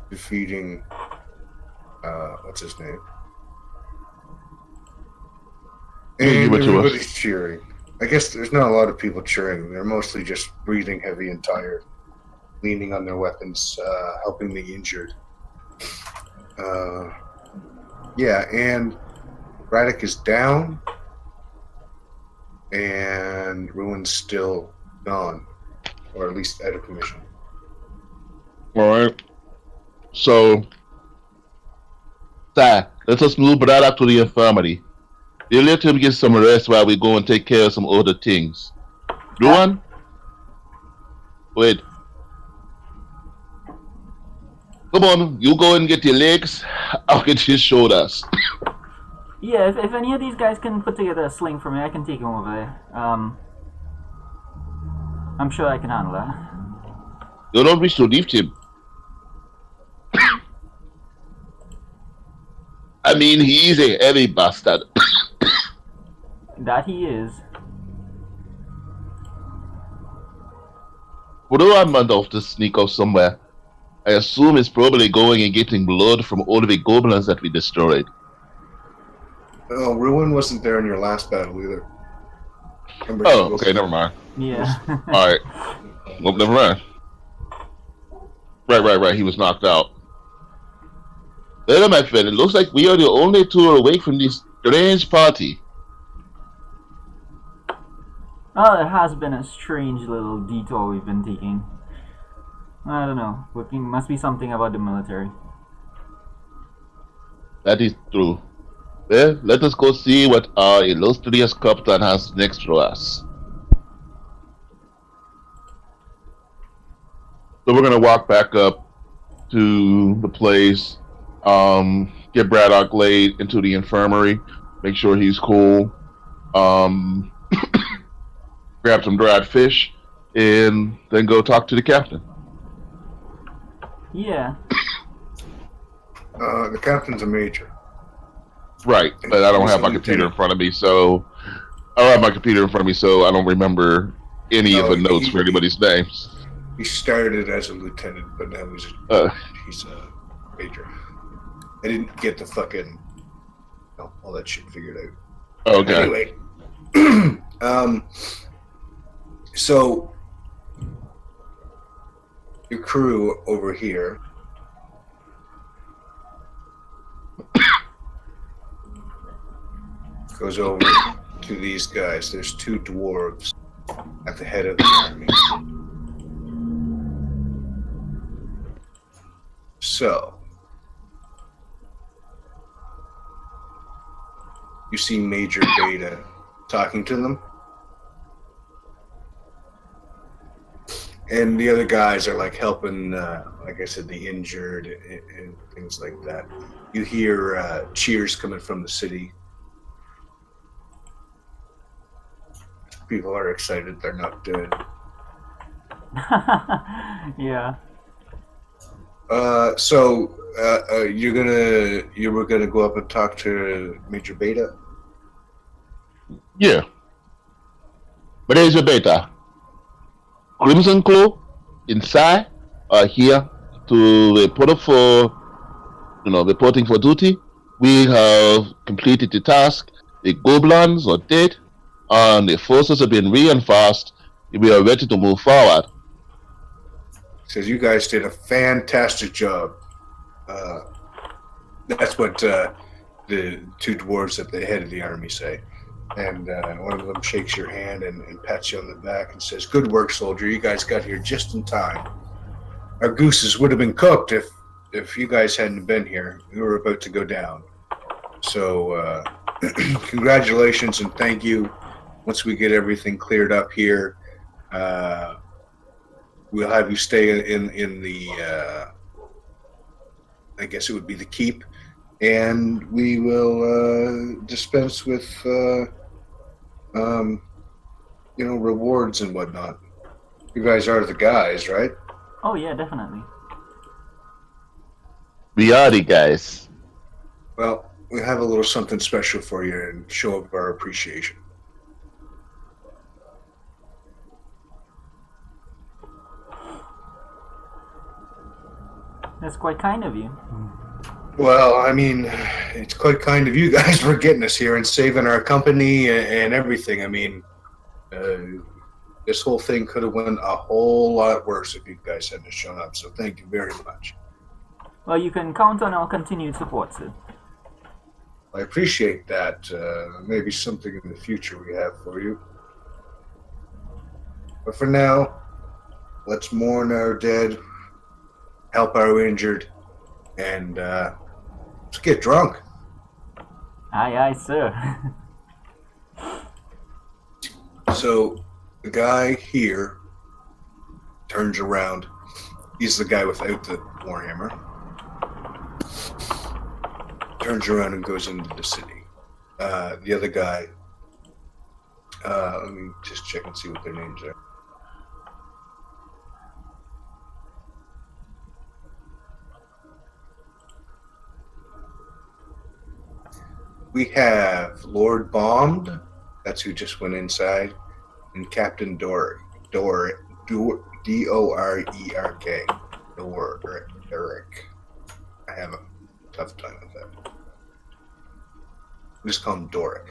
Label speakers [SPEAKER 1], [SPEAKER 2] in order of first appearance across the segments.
[SPEAKER 1] defeating what's his name?
[SPEAKER 2] Give
[SPEAKER 1] And
[SPEAKER 2] it to us.
[SPEAKER 1] everybody's cheering. I guess there's not a lot of people cheering. They're mostly just breathing heavy and tired, leaning on their weapons, helping the injured. Yeah, and Braddock is down, and Ruin's still gone, or at least out of commission.
[SPEAKER 2] All right. So, let us move Braddock to the infirmary. You let him get some rest while we go and take care of some other things. Ruan? Wait. Come on, you go and get your legs. I'll get his shoulders.
[SPEAKER 3] Yeah, if any of these guys can put together a sling for me, I can take him over there. I'm sure I can handle that.
[SPEAKER 2] You don't wish to lift him. I mean, he is a heavy bastard.
[SPEAKER 3] That he is.
[SPEAKER 2] Would I might have to sneak off somewhere? I assume it's probably going and getting blood from all the goblins that we destroyed.
[SPEAKER 1] Oh, Ruin wasn't there in your last battle either. Remember,
[SPEAKER 2] Oh, okay, never mind.
[SPEAKER 3] Yeah.
[SPEAKER 2] Alright. Well, never mind. Right. He was knocked out. Well, my friend, it looks like we are the only two awake from this strange party.
[SPEAKER 3] Oh, it has been a strange little detour we've been taking. I don't know. Must be something about the military.
[SPEAKER 2] That is true. Well, let us go see what our illustrious captain has next to us. So we're gonna walk back up to the place, get Braddock laid into the infirmary, make sure he's cool, grab some dried fish, and then go talk to the captain.
[SPEAKER 3] Yeah.
[SPEAKER 1] The captain's a major.
[SPEAKER 2] Right, but I don't have my computer in front of me, so I don't have my computer in front of me, so I don't remember any of the notes for anybody's names.
[SPEAKER 1] He started as a lieutenant, but now he's a major. I didn't get the fucking all that shit figured out.
[SPEAKER 2] Okay.
[SPEAKER 1] Anyway, so your crew over here goes over to these guys. There's two dwarves at the head of the army. So, you see Major Beta talking to them. And the other guys are like helping, like I said, the injured and things like that. You hear cheers coming from the city. People are excited they're not dead.
[SPEAKER 3] Yeah.
[SPEAKER 1] So you were gonna go up and talk to Major Beta?
[SPEAKER 2] Yeah. Major Beta. Crimson Claw inside are here to report reporting for duty. We have completed the task. The goblins are dead, and the forces have been reinforced. We are ready to move forward.
[SPEAKER 1] Says you guys did a fantastic job. That's what the two dwarves at the head of the army say. And one of them shakes your hand and pats you on the back and says, "Good work, soldier. You guys got here just in time. Our gooses would have been cooked if you guys hadn't been here. We were about to go down. So congratulations and thank you. Once we get everything cleared up here, we'll have you stay in the I guess it would be the keep, and we will dispense with rewards and whatnot. You guys are the guys, right?"
[SPEAKER 3] Oh yeah, definitely.
[SPEAKER 2] We are the guys.
[SPEAKER 1] Well, we have a little something special for you and show of our appreciation.
[SPEAKER 3] That's quite kind of you.
[SPEAKER 1] Well, I mean, it's quite kind of you guys for getting us here and saving our company and everything. I mean, this whole thing could have went a whole lot worse if you guys hadn't shown up. So thank you very much.
[SPEAKER 3] Well, you can count on our continued support, sir.
[SPEAKER 1] I appreciate that. Maybe something in the future we have for you. But for now, let's mourn our dead, help our injured, and let's get drunk.
[SPEAKER 3] Aye, sir.
[SPEAKER 1] So the guy here turns around. He's the guy without the warhammer. Turns around and goes into the city. The other guy, let me just check and see what their names are. We have Lord Bombed, that's who just went inside, and Captain Dorek, D-O-R-E-R-K, Dorek. I have a tough time with that. Just call him Dorek.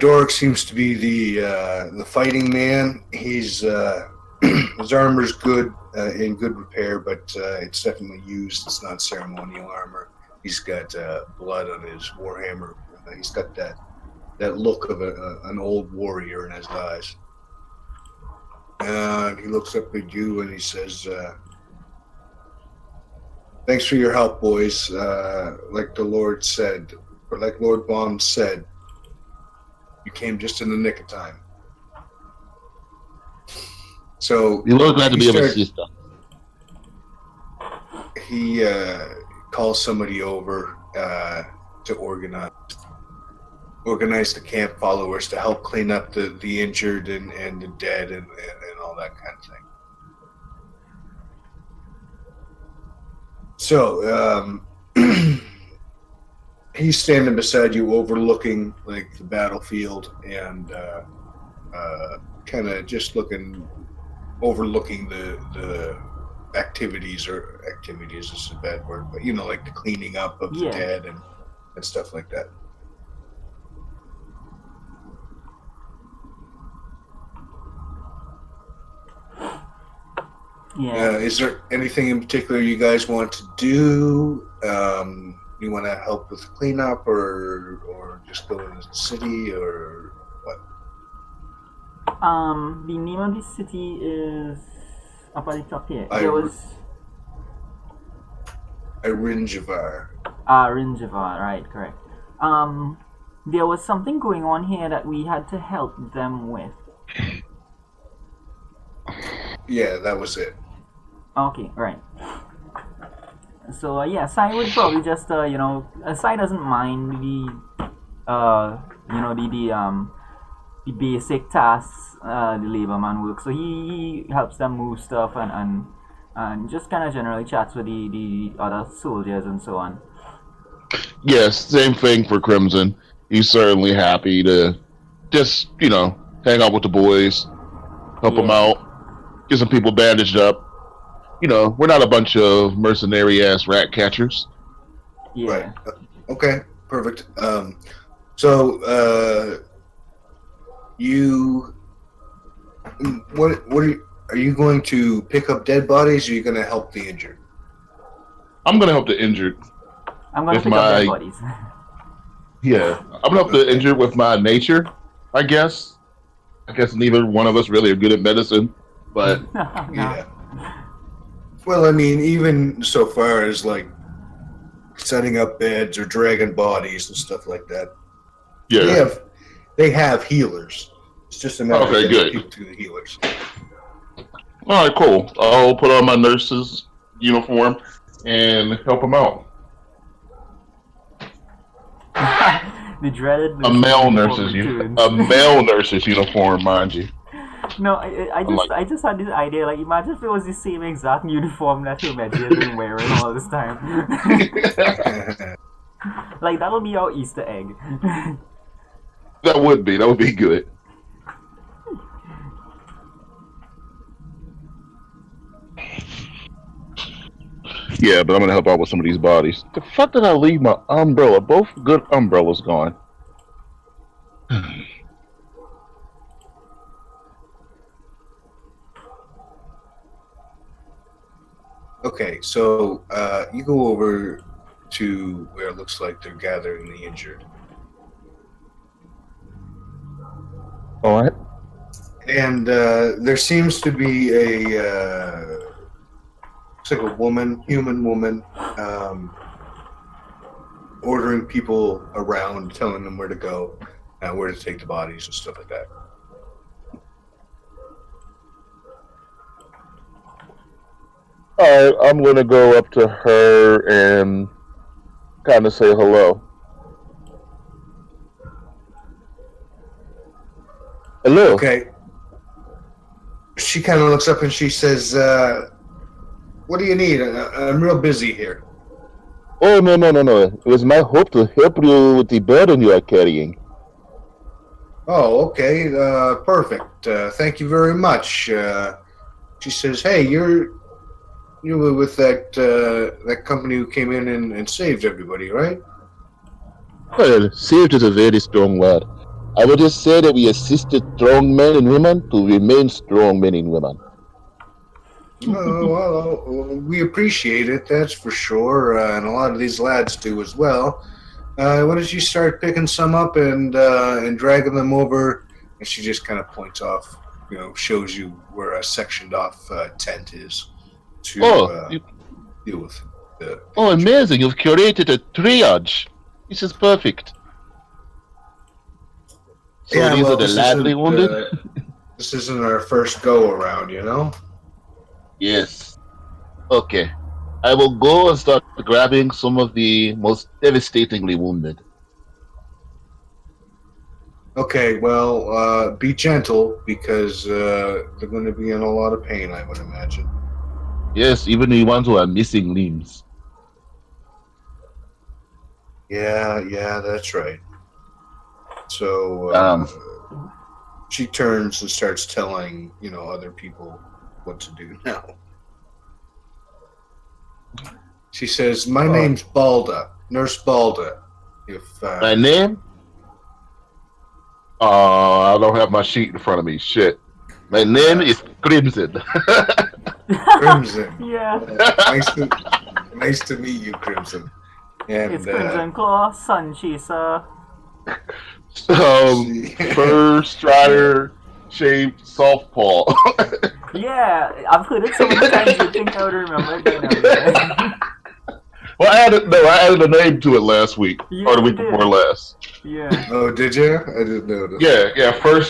[SPEAKER 1] Dorek seems to be the fighting man. He's his armor's good, in good repair, but it's definitely used. It's not ceremonial armor. He's got blood on his warhammer. He's got that look of an old warrior in his eyes. He looks up at you and he says, "Thanks for your help, boys. Like the Lord said, or like Lord Baum said, you came just in the nick of time." So
[SPEAKER 2] We were glad to be able to see stuff.
[SPEAKER 1] He calls somebody over to organize the camp followers to help clean up the injured and the dead and all that kind of thing. So he's standing beside you, overlooking like the battlefield, and kind of just overlooking the activities is a bad word, but like the cleaning up of the dead and stuff like that.
[SPEAKER 3] Yeah.
[SPEAKER 1] Is there anything in particular you guys want to do? You want to help with cleanup, or just go into the city, or what?
[SPEAKER 3] The name of the city is up at the top here.
[SPEAKER 1] Rinjavar.
[SPEAKER 3] Rinjavar, right, correct. There was something going on here that we had to help them with.
[SPEAKER 1] Yeah, that was it.
[SPEAKER 3] Okay, right. So Sai would probably just Sai doesn't mind the basic tasks the laborman work. So he helps them move stuff and just kind of generally chats with the other soldiers and so on.
[SPEAKER 2] Yes, same thing for Crimson. He's certainly happy to just hang out with the boys, help them out, get some people bandaged up. We're not a bunch of mercenary-ass rat catchers.
[SPEAKER 3] Yeah.
[SPEAKER 1] Right. Okay, perfect. So, are you going to pick up dead bodies, or are you going to help the injured?
[SPEAKER 2] I'm going to help the injured.
[SPEAKER 3] I'm going to pick up dead bodies.
[SPEAKER 2] Yeah. I'm going to help the injured with my nature, I guess. I guess neither one of us really are good at medicine, but...
[SPEAKER 1] Yeah. Well, I mean, even so far as like setting up beds or dragging bodies and stuff like that.
[SPEAKER 2] Yeah.
[SPEAKER 1] They have healers. It's just a matter of getting people to the healers.
[SPEAKER 2] All right, cool. I'll put on my nurse's uniform and help them out.
[SPEAKER 3] The dreaded
[SPEAKER 2] a male nurse's uniform, mind you.
[SPEAKER 3] No, I just had this idea. Like, imagine if it was the same exact uniform that Humanity has been wearing all this time. Like, that'll be our Easter egg.
[SPEAKER 2] That would be good. Yeah, but I'm gonna help out with some of these bodies. The fuck did I leave my umbrella? Both good umbrellas gone.
[SPEAKER 1] Okay, so you go over to where it looks like they're gathering the injured.
[SPEAKER 2] All right.
[SPEAKER 1] And there seems to be looks like a woman, human woman, ordering people around, telling them where to go, where to take the bodies and stuff like that.
[SPEAKER 2] All right, I'm gonna go up to her and kind of say hello. Hello.
[SPEAKER 1] Okay. She kind of looks up and she says, what do you need? I'm real busy here.
[SPEAKER 2] Oh, no. It was my hope to help you with the burden you are carrying.
[SPEAKER 1] Oh, okay. Perfect. Thank you very much. She says, hey, you were with that company who came in and saved everybody, right?
[SPEAKER 2] Well, saved is a very strong word. I would just say that we assisted strong men and women to remain strong men and women.
[SPEAKER 1] Oh, well, we appreciate it, that's for sure, and a lot of these lads do as well. Why don't you start picking some up and dragging them over? And she just kind of points off, shows you where a sectioned off tent is to deal with the
[SPEAKER 2] amazing! You've curated a triage. This is perfect. So
[SPEAKER 1] yeah,
[SPEAKER 2] these
[SPEAKER 1] well,
[SPEAKER 2] are the badly wounded?
[SPEAKER 1] This isn't our first go around,
[SPEAKER 2] Yes. Okay. I will go and start grabbing some of the most devastatingly wounded.
[SPEAKER 1] Okay, well, be gentle because they're going to be in a lot of pain, I would imagine.
[SPEAKER 2] Yes, even the ones who are missing limbs.
[SPEAKER 1] Yeah, that's right. So she turns and starts telling, other people what to do now. She says, my name's Balda, Nurse Balda.
[SPEAKER 2] My name? I don't have my sheet in front of me. Shit. My name is Crimson.
[SPEAKER 1] Crimson.
[SPEAKER 3] Yeah.
[SPEAKER 1] Nice to meet you, Crimson. And,
[SPEAKER 3] it's Crimson Claw, Sun Chaser.
[SPEAKER 2] First Strider shaped softball.
[SPEAKER 3] Yeah, I've heard it so many times you think I would remember it.
[SPEAKER 2] Well, I added a name to it last week, or the week before last.
[SPEAKER 3] Yeah.
[SPEAKER 1] Oh, did you? I didn't know that.
[SPEAKER 2] Yeah. First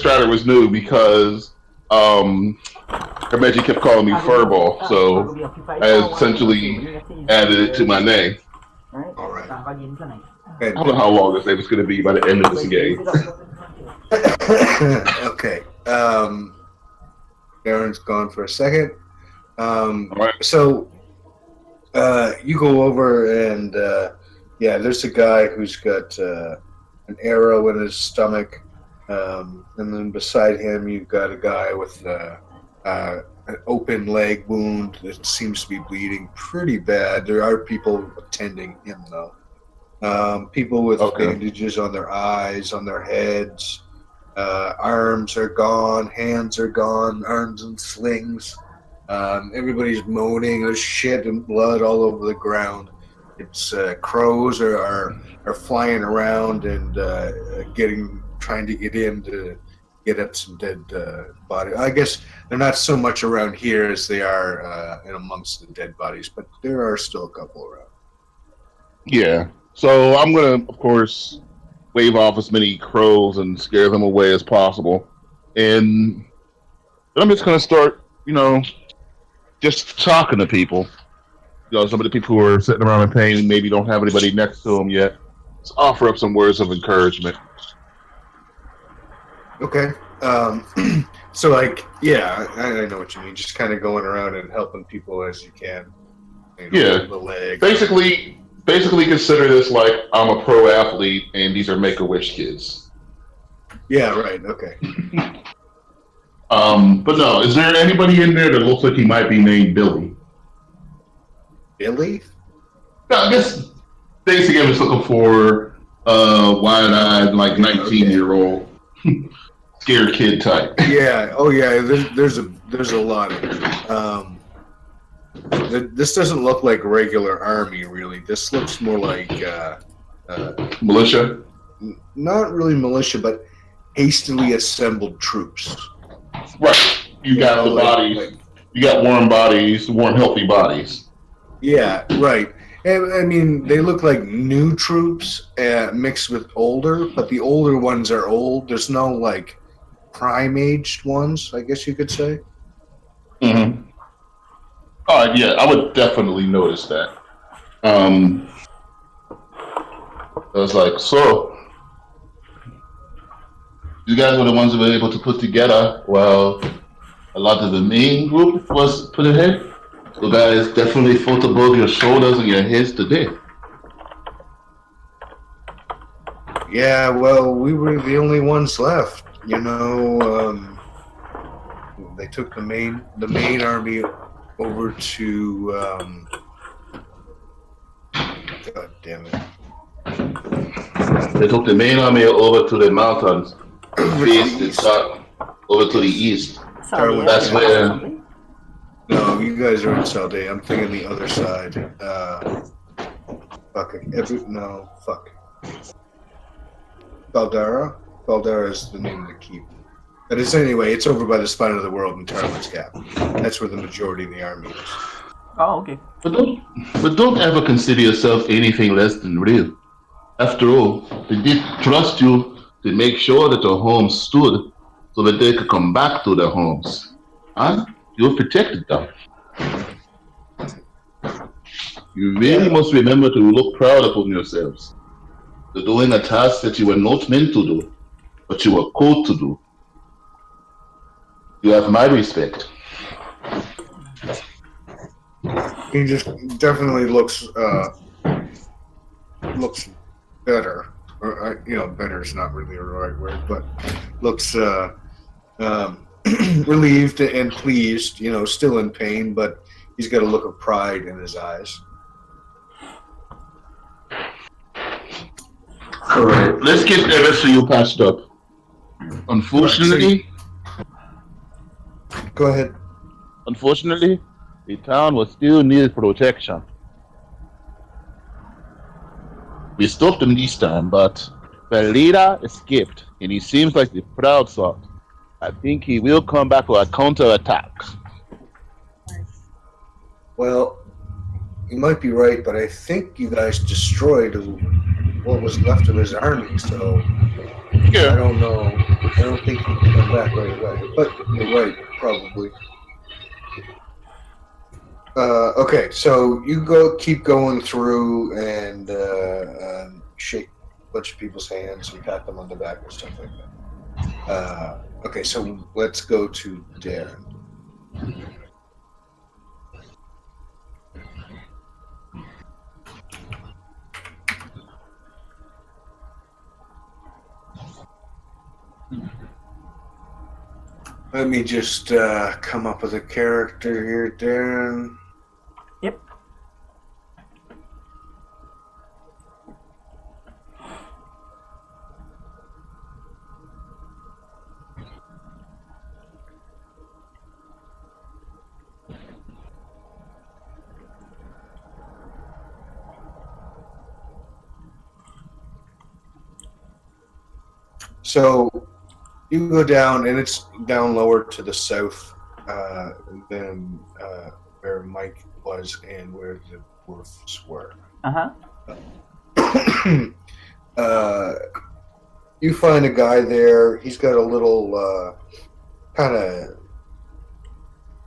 [SPEAKER 2] Strider was new because Hermeji kept calling me Furball, so I essentially added it to my name.
[SPEAKER 1] All right.
[SPEAKER 2] I don't know how long this name is going to be by the end of this game.
[SPEAKER 1] Okay. Darren's gone for a second.
[SPEAKER 2] Right.
[SPEAKER 1] So you go over and there's a guy who's got an arrow in his stomach, and then beside him you've got a guy with an open leg wound that seems to be bleeding pretty bad. There are people attending him though. People with bandages on their eyes, on their heads. Arms are gone, hands are gone, arms in slings. Everybody's moaning. There's shit and blood all over the ground. It's crows are flying around and trying to get in to get at some dead bodies. I guess they're not so much around here as they are in amongst the dead bodies, but there are still a couple around.
[SPEAKER 2] Yeah. So I'm gonna, of course, wave off as many crows and scare them away as possible, and I'm just gonna start, just talking to people. Some of the people who are sitting around in pain maybe don't have anybody next to them yet. Let's offer up some words of encouragement.
[SPEAKER 1] Okay. So, I know what you mean. Just kind of going around and helping people as you can.
[SPEAKER 2] The
[SPEAKER 1] leg.
[SPEAKER 2] Basically consider this like I'm a pro athlete and these are Make-A-Wish kids.
[SPEAKER 1] Yeah, right. Okay.
[SPEAKER 2] But no, is there anybody in there that looks like he might be named Billy?
[SPEAKER 1] Billy?
[SPEAKER 2] No, I guess basically I was looking for wide-eyed, like 19-year-old scared kid type.
[SPEAKER 1] Yeah. Oh, yeah. There's a lot. This doesn't look like regular army, really. This looks more like
[SPEAKER 2] Militia.
[SPEAKER 1] not really militia, but hastily assembled troops.
[SPEAKER 2] Right. You got the bodies. You got warm bodies, warm, healthy bodies.
[SPEAKER 1] Yeah, right. And, I mean, they look like new troops mixed with older, but the older ones are old. There's no, like, prime-aged ones, I guess you could say.
[SPEAKER 2] Mm-hmm. All right, yeah, I would definitely notice that. I was like, so, you guys were the ones who were able to put together, well, a lot of the main group was put ahead. You guys definitely fought above your shoulders and your heads today.
[SPEAKER 1] Yeah, well, we were the only ones left. You know, they took the main army over to. God damn it!
[SPEAKER 2] They took the main army over to the mountains, over to the east.
[SPEAKER 3] Sorry,
[SPEAKER 2] That's where.
[SPEAKER 1] No, you guys are in Salday. I'm thinking the other side. Fuck. Baldara? Baldara is the name of the keep. But it's anyway, it's over by the spine of the world in Tarlet's Gap. That's where the majority of the army is.
[SPEAKER 3] Oh, okay.
[SPEAKER 2] But don't ever consider yourself anything less than real. After all, they did trust you to make sure that your homes stood so that they could come back to their homes. And you protected them. You really must remember to look proud upon yourselves. You're doing a task that you were not meant to do, but you were called to do. You have my respect.
[SPEAKER 1] He just definitely looks better. Or, better is not really the right word, but looks relieved and pleased. Still in pain, but he's got a look of pride in his eyes.
[SPEAKER 2] All right, let's get the rest of you patched up. Unfortunately,
[SPEAKER 1] go ahead.
[SPEAKER 2] Unfortunately, the town will still need protection. We stopped him this time, but the leader escaped, and he seems like the proud sort. I think he will come back for a counterattack.
[SPEAKER 1] Well, you might be right, but I think you guys destroyed what was left of his army, so I don't know. I don't think he can come back right away. But you're right, probably. Okay, so you keep going through and shake a bunch of people's hands and pat them on the back and stuff like that. Okay, so let's go to Darren. Let me just come up with a character here, Darren.
[SPEAKER 3] Yep.
[SPEAKER 1] So you go down, and it's down lower to the south than where Mike was and where the dwarfs were. You find a guy there. He's got a little kind of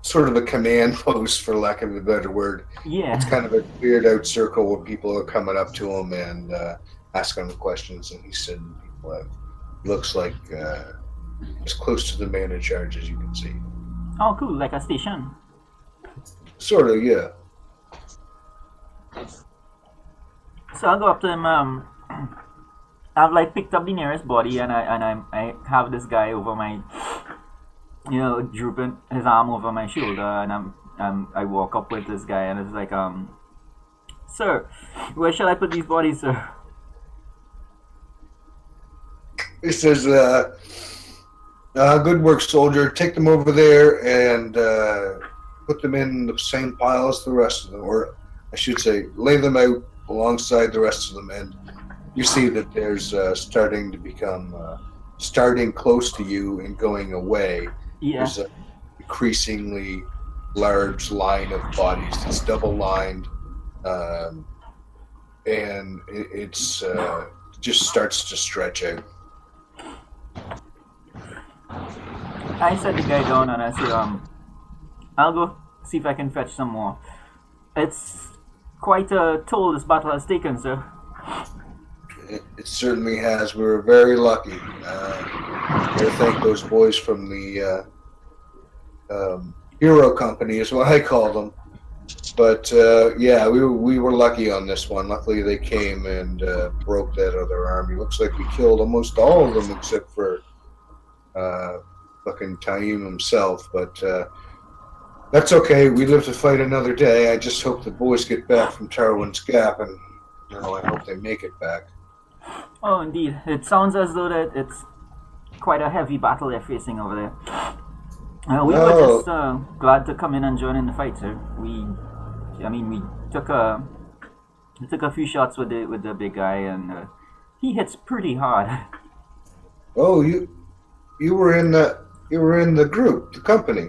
[SPEAKER 1] sort of a command post, for lack of a better word.
[SPEAKER 3] Yeah.
[SPEAKER 1] It's kind of a cleared out circle where people are coming up to him and asking him questions, and he's sending people out. Looks like as close to the man in charge as you can see.
[SPEAKER 3] Oh, cool, like a station.
[SPEAKER 1] Sort of, yeah.
[SPEAKER 3] So I'll go up to him. I've like picked up the nearest body, and I have this guy over my, drooping his arm over my shoulder, and I walk up with this guy, and it's like Sir, where shall I put these bodies, sir?
[SPEAKER 1] He says, good work, soldier. Take them over there and put them in the same pile as the rest of them. Or I should say, lay them out alongside the rest of them. And you see that there's starting to become, starting close to you and going away.
[SPEAKER 3] Yeah.
[SPEAKER 1] There's a increasingly large line of bodies that's double lined. And it's just starts to stretch out.
[SPEAKER 3] I set the guy down and I say, I'll go see if I can fetch some more. It's quite a toll this battle has taken, sir.
[SPEAKER 1] It certainly has. We were very lucky. I thank those boys from the Hero Company is what I call them. But yeah, we were lucky on this one. Luckily they came and broke that other army. Looks like we killed almost all of them except for fucking Taim himself. But that's okay. We live to fight another day. I just hope the boys get back from Tarwin's Gap, and I hope they make it back.
[SPEAKER 3] Oh, indeed. It sounds as though that it's quite a heavy battle they're facing over there. We were just glad to come in and join in the fight, sir. We took a few shots with the big guy, and he hits pretty hard.
[SPEAKER 1] Oh, you were in the group, the company.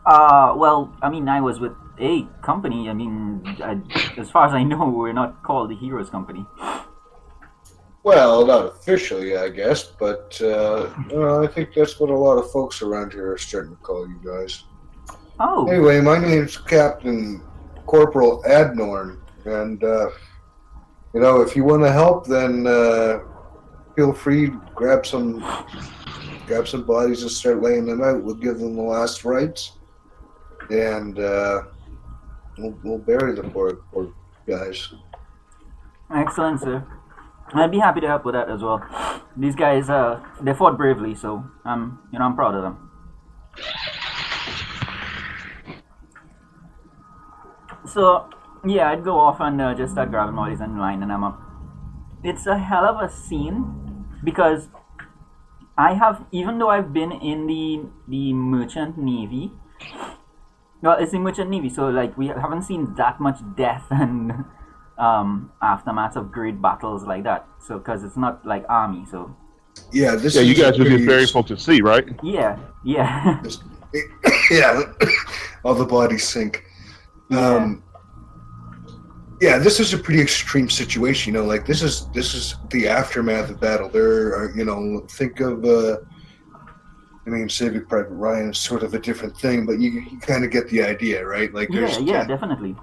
[SPEAKER 3] Well, I mean, I was with a company. I mean, as far as I know, we're not called the Heroes Company.
[SPEAKER 1] Well, not officially, I guess, but I think that's what a lot of folks around here are starting to call you guys.
[SPEAKER 3] Oh.
[SPEAKER 1] Anyway, my name's Captain Corporal Adnorn, and if you want to help, then feel free to grab some bodies and start laying them out. We'll give them the last rites, and we'll bury the poor guys.
[SPEAKER 3] Excellent, sir. I'd be happy to help with that as well. These guys, they fought bravely, so I'm proud of them. So, yeah, I'd go off and just start grabbing bodies and lining them up. It's a hell of a scene because even though I've been in the Merchant Navy, well, it's the Merchant Navy, so like we haven't seen that much death and aftermath of great battles like that. So, because it's not like army, so.
[SPEAKER 1] Yeah,
[SPEAKER 2] you guys were just very folks at sea, right?
[SPEAKER 3] Yeah.
[SPEAKER 1] Yeah, all the bodies sink. Yeah, this is a pretty extreme situation. Like this is the aftermath of battle. There are, think of. Saving Private Ryan is sort of a different thing, but you kind of get the idea, right? Like,
[SPEAKER 3] yeah, definitely.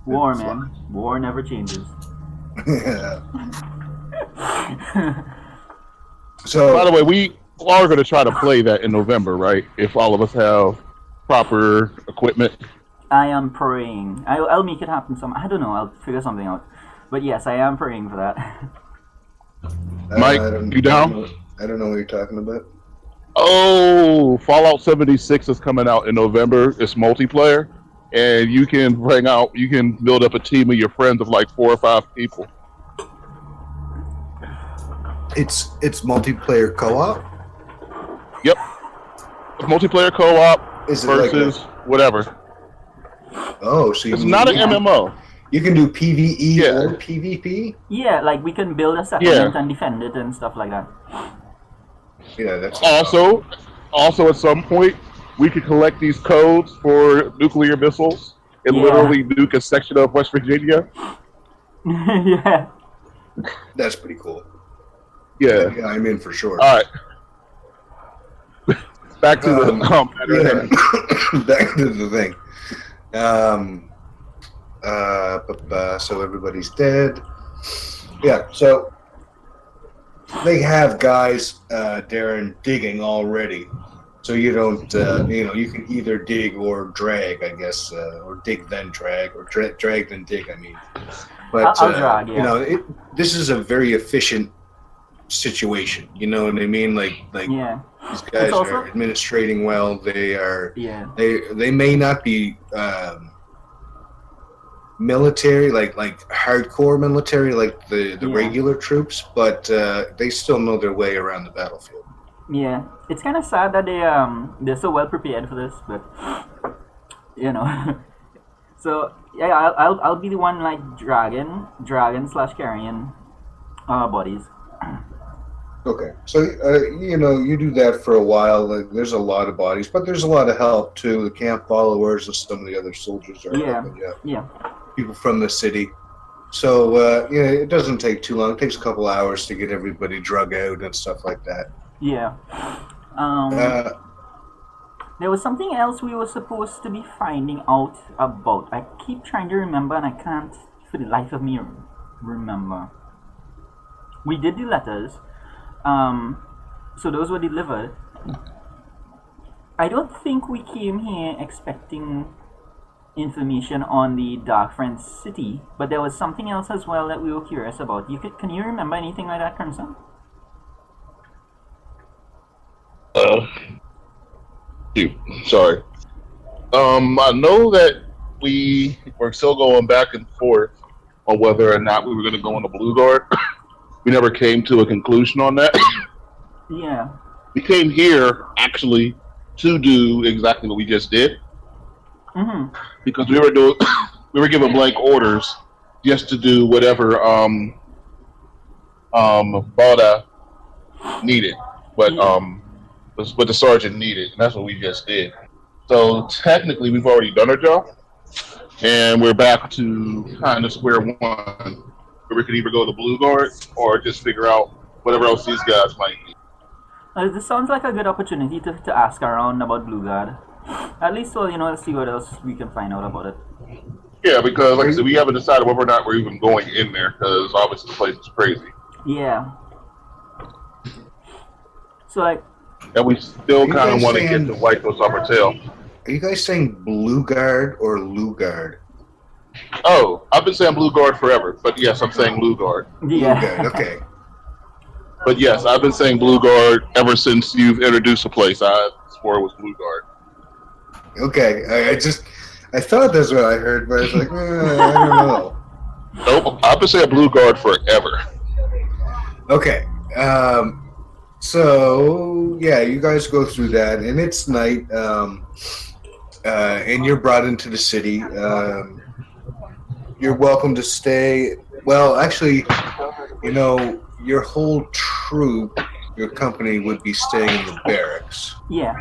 [SPEAKER 3] War, man. War never changes.
[SPEAKER 1] Yeah. So,
[SPEAKER 2] by the way, we are going to try to play that in November, right? If all of us have proper equipment.
[SPEAKER 3] I am praying. I'll make it happen. I don't know. I'll figure something out. But yes, I am praying for that.
[SPEAKER 2] Mike, you down?
[SPEAKER 1] I don't know what you're talking about.
[SPEAKER 2] Oh, Fallout 76 is coming out in November. It's multiplayer, and you can build up a team of your friends of like 4 or 5 people.
[SPEAKER 1] It's multiplayer co-op?
[SPEAKER 2] Yep. It's multiplayer co-op versus whatever.
[SPEAKER 1] Oh, so
[SPEAKER 2] it's not an MMO.
[SPEAKER 1] You can do PvE or PvP?
[SPEAKER 3] Yeah, like we can build a settlement and defend it and stuff like that.
[SPEAKER 1] Yeah, that's
[SPEAKER 2] also at some point we could collect these codes for nuclear missiles and literally nuke a section of West Virginia.
[SPEAKER 3] Yeah.
[SPEAKER 1] That's pretty cool.
[SPEAKER 2] Yeah,
[SPEAKER 1] I'm in for sure.
[SPEAKER 2] All right. Back to the
[SPEAKER 1] back to the thing. So everybody's dead. Yeah, so they have guys, Darren, digging already. So you don't, you can either dig or drag, I guess, or dig then drag, or drag then dig, I mean. But,
[SPEAKER 3] I'll drag, yeah.
[SPEAKER 1] This is a very efficient situation, you know what I mean? Like
[SPEAKER 3] yeah.
[SPEAKER 1] These guys are administrating well. They are, they may not be military, like hardcore military, like the
[SPEAKER 3] Yeah.
[SPEAKER 1] regular troops, but they still know their way around the battlefield.
[SPEAKER 3] Yeah, it's kind of sad that they're so well prepared for this, but you know. So yeah, I'll be the one like dragon slash carrying bodies.
[SPEAKER 1] Okay, so you do that for a while. Like, there's a lot of bodies, but there's a lot of help too. The camp followers and some of the other soldiers are
[SPEAKER 3] Yeah,
[SPEAKER 1] helping you.
[SPEAKER 3] yeah,
[SPEAKER 1] People from the city. So it doesn't take too long. It takes a couple hours to get everybody drug out and stuff like that.
[SPEAKER 3] yeah. There was something else we were supposed to be finding out about. I keep trying to remember, and I can't for the life of me remember. We did the letters, so those were delivered. I don't think we came here expecting information on the Dark Friend City, but there was something else as well that we were curious about. Can you remember anything like that, Crimson?
[SPEAKER 2] Sorry. I know that we were still going back and forth on whether or not we were going to go on the Blue Guard. We never came to a conclusion on that.
[SPEAKER 3] Yeah.
[SPEAKER 2] We came here actually to do exactly what we just did, because we were given blank orders just to do whatever Bada needed, what the sergeant needed, and that's what we just did. So technically, we've already done our job, and we're back to kind of square one, where we could either go to Blue Guard or just figure out whatever else these guys might need.
[SPEAKER 3] This sounds like a good opportunity to ask around about Blue Guard. At least, so let's see what else we can find out about it.
[SPEAKER 2] Yeah, because like I said, we haven't decided whether or not we're even going in there, because obviously the place is crazy.
[SPEAKER 3] Yeah. So like.
[SPEAKER 2] And we still kind of want to get the White House off our tail.
[SPEAKER 1] Are you guys saying Blue Guard or Lou Guard?
[SPEAKER 2] Oh, I've been saying Blue Guard forever, but yes, I'm saying Blue Guard.
[SPEAKER 3] Yeah.
[SPEAKER 1] Blue Guard, okay.
[SPEAKER 2] But yes, I've been saying Blue Guard ever since you've introduced the place. I swore it was Blue Guard.
[SPEAKER 1] Okay, I thought that's what I heard, but I was like, I don't know.
[SPEAKER 2] Nope, I've been saying Blue Guard forever.
[SPEAKER 1] Okay, so yeah, you guys go through that, and it's night, and you're brought into the city. You're welcome to stay. Well, actually, your whole troop, your company would be staying in the barracks.
[SPEAKER 3] Yeah.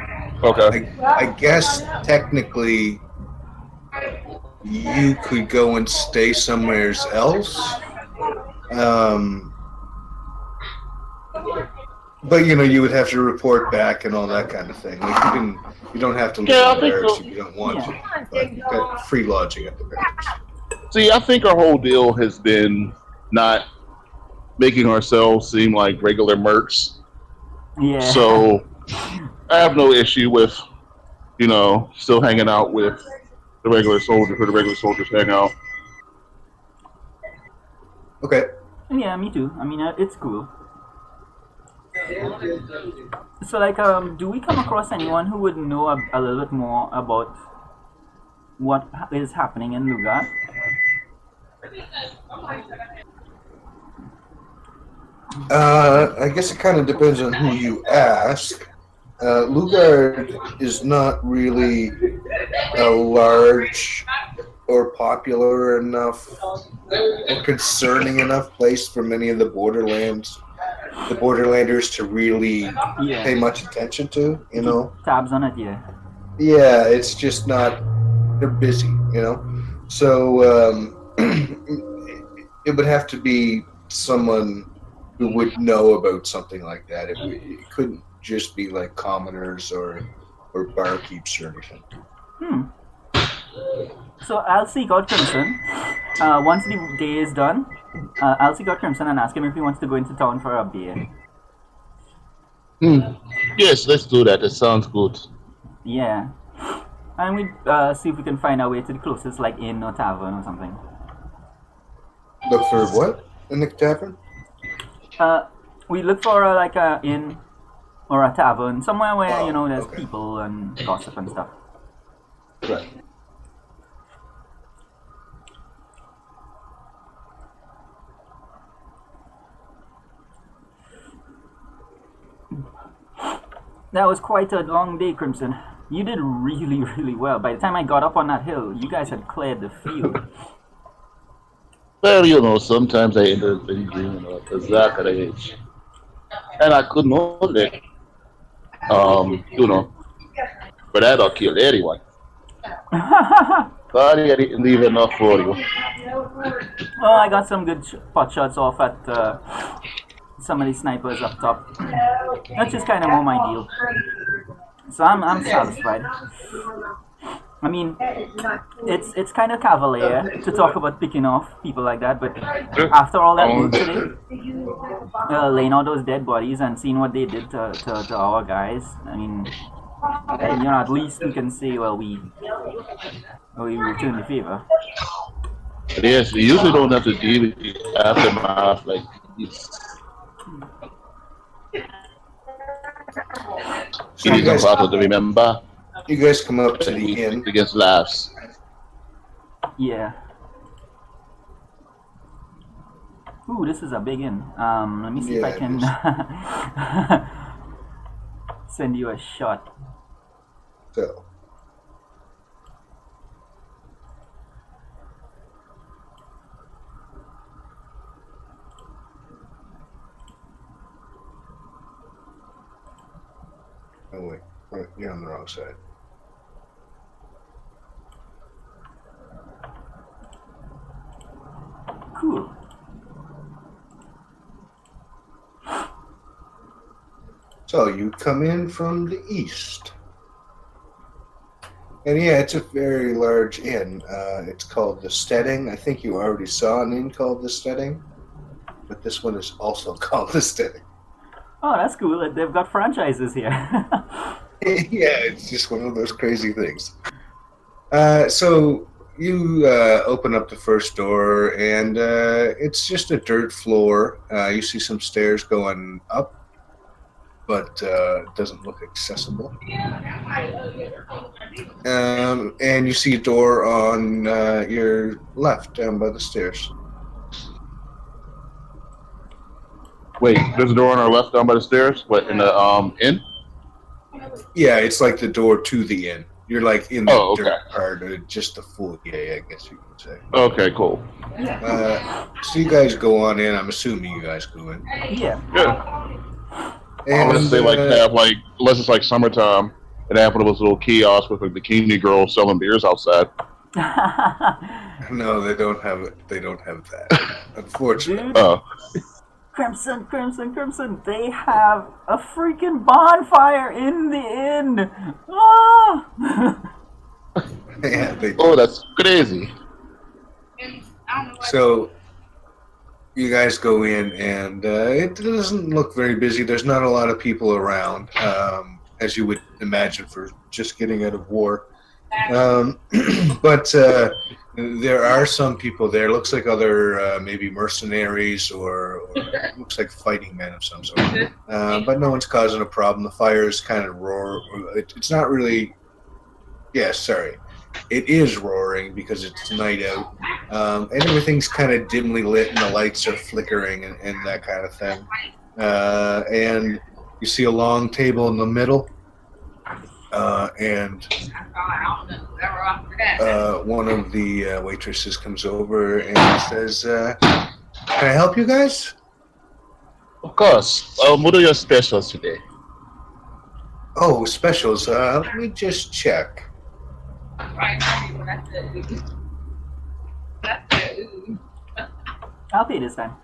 [SPEAKER 2] Okay.
[SPEAKER 1] I guess technically you could go and stay somewhere else. But you would have to report back and all that kind of thing. Like you don't have to live in the barracks if you don't want to. But you've got free lodging at the barracks.
[SPEAKER 2] See, I think our whole deal has been not making ourselves seem like regular mercs.
[SPEAKER 3] Yeah.
[SPEAKER 2] So I have no issue with, still hanging out with the regular soldiers, where the regular soldiers hang out.
[SPEAKER 1] Okay.
[SPEAKER 3] Yeah, me too. I mean, it's cool. So, like, do we come across anyone who would know a little bit more about what is happening in Lugar?
[SPEAKER 1] I guess it kind of depends on who you ask. Lugard is not really a large or popular enough or concerning enough place for many of the Borderlanders to really pay much attention to,
[SPEAKER 3] Tabs on it, yeah.
[SPEAKER 1] Yeah, it's just not, they're busy, So it would have to be someone who would know about something like that. It couldn't just be like commoners or barkeeps or anything.
[SPEAKER 3] So I'll seek out Crimson. Once the day is done, I'll seek out Crimson and ask him if he wants to go into town for a beer.
[SPEAKER 2] Yes, let's do that. That sounds good.
[SPEAKER 3] Yeah. And we see if we can find our way to the closest like inn or tavern or something.
[SPEAKER 1] Look for what in the tavern?
[SPEAKER 3] We look for like a inn or a tavern, somewhere where there's people and gossip and stuff.
[SPEAKER 1] Right.
[SPEAKER 3] That was quite a long day, Crimson. You did really, really well. By the time I got up on that hill, you guys had cleared the field.
[SPEAKER 2] Well, sometimes I end up dreaming of exact at age. And I couldn't hold it. But I don't kill anyone. Sorry, I didn't leave enough for you.
[SPEAKER 3] Oh, I got some good pot shots off at some of the snipers up top. That's just kind of more my deal. So I'm satisfied. I mean, it's kind of cavalier to talk about picking off people like that, but after all that work today, laying out those dead bodies and seeing what they did to our guys, I mean, at least we can say, well, we returned the favor.
[SPEAKER 2] But yes, we usually don't have to deal with the aftermath like this.
[SPEAKER 1] So
[SPEAKER 2] It is important to remember.
[SPEAKER 1] You guys come up to the inn.
[SPEAKER 2] Against laughs.
[SPEAKER 3] Yeah. Ooh, this is a big inn. Let me see if I can send you a shot.
[SPEAKER 1] So. Oh wait, you're on the wrong side.
[SPEAKER 3] Cool.
[SPEAKER 1] So you come in from the east. And yeah, it's a very large inn. It's called the Steading. I think you already saw an inn called the Steading. But this one is also called the Steading.
[SPEAKER 3] Oh, that's cool. They've got franchises here.
[SPEAKER 1] Yeah, it's just one of those crazy things. So you open up the first door, and it's just a dirt floor. You see some stairs going up, but it doesn't look accessible. And you see a door on your left, down by the stairs.
[SPEAKER 2] Wait, there's a door on our left down by the stairs? What, in the inn?
[SPEAKER 1] Yeah, it's like the door to the inn. You're like in the
[SPEAKER 2] okay.
[SPEAKER 1] dirt part, just the foyer, I guess you could say.
[SPEAKER 2] Okay, cool.
[SPEAKER 1] So you guys go on in. I'm assuming you guys go in.
[SPEAKER 3] Yeah.
[SPEAKER 1] And,
[SPEAKER 2] Unless they unless it's like summertime, and they have one of those little kiosks with a bikini girl selling beers outside.
[SPEAKER 1] No, they don't have it. They don't have that, unfortunately.
[SPEAKER 3] Dude, Crimson, they have a freaking bonfire in the inn! Oh!
[SPEAKER 1] Yeah, they do.
[SPEAKER 2] Oh, that's crazy.
[SPEAKER 1] So you guys go in, and it doesn't look very busy. There's not a lot of people around, as you would imagine for just getting out of war. But there are some people there. Looks like other maybe mercenaries or looks like fighting men of some sort. But no one's causing a problem. The fire is kind of roar. It's not really. Yeah, sorry. It is roaring because it's night out, and everything's kind of dimly lit, and the lights are flickering and that kind of thing. And you see a long table in the middle. And one of the waitresses comes over and says, "Can I help you guys?"
[SPEAKER 2] Of course. What are your specials today?
[SPEAKER 1] Oh, specials. Let me just check.
[SPEAKER 3] I'll pay this time.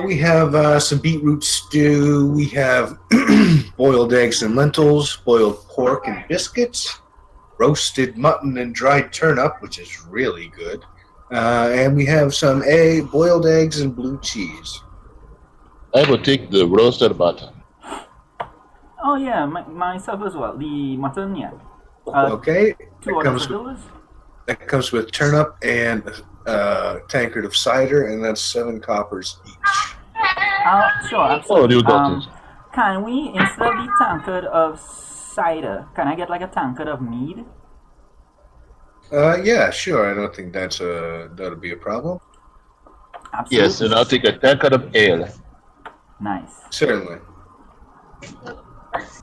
[SPEAKER 1] We have some beetroot stew. We have boiled eggs and lentils, boiled pork and biscuits, roasted mutton and dried turnip, which is really good. And we have some boiled eggs and blue cheese.
[SPEAKER 2] I will take the roasted mutton.
[SPEAKER 1] Oh,
[SPEAKER 3] yeah, myself as well. The mutton, yeah.
[SPEAKER 1] Okay.
[SPEAKER 3] $2
[SPEAKER 1] That comes with turnip and a tankard of cider, and that's 7 coppers each.
[SPEAKER 3] Sure, absolutely.
[SPEAKER 2] Oh,
[SPEAKER 3] can we, instead of the tankard of cider, can I get like a tankard of mead?
[SPEAKER 1] Yeah, sure. I don't think that'll be a problem.
[SPEAKER 3] Absolutely.
[SPEAKER 2] Yes, and I'll take a tankard of ale.
[SPEAKER 3] Nice.
[SPEAKER 1] Certainly.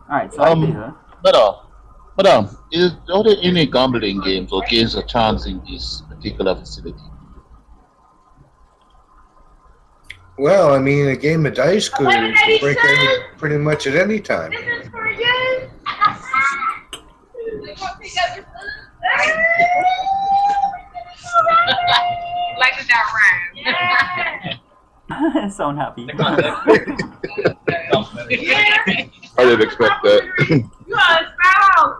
[SPEAKER 3] Alright, so I pay her.
[SPEAKER 2] Madam, are there any gambling games or games of chance in this particular facility?
[SPEAKER 1] Well, I mean, a game of dice could break pretty much at any time.
[SPEAKER 4] This is for you. Like that rhyme.
[SPEAKER 3] Sound happy.
[SPEAKER 2] I didn't expect that.
[SPEAKER 4] You are a spouse.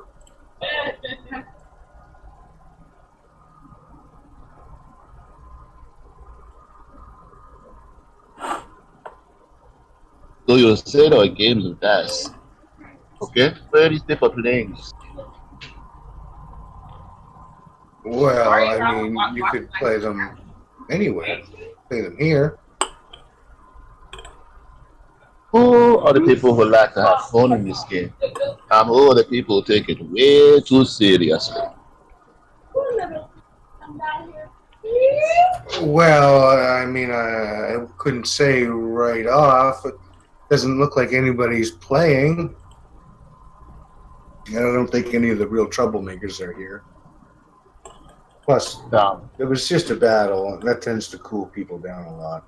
[SPEAKER 2] So you said there are games of dice. Okay, where is the for playing?
[SPEAKER 1] Well, I mean, you could play them anywhere. Play them here.
[SPEAKER 2] Who are the people who like to have fun in this game? Who are the people who take it way too seriously?
[SPEAKER 1] Well, I mean, I couldn't say right off. It doesn't look like anybody's playing. I don't think any of the real troublemakers are here. Plus, it was just a battle. That tends to cool people down a lot.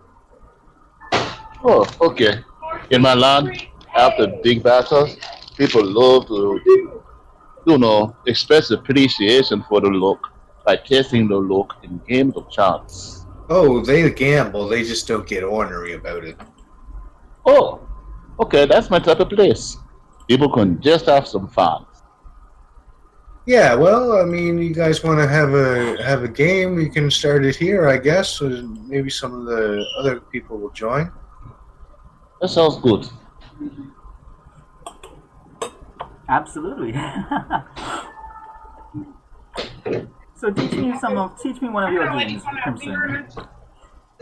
[SPEAKER 2] Oh, okay. In my land, after big battles, people love to, express appreciation for the look by testing the look in games of chance.
[SPEAKER 1] Oh, they gamble. They just don't get ornery about it.
[SPEAKER 2] Oh, okay, that's my type of place. People can just have some fun.
[SPEAKER 1] Yeah, well, I mean, you guys want to have a game? You can start it here, I guess. So maybe some of the other people will join.
[SPEAKER 2] That sounds good.
[SPEAKER 3] Absolutely. So teach me one of your games, Crimson.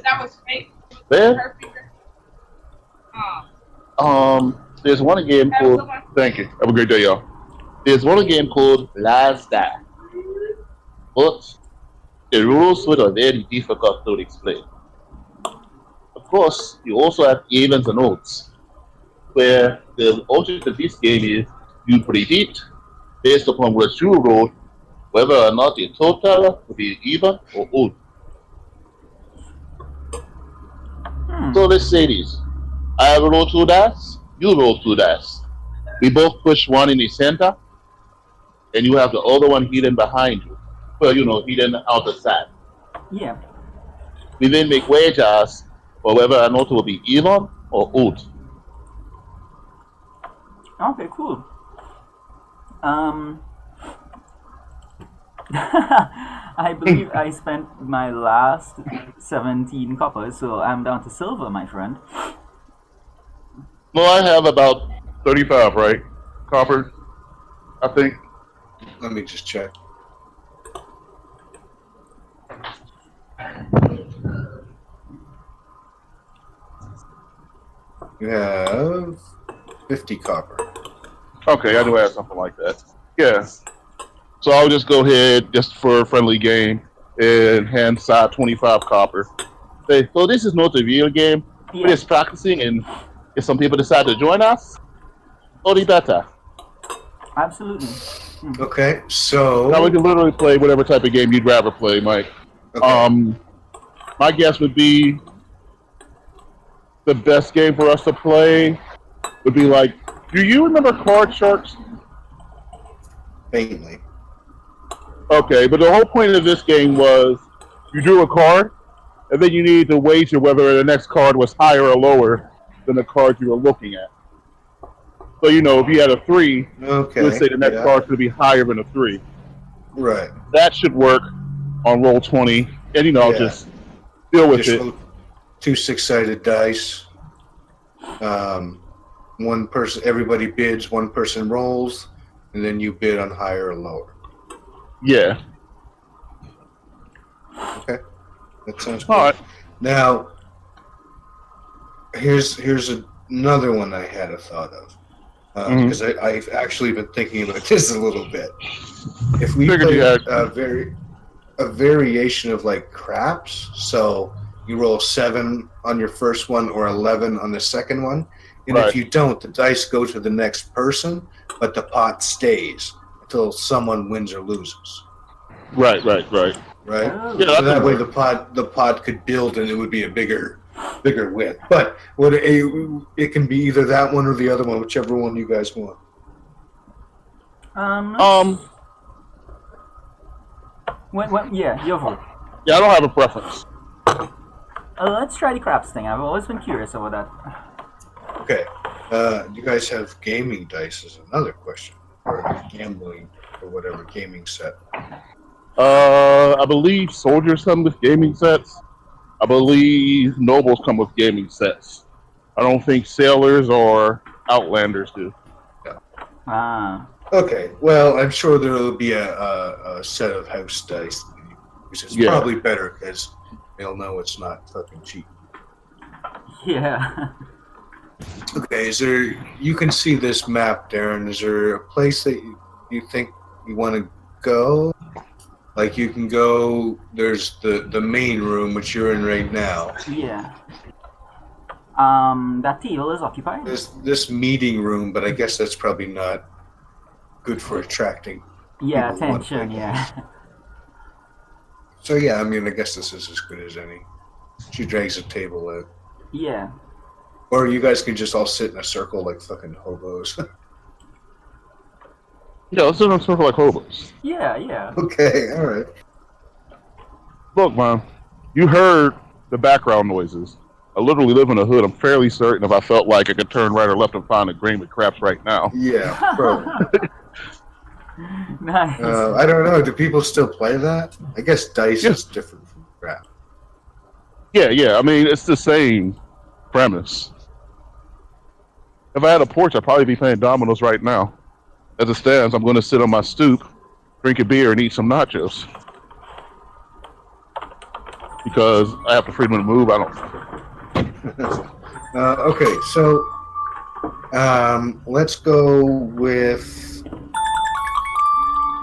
[SPEAKER 4] That was fake.
[SPEAKER 2] There? There's one game called. Thank you. Have a great day, y'all. There's one game called Last Die, but the rules were very difficult to explain. Of course, you also have evens and odds, where the object of this game is you predict based upon what you roll whether or not the total will be even or odd. So let's say this. I roll 2 dice, you roll 2 dice. We both push one in the center, and you have the other one hidden behind you. Well, hidden out the side.
[SPEAKER 3] Yeah.
[SPEAKER 2] We then make wagers for whether or not it will be even or odd.
[SPEAKER 3] Okay, cool. I believe I spent my last 17 coppers, so I'm down to silver, my friend.
[SPEAKER 2] No, I have about 35, right? Copper, I think.
[SPEAKER 1] Let me just check. You have 50 copper.
[SPEAKER 2] Okay, I do have something like that. Yeah. So I'll just go ahead, just for a friendly game, and hand side 25 copper. Say, so this is not a real game. We're just practicing, and if some people decide to join us, only better.
[SPEAKER 3] Absolutely.
[SPEAKER 1] Okay, so
[SPEAKER 2] Now we can literally play whatever type of game you'd rather play, Mike.
[SPEAKER 1] Okay.
[SPEAKER 2] My guess would be the best game for us to play would be like, do you remember Card Sharks?
[SPEAKER 1] faintly.
[SPEAKER 2] Okay, but the whole point of this game was you drew a card, and then you needed to wager whether the next card was higher or lower than the card you were looking at. So, if you had a 3,
[SPEAKER 1] Okay.
[SPEAKER 2] you would say the next card should be higher than a 3.
[SPEAKER 1] Right.
[SPEAKER 2] That should work on roll 20, and, just deal with
[SPEAKER 1] Just
[SPEAKER 2] it.
[SPEAKER 1] 2 6-sided dice. One person, everybody bids, one person rolls, and then you bid on higher or lower.
[SPEAKER 2] Yeah.
[SPEAKER 1] Okay. That sounds good.
[SPEAKER 2] All right.
[SPEAKER 1] Now, here's another one I had a thought of. Because I've actually been thinking about this a little bit. If we
[SPEAKER 2] Figured
[SPEAKER 1] play
[SPEAKER 2] you had.
[SPEAKER 1] a variation of like craps, so you roll 7 on your first one or 11 on the second one, And if you don't, the dice go to the next person, but the pot stays until someone wins or loses.
[SPEAKER 2] Right.
[SPEAKER 1] Right?
[SPEAKER 3] Oh.
[SPEAKER 2] Yeah,
[SPEAKER 1] So that way the pot could build and it would be a bigger win. But it can be either that one or the other one, whichever one you guys want.
[SPEAKER 3] Yeah, your vote.
[SPEAKER 2] Yeah, I don't have a preference.
[SPEAKER 3] Let's try the craps thing. I've always been curious about that.
[SPEAKER 1] Okay. You guys have gaming dice is another question. Or gambling or whatever, gaming set.
[SPEAKER 2] I believe soldiers come with gaming sets. I believe nobles come with gaming sets. I don't think sailors or outlanders do.
[SPEAKER 3] Ah.
[SPEAKER 1] Okay, well, I'm sure there will be a set of house dice, which is probably better because they'll know it's not fucking cheap.
[SPEAKER 3] Yeah.
[SPEAKER 1] Okay, you can see this map, Darren. Is there a place that you think you want to go? Like you can go, there's the main room, which you're in right now.
[SPEAKER 3] Yeah. That table is occupied?
[SPEAKER 1] There's this meeting room, but I guess that's probably not good for attracting
[SPEAKER 3] attention, yeah.
[SPEAKER 1] So yeah, I mean, I guess this is as good as any. She drags a table out.
[SPEAKER 3] Yeah.
[SPEAKER 1] Or you guys can just all sit in a circle like fucking hobos.
[SPEAKER 2] Yeah, let's sit in a circle like hobos.
[SPEAKER 3] Yeah.
[SPEAKER 1] Okay, alright.
[SPEAKER 2] Look, man, you heard the background noises. I literally live in a hood. I'm fairly certain if I felt like I could turn right or left and find a grain with craps right now.
[SPEAKER 1] Yeah, probably.
[SPEAKER 3] Nice.
[SPEAKER 1] I don't know. Do people still play that? I guess dice is different from crap.
[SPEAKER 2] Yeah. I mean, it's the same premise. If I had a porch, I'd probably be playing dominoes right now. As it stands, I'm going to sit on my stoop, drink a beer, and eat some nachos. Because I have the freedom to move. I don't.
[SPEAKER 1] Okay, so let's go with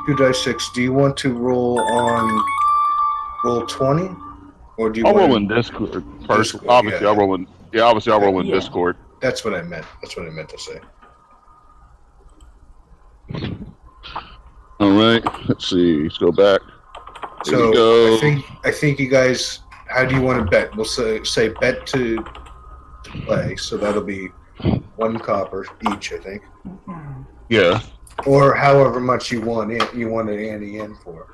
[SPEAKER 1] 2 dice 6. Do you want to roll on roll 20, or do you?
[SPEAKER 2] I'll
[SPEAKER 1] want
[SPEAKER 2] roll in Discord first.
[SPEAKER 1] Discord,
[SPEAKER 2] Obviously, I'll roll in. Yeah, obviously, I'll roll in Discord.
[SPEAKER 1] That's what I meant. That's what I meant to say.
[SPEAKER 2] All right. Let's see. Let's go back. There
[SPEAKER 1] So
[SPEAKER 2] we go.
[SPEAKER 1] I think you guys. How do you want to bet? We'll say bet to play. So that'll be 1 copper each, I think,
[SPEAKER 2] Yeah.
[SPEAKER 1] or however much you want it. You want to ante in for.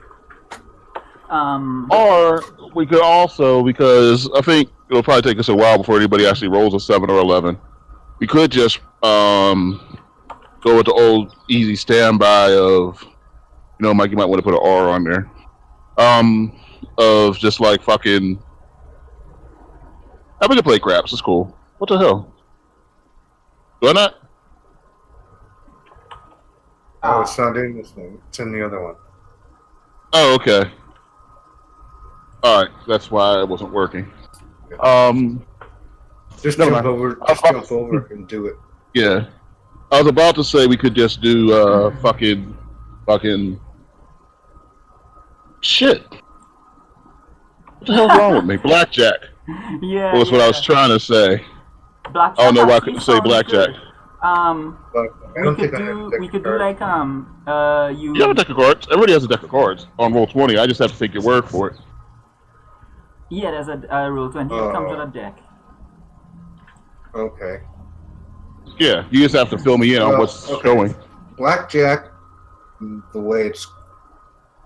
[SPEAKER 2] Or we could also, because I think it'll probably take us a while before anybody actually rolls a 7 or 11. We could just go with the old easy standby of, Mike, you might want to put an R on there. Of just like fucking. I'm gonna play craps. It's cool. What the hell? Do I not?
[SPEAKER 1] Oh, it's not in this one. It's in the other one.
[SPEAKER 2] Oh, okay. All right, that's why it wasn't working.
[SPEAKER 1] Just
[SPEAKER 2] Never
[SPEAKER 1] jump
[SPEAKER 2] mind.
[SPEAKER 1] over. Just jump over and do it.
[SPEAKER 2] Yeah, I was about to say we could just do fucking shit. What the hell's wrong with me? Blackjack.
[SPEAKER 3] Yeah.
[SPEAKER 2] Was what I was trying to say.
[SPEAKER 3] Blackjack.
[SPEAKER 2] I don't know why I
[SPEAKER 3] actually
[SPEAKER 2] couldn't say
[SPEAKER 3] sounds
[SPEAKER 2] blackjack.
[SPEAKER 3] good.
[SPEAKER 1] But I don't think I have a deck
[SPEAKER 3] We
[SPEAKER 1] of
[SPEAKER 3] could do
[SPEAKER 1] cards.
[SPEAKER 3] like you.
[SPEAKER 2] You have a deck of cards. Everybody has a deck of cards on roll 20. I just have to take your word for it.
[SPEAKER 3] Yeah, there's a roll 20 that comes with a deck.
[SPEAKER 1] Okay.
[SPEAKER 2] Yeah, you just have to fill me in on
[SPEAKER 1] Well,
[SPEAKER 2] what's
[SPEAKER 1] okay.
[SPEAKER 2] showing.
[SPEAKER 1] Blackjack, the way it's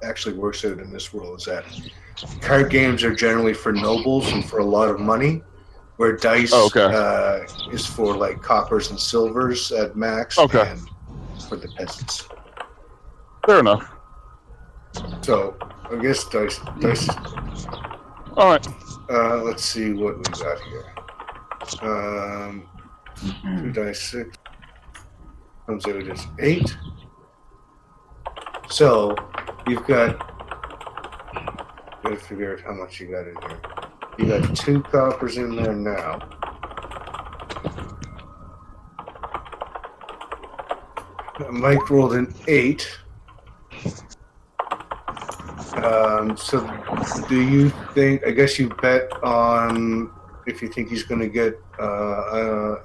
[SPEAKER 1] actually works out in this world is that card games are generally for nobles and for a lot of money, where dice is for like coppers and silvers at max, and for the peasants.
[SPEAKER 2] Fair enough.
[SPEAKER 1] So I guess dice.
[SPEAKER 2] All right.
[SPEAKER 1] Let's see what we got here. 2 dice 6 comes out as 8. So you've got. Gotta figure out how much you got in here. You got 2 coppers in there now. Mike rolled an 8. So do you think? I guess you bet on if you think he's going to get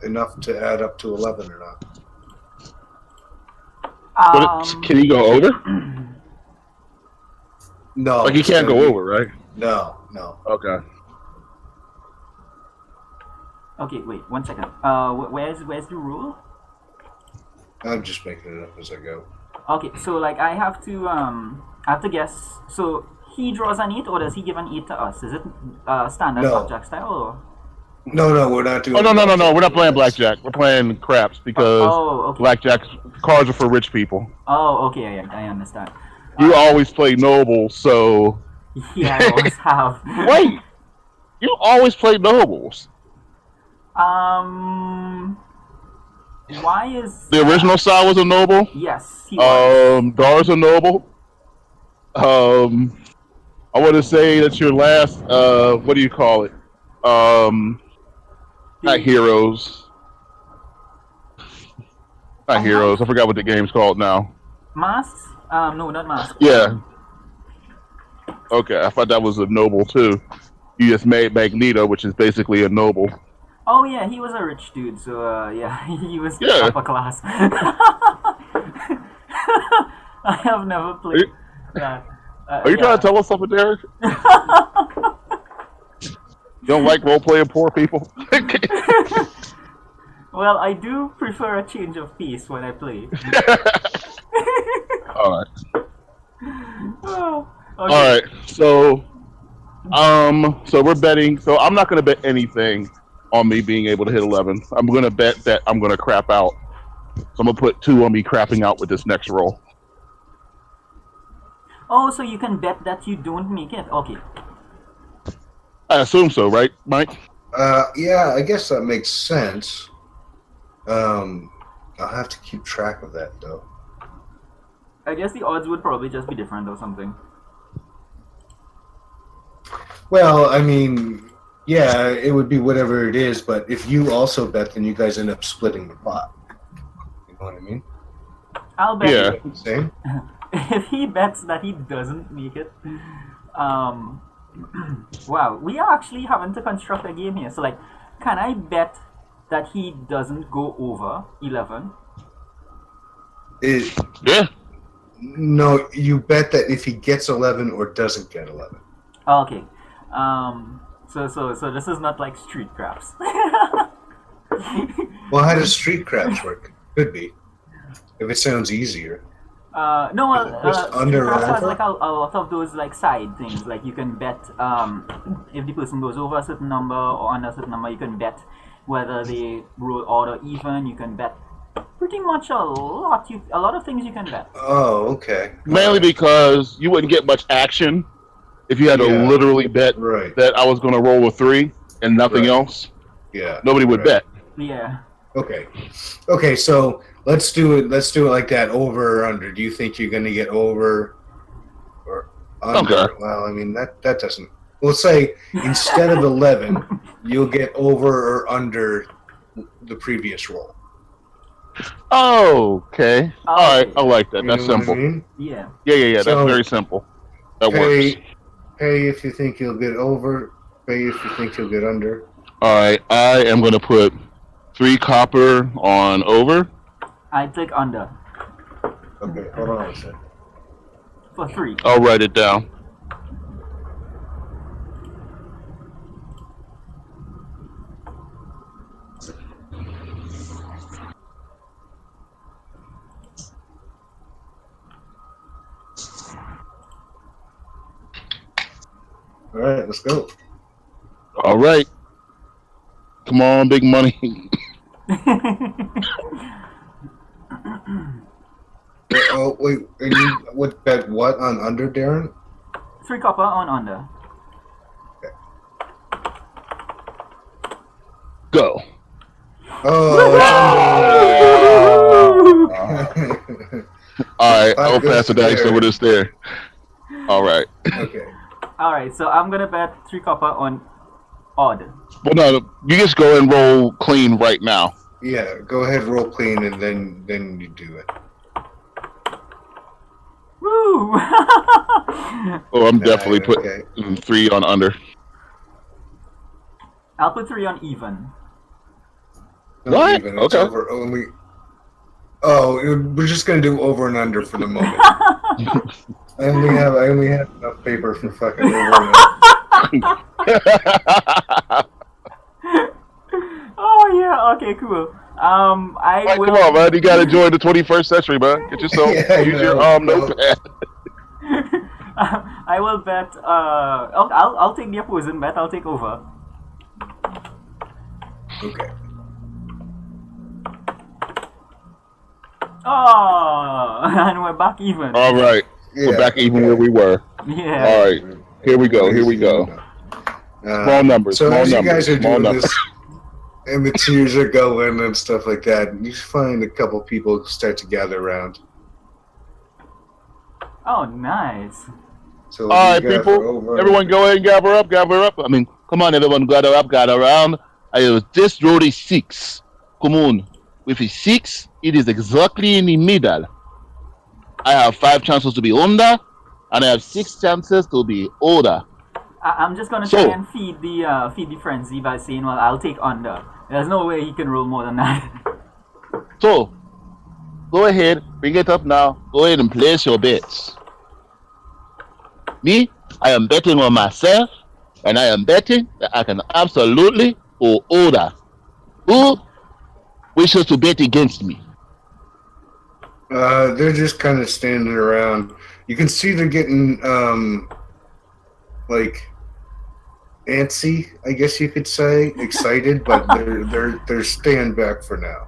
[SPEAKER 1] enough to add up to 11 or not.
[SPEAKER 2] Can he go over?
[SPEAKER 1] No.
[SPEAKER 2] Like he can't go over, right?
[SPEAKER 1] No.
[SPEAKER 2] Okay.
[SPEAKER 3] Okay, wait, 1 second. Where's the rule?
[SPEAKER 1] I'm just making it up as I go.
[SPEAKER 3] Okay, so like I have to guess. So he draws an 8, or does he give an 8 to us? Is it standard
[SPEAKER 1] No.
[SPEAKER 3] blackjack style? Or?
[SPEAKER 1] No, we're not doing.
[SPEAKER 2] Oh no! We're not playing blackjack. We're playing craps because
[SPEAKER 3] okay.
[SPEAKER 2] blackjack cards are for rich people.
[SPEAKER 3] Oh, okay, I understand.
[SPEAKER 2] You always play noble, so.
[SPEAKER 3] Yeah, I always have.
[SPEAKER 2] Wait, you always play nobles.
[SPEAKER 3] Why is
[SPEAKER 2] The original style was a noble.
[SPEAKER 3] Yes, he was.
[SPEAKER 2] Dar's a noble. I want to say that's your last. What do you call it? Not heroes. Not heroes. I forgot what the game's called now.
[SPEAKER 3] Masks? No, not masks.
[SPEAKER 2] Yeah. Okay, I thought that was a noble too. You just made Magneto, which is basically a noble.
[SPEAKER 3] Oh yeah, he was a rich dude, so yeah, he was upper class. I have never played that.
[SPEAKER 2] Are you trying to tell us something, Derek? You don't like role-playing poor people?
[SPEAKER 3] Well, I do prefer a change of pace when I play.
[SPEAKER 2] Alright.
[SPEAKER 3] Oh, okay.
[SPEAKER 2] Alright, so we're betting. So I'm not going to bet anything on me being able to hit 11. I'm going to bet that I'm going to crap out. So I'm going to put 2 on me crapping out with this next roll.
[SPEAKER 3] Oh, so you can bet that you don't make it? Okay.
[SPEAKER 2] I assume so, right, Mike?
[SPEAKER 1] Yeah, I guess that makes sense. I'll have to keep track of that, though.
[SPEAKER 3] I guess the odds would probably just be different or something.
[SPEAKER 1] Well, I mean, yeah, it would be whatever it is, but if you also bet, then you guys end up splitting the pot. You know what I mean?
[SPEAKER 3] I'll bet.
[SPEAKER 2] Yeah.
[SPEAKER 1] Same?
[SPEAKER 3] If he bets that he doesn't make it, wow, we are actually having to construct a game here. So, like, can I bet that he doesn't go over 11?
[SPEAKER 2] Yeah.
[SPEAKER 1] No, you bet that if he gets 11 or doesn't get 11.
[SPEAKER 3] Okay. So this is not like street craps.
[SPEAKER 1] Well, how does street craps work? Could be. If it sounds easier.
[SPEAKER 3] No,
[SPEAKER 1] Just under
[SPEAKER 3] street craps
[SPEAKER 1] or
[SPEAKER 3] has
[SPEAKER 1] over?
[SPEAKER 3] like a lot of those like side things. Like you can bet if the person goes over a certain number or under a certain number, you can bet whether they roll odd or even. You can bet pretty much a lot of things you can bet.
[SPEAKER 1] Oh, okay.
[SPEAKER 2] Mainly because you wouldn't get much action if you had to literally bet that I was going to roll a 3 and nothing else.
[SPEAKER 1] Yeah.
[SPEAKER 2] Nobody would bet.
[SPEAKER 3] Yeah.
[SPEAKER 1] Okay. Okay, so let's do it like that, over or under. Do you think you're going to get over or under?
[SPEAKER 2] Okay.
[SPEAKER 1] Well, I mean, that doesn't... Let's say instead of 11, you'll get over or under the previous roll.
[SPEAKER 2] Okay. All right. I like that. That's simple.
[SPEAKER 1] I mean?
[SPEAKER 3] Yeah.
[SPEAKER 2] Yeah.
[SPEAKER 1] So,
[SPEAKER 2] that's very simple. That works.
[SPEAKER 1] Pay if you think you'll get over. Pay if you think you'll get under.
[SPEAKER 2] All right. I am going to put 3 copper on over.
[SPEAKER 3] I click under
[SPEAKER 1] Okay, hold on a second.
[SPEAKER 3] for 3.
[SPEAKER 2] I'll write it down.
[SPEAKER 1] All right, let's go.
[SPEAKER 2] All right. Come on, big money.
[SPEAKER 1] Oh, wait. And you would bet what on under, Darren?
[SPEAKER 3] 3 copper on under.
[SPEAKER 2] Go.
[SPEAKER 1] Oh,
[SPEAKER 2] All right. I'll pass the dice over this there. All right.
[SPEAKER 1] Okay.
[SPEAKER 3] Alright, so I'm gonna bet 3 copper on odd.
[SPEAKER 2] Well, no, you just go and roll clean right now.
[SPEAKER 1] Yeah, go ahead, roll clean, and then you do it.
[SPEAKER 3] Woo!
[SPEAKER 2] Oh, I'm definitely putting 3 on under.
[SPEAKER 3] I'll put 3 on even.
[SPEAKER 1] Not
[SPEAKER 2] What?
[SPEAKER 1] even. It's
[SPEAKER 2] Okay.
[SPEAKER 1] over only. Oh, we're just gonna do over and under for the moment. I only have enough paper for fucking over and under.
[SPEAKER 3] Oh yeah, okay, cool. I
[SPEAKER 2] Like,
[SPEAKER 3] will.
[SPEAKER 2] come on, man. You gotta enjoy the 21st century, man. Get yourself,
[SPEAKER 1] Yeah, I
[SPEAKER 2] use your
[SPEAKER 1] know.
[SPEAKER 2] notepad.
[SPEAKER 3] I will bet. I'll take the opposing bet. I'll take over.
[SPEAKER 1] Okay.
[SPEAKER 3] Oh, and we're back even.
[SPEAKER 2] All right.
[SPEAKER 1] Yeah,
[SPEAKER 2] We're back even
[SPEAKER 1] okay.
[SPEAKER 2] where we were.
[SPEAKER 3] Yeah.
[SPEAKER 2] All right. Here we go. Here we go. Small numbers.
[SPEAKER 1] So
[SPEAKER 2] Small
[SPEAKER 1] as
[SPEAKER 2] numbers.
[SPEAKER 1] you guys are
[SPEAKER 2] Small
[SPEAKER 1] doing
[SPEAKER 2] numbers.
[SPEAKER 1] this, and the tears are going and stuff like that, you find a couple people start to gather around.
[SPEAKER 3] Oh, nice.
[SPEAKER 1] So
[SPEAKER 2] All right,
[SPEAKER 1] you guys are
[SPEAKER 2] people.
[SPEAKER 1] over.
[SPEAKER 2] Everyone go ahead and gather up. Gather up. I mean, come on, everyone. Gather up. Gather around. This road is 6. Come on. With a 6, it is exactly in the middle. I have 5 chances to be under, and I have 6 chances to be older.
[SPEAKER 3] I'm just gonna try and feed the frenzy by saying, well, I'll take under. There's no way he can roll more than that.
[SPEAKER 2] So, go ahead, bring it up now. Go ahead and place your bets. Me, I am betting on myself, and I am betting that I can absolutely go older. Who wishes to bet against me?
[SPEAKER 1] They're just kind of standing around. You can see they're getting like antsy, I guess you could say, excited, but they're staying back for now.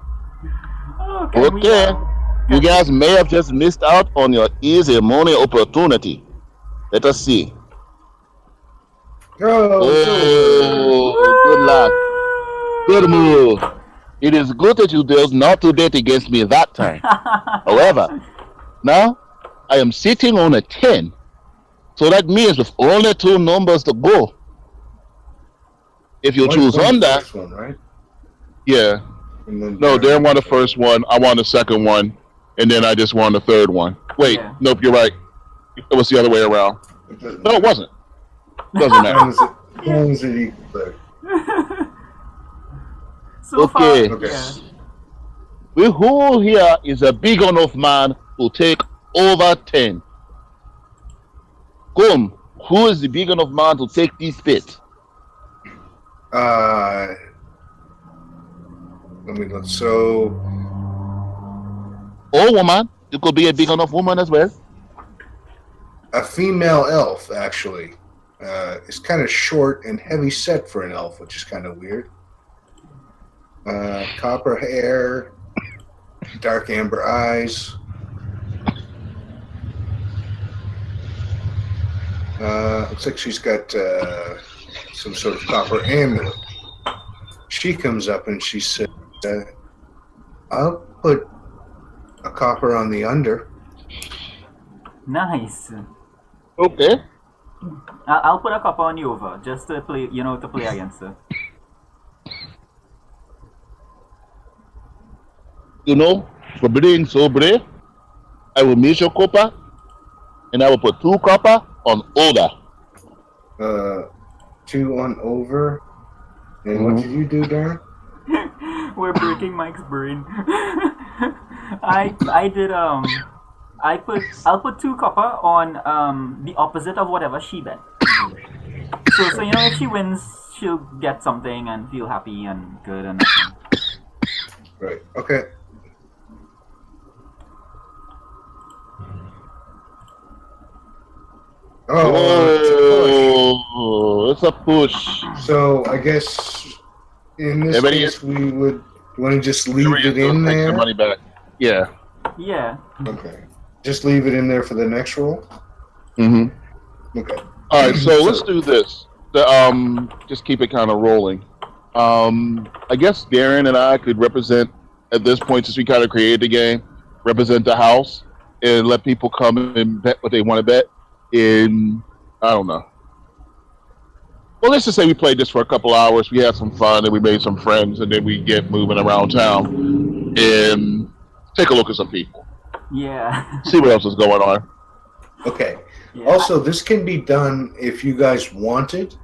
[SPEAKER 3] Oh,
[SPEAKER 2] Okay. You guys may have just missed out on your easy money opportunity. Let us see. Oh, good luck. Good move. It is good that you dare not to bet against me that time. However, now I am sitting on a 10. So that means with only 2 numbers to go. If you choose under,
[SPEAKER 1] First one, right?
[SPEAKER 2] yeah.
[SPEAKER 1] And then
[SPEAKER 2] No, Darren won the first one. I won the second one, and then I just won the third one. Wait,
[SPEAKER 3] Yeah.
[SPEAKER 2] nope, you're right. It was the other way around. No, it wasn't. Doesn't matter.
[SPEAKER 1] As long as it equals there.
[SPEAKER 3] So
[SPEAKER 2] Okay.
[SPEAKER 3] far,
[SPEAKER 1] Okay.
[SPEAKER 3] yeah.
[SPEAKER 2] Who here is a big enough man to take over 10? Come, who is the big enough man to take this bet?
[SPEAKER 1] Let me look. So,
[SPEAKER 2] Or woman. You could be a big enough woman as well.
[SPEAKER 1] a female elf, actually, is kind of short and heavy set for an elf, which is kind of weird. Copper hair, dark amber eyes. Looks like she's got some sort of copper amulet. She comes up and she said, I'll put a copper on the under.
[SPEAKER 3] Nice.
[SPEAKER 2] Okay.
[SPEAKER 3] I'll put a copper on you over just to play, to play against her.
[SPEAKER 2] For being so brave, I will measure copper, and I will put 2 copper on older.
[SPEAKER 1] 2 on over. And what did you do, Darren?
[SPEAKER 3] We're breaking Mike's brain. I did I'll put 2 copper on the opposite of whatever she bet. So if she wins, she'll get something and feel happy and good and everything.
[SPEAKER 1] Right. Okay.
[SPEAKER 2] Oh, it's a push.
[SPEAKER 1] So I guess in this
[SPEAKER 2] Everybody
[SPEAKER 1] case we would want to just leave
[SPEAKER 2] Everybody
[SPEAKER 1] it in
[SPEAKER 2] take
[SPEAKER 1] there.
[SPEAKER 2] their money back. Yeah.
[SPEAKER 3] Yeah.
[SPEAKER 1] Okay. Just leave it in there for the next roll.
[SPEAKER 2] Mm-hmm.
[SPEAKER 1] Okay.
[SPEAKER 2] All right, so let's do this. Just keep it kind of rolling. I guess Darren and I could represent at this point, since we kind of created the game, represent the house and let people come and bet what they want to bet. I don't know. Well, let's just say we played this for a couple hours. We had some fun and we made some friends, and then we get moving around town and take a look at some people.
[SPEAKER 3] Yeah.
[SPEAKER 2] See what else is going on.
[SPEAKER 1] Okay.
[SPEAKER 3] Yeah.
[SPEAKER 1] Also, this can be done if you guys wanted.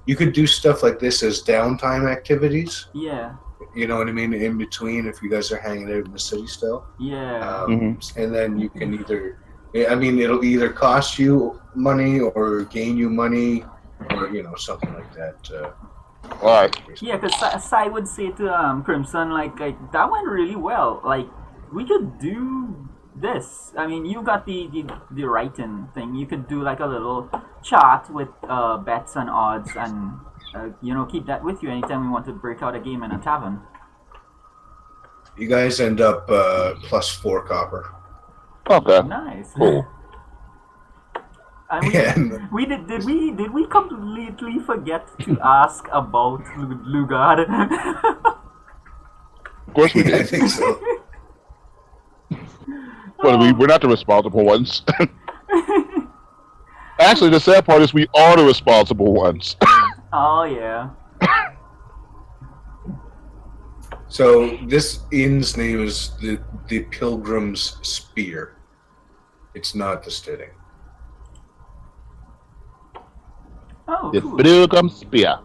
[SPEAKER 1] you could do stuff like this as downtime activities.
[SPEAKER 3] Yeah.
[SPEAKER 1] You know what I mean? In between, if you guys are hanging out in the city still.
[SPEAKER 3] Yeah.
[SPEAKER 1] And then you can it'll either cost you money or gain you money, or something like that.
[SPEAKER 2] All right.
[SPEAKER 3] Yeah, because Sai would say to Crimson, like that went really well. Like we could do this. I mean, you got the writing thing. You could do like a little chart with bets and odds, and keep that with you anytime we want to break out a game in a tavern.
[SPEAKER 1] You guys end up +4 copper.
[SPEAKER 2] Okay.
[SPEAKER 3] Nice.
[SPEAKER 2] Cool.
[SPEAKER 3] And did we completely forget to ask about Lugard?
[SPEAKER 2] Of course we
[SPEAKER 1] I
[SPEAKER 2] did.
[SPEAKER 1] think so.
[SPEAKER 2] Well, we're not the responsible ones. Actually, the sad part is we are the responsible ones.
[SPEAKER 3] Oh yeah.
[SPEAKER 1] So this inn's name is the Pilgrim's Spear. It's not the Stitting.
[SPEAKER 3] Oh,
[SPEAKER 2] The
[SPEAKER 3] cool.
[SPEAKER 2] Pilgrim Spear.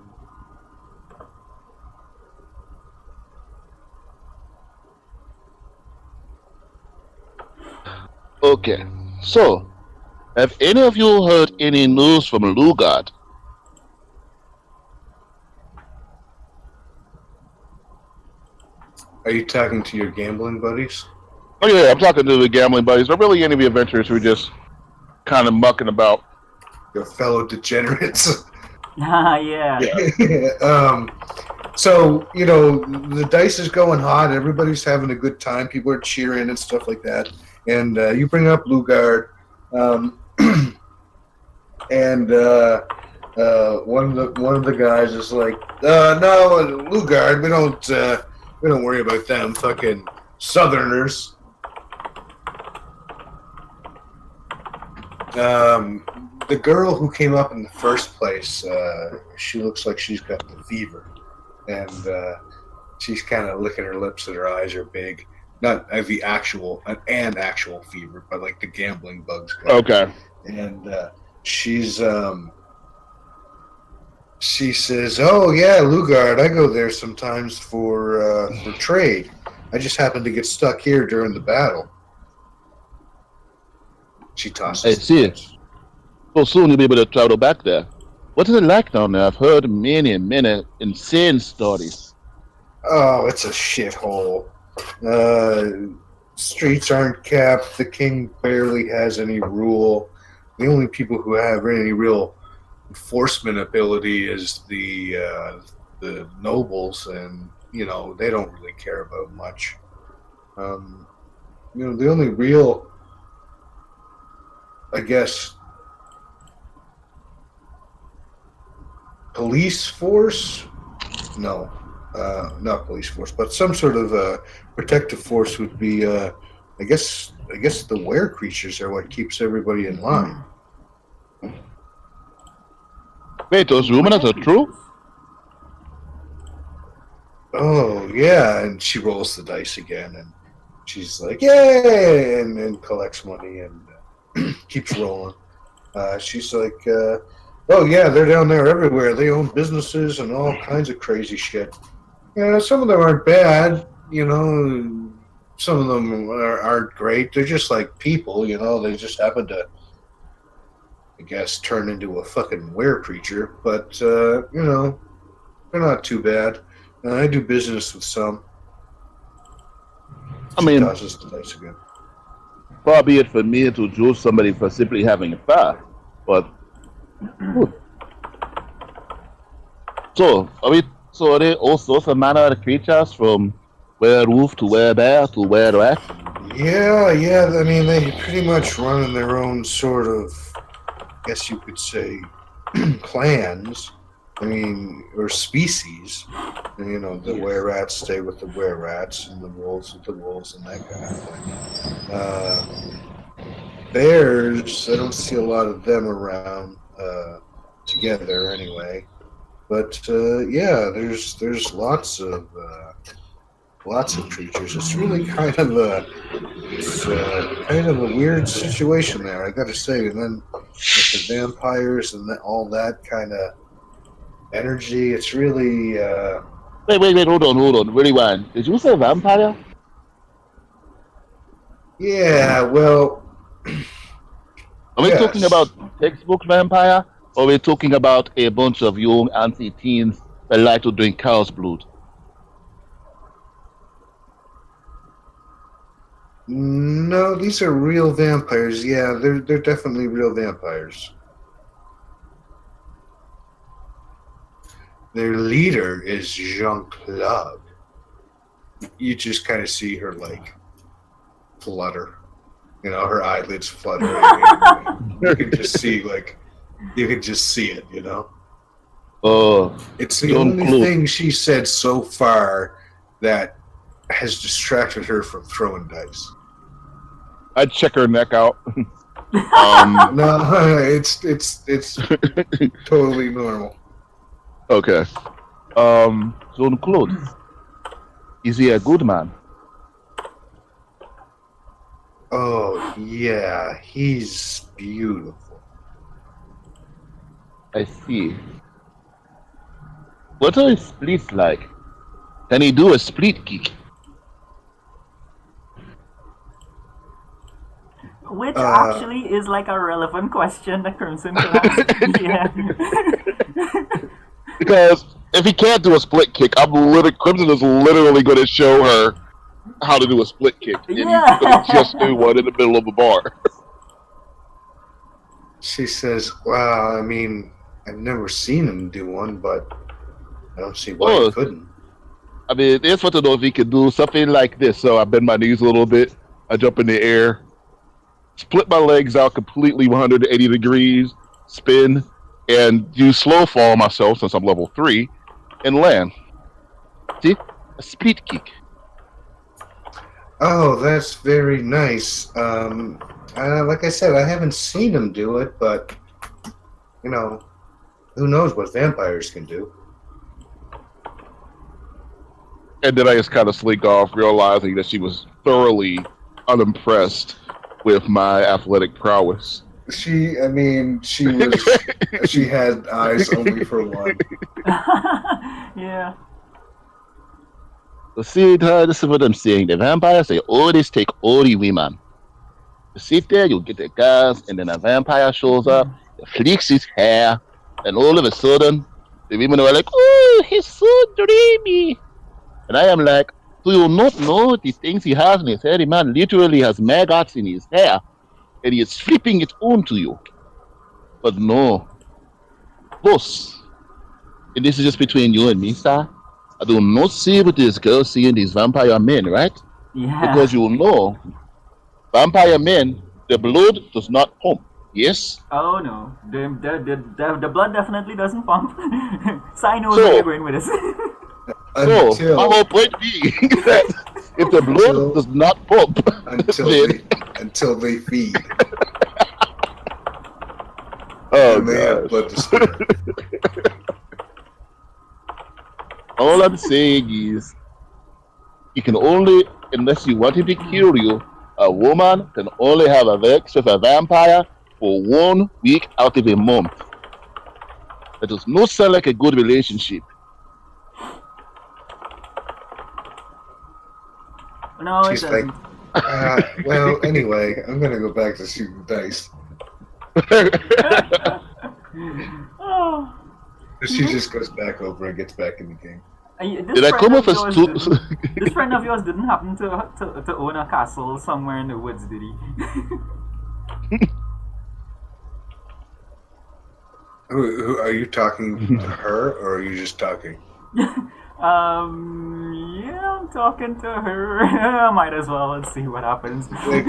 [SPEAKER 2] Okay, so have any of you heard any news from Lugard?
[SPEAKER 1] Are you talking to your gambling buddies?
[SPEAKER 2] Oh yeah, I'm talking to the gambling buddies, or really any of the adventurers who are just kind of mucking about.
[SPEAKER 1] Your fellow degenerates.
[SPEAKER 3] Yeah.
[SPEAKER 1] So, the dice is going hot. Everybody's having a good time. People are cheering and stuff like that. And you bring up Lugard. And one of the guys is like, no, Lugard, we don't worry about them. Fucking Southerners. The girl who came up in the first place, she looks like she's got the fever, and she's kind of licking her lips and her eyes are big. Not the actual fever, but like the gambling bugs.
[SPEAKER 2] Okay.
[SPEAKER 1] And she says, "Oh yeah, Lugard, I go there sometimes for trade. I just happened to get stuck here during the battle." She tosses.
[SPEAKER 2] I see. So soon you'll be able to travel back there. What is it like down there? I've heard many insane stories.
[SPEAKER 1] Oh, it's a shithole. Streets aren't capped. The king barely has any rule. The only people who have any real enforcement ability is the nobles, and they don't really care about much. The only real, I guess, police force? No, not police force, but some sort of protective force would be. I guess the were creatures are what keeps everybody in line.
[SPEAKER 2] Wait, those rumors are true?
[SPEAKER 1] Oh yeah, and she rolls the dice again, and she's like, "Yay!" and collects money and keeps rolling. She's like, "Oh yeah, they're down there everywhere. They own businesses and all kinds of crazy shit. Some of them aren't bad, Some of them aren't great. They're just like people, They just happen to, I guess, turn into a fucking were creature. But they're not too bad. I do business with some." She tosses the dice again.
[SPEAKER 2] Far be it for me to judge somebody for simply having a fire, but so are they all sorts of manner of creatures, from werewolf to werebear to were-rat?
[SPEAKER 1] Yeah. I mean, they pretty much run in their own sort of, I guess you could say, clans. I mean, or species. The were-rats stay with the were-rats, and the wolves with the wolves, and that kind of thing. Bears, I don't see a lot of them around together anyway. But there's lots of creatures. It's really kind of a weird situation there, I got to say. And then with the vampires and all that kind of energy. It's really
[SPEAKER 2] Wait, hold on. Rewind. Did you say vampire?
[SPEAKER 1] yeah. Well,
[SPEAKER 2] Are we talking
[SPEAKER 1] yes.
[SPEAKER 2] about textbook vampire? Or are we talking about a bunch of young anti-teens that like to drink cow's blood?
[SPEAKER 1] No, these are real vampires. Yeah, they're definitely real vampires. Their leader is Jean-Claude. You just kind of see her like flutter. You know, her eyelids flutter. You can just see it. You know.
[SPEAKER 2] Oh,
[SPEAKER 1] It's the
[SPEAKER 2] Jean-Claude.
[SPEAKER 1] only thing she said so far that has distracted her from throwing dice.
[SPEAKER 2] I'd check her neck out.
[SPEAKER 1] No, it's totally normal.
[SPEAKER 2] Okay. Jean-Claude. Is he a good man?
[SPEAKER 1] Oh yeah, he's beautiful.
[SPEAKER 2] I see. What are his splits like? Can he do a split kick?
[SPEAKER 3] Which actually is like a relevant question that Crimson could ask. Yeah.
[SPEAKER 2] Because if he can't do a split kick, Crimson is literally going to show her how to do a split kick, and he's going to just do one in the middle of the bar.
[SPEAKER 1] She says, "Well, I mean, I've never seen him do one, but I don't see why he couldn't."
[SPEAKER 2] I mean, they just want to know if he could do something like this. So I bend my knees a little bit, I jump in the air, split my legs out completely 180 degrees, spin, and use slow fall myself since I'm level 3, and land. See? A split kick.
[SPEAKER 1] Oh, that's very nice. Like I said, I haven't seen him do it, but you know, who knows what vampires can do?
[SPEAKER 2] And then I just kind of slink off, realizing that she was thoroughly unimpressed with my athletic prowess.
[SPEAKER 1] She had eyes only for one.
[SPEAKER 3] Yeah.
[SPEAKER 2] So see, this is what I'm saying. The vampires, they always take all the women. You sit there, you get the guys, and then a vampire shows up, flicks his hair, and all of a sudden, the women are like, "Oh, he's so dreamy." And I am like, "Do you not know the things he has in his hair? The man literally has maggots in his hair, and he is flipping it onto you." But no. Boss, and this is just between you and me, sir. I do not see what this girl seeing these vampire men, right?
[SPEAKER 3] Yeah.
[SPEAKER 2] Because you know, vampire men, the blood does not pump. Yes?
[SPEAKER 3] Oh no, the blood definitely doesn't pump. Sai knows
[SPEAKER 2] So-
[SPEAKER 3] where you're going with this.
[SPEAKER 2] So, my whole point being that if the blood does not pump,
[SPEAKER 1] until they feed.
[SPEAKER 2] oh
[SPEAKER 1] And they have
[SPEAKER 2] god.
[SPEAKER 1] blood to spare.
[SPEAKER 2] All I'm saying is, you can only, unless you want him to kill you, a woman can only have a sex with a vampire for 1 week out of a month. That does not sound like a good relationship.
[SPEAKER 3] No, it
[SPEAKER 1] She's like,
[SPEAKER 3] doesn't.
[SPEAKER 1] well, anyway, I'm gonna go back to shooting dice.
[SPEAKER 3] Oh.
[SPEAKER 1] She just goes back over and gets back in the game.
[SPEAKER 3] This
[SPEAKER 2] Did I
[SPEAKER 3] friend
[SPEAKER 2] come
[SPEAKER 3] of
[SPEAKER 2] off as
[SPEAKER 3] yours
[SPEAKER 2] too?
[SPEAKER 3] didn't- This friend of yours didn't happen to own a castle somewhere in the woods, did he?
[SPEAKER 1] Who are you talking to her, or are you just talking?
[SPEAKER 3] Yeah, I'm talking to her. Might as well. Let's see what happens.
[SPEAKER 1] Like,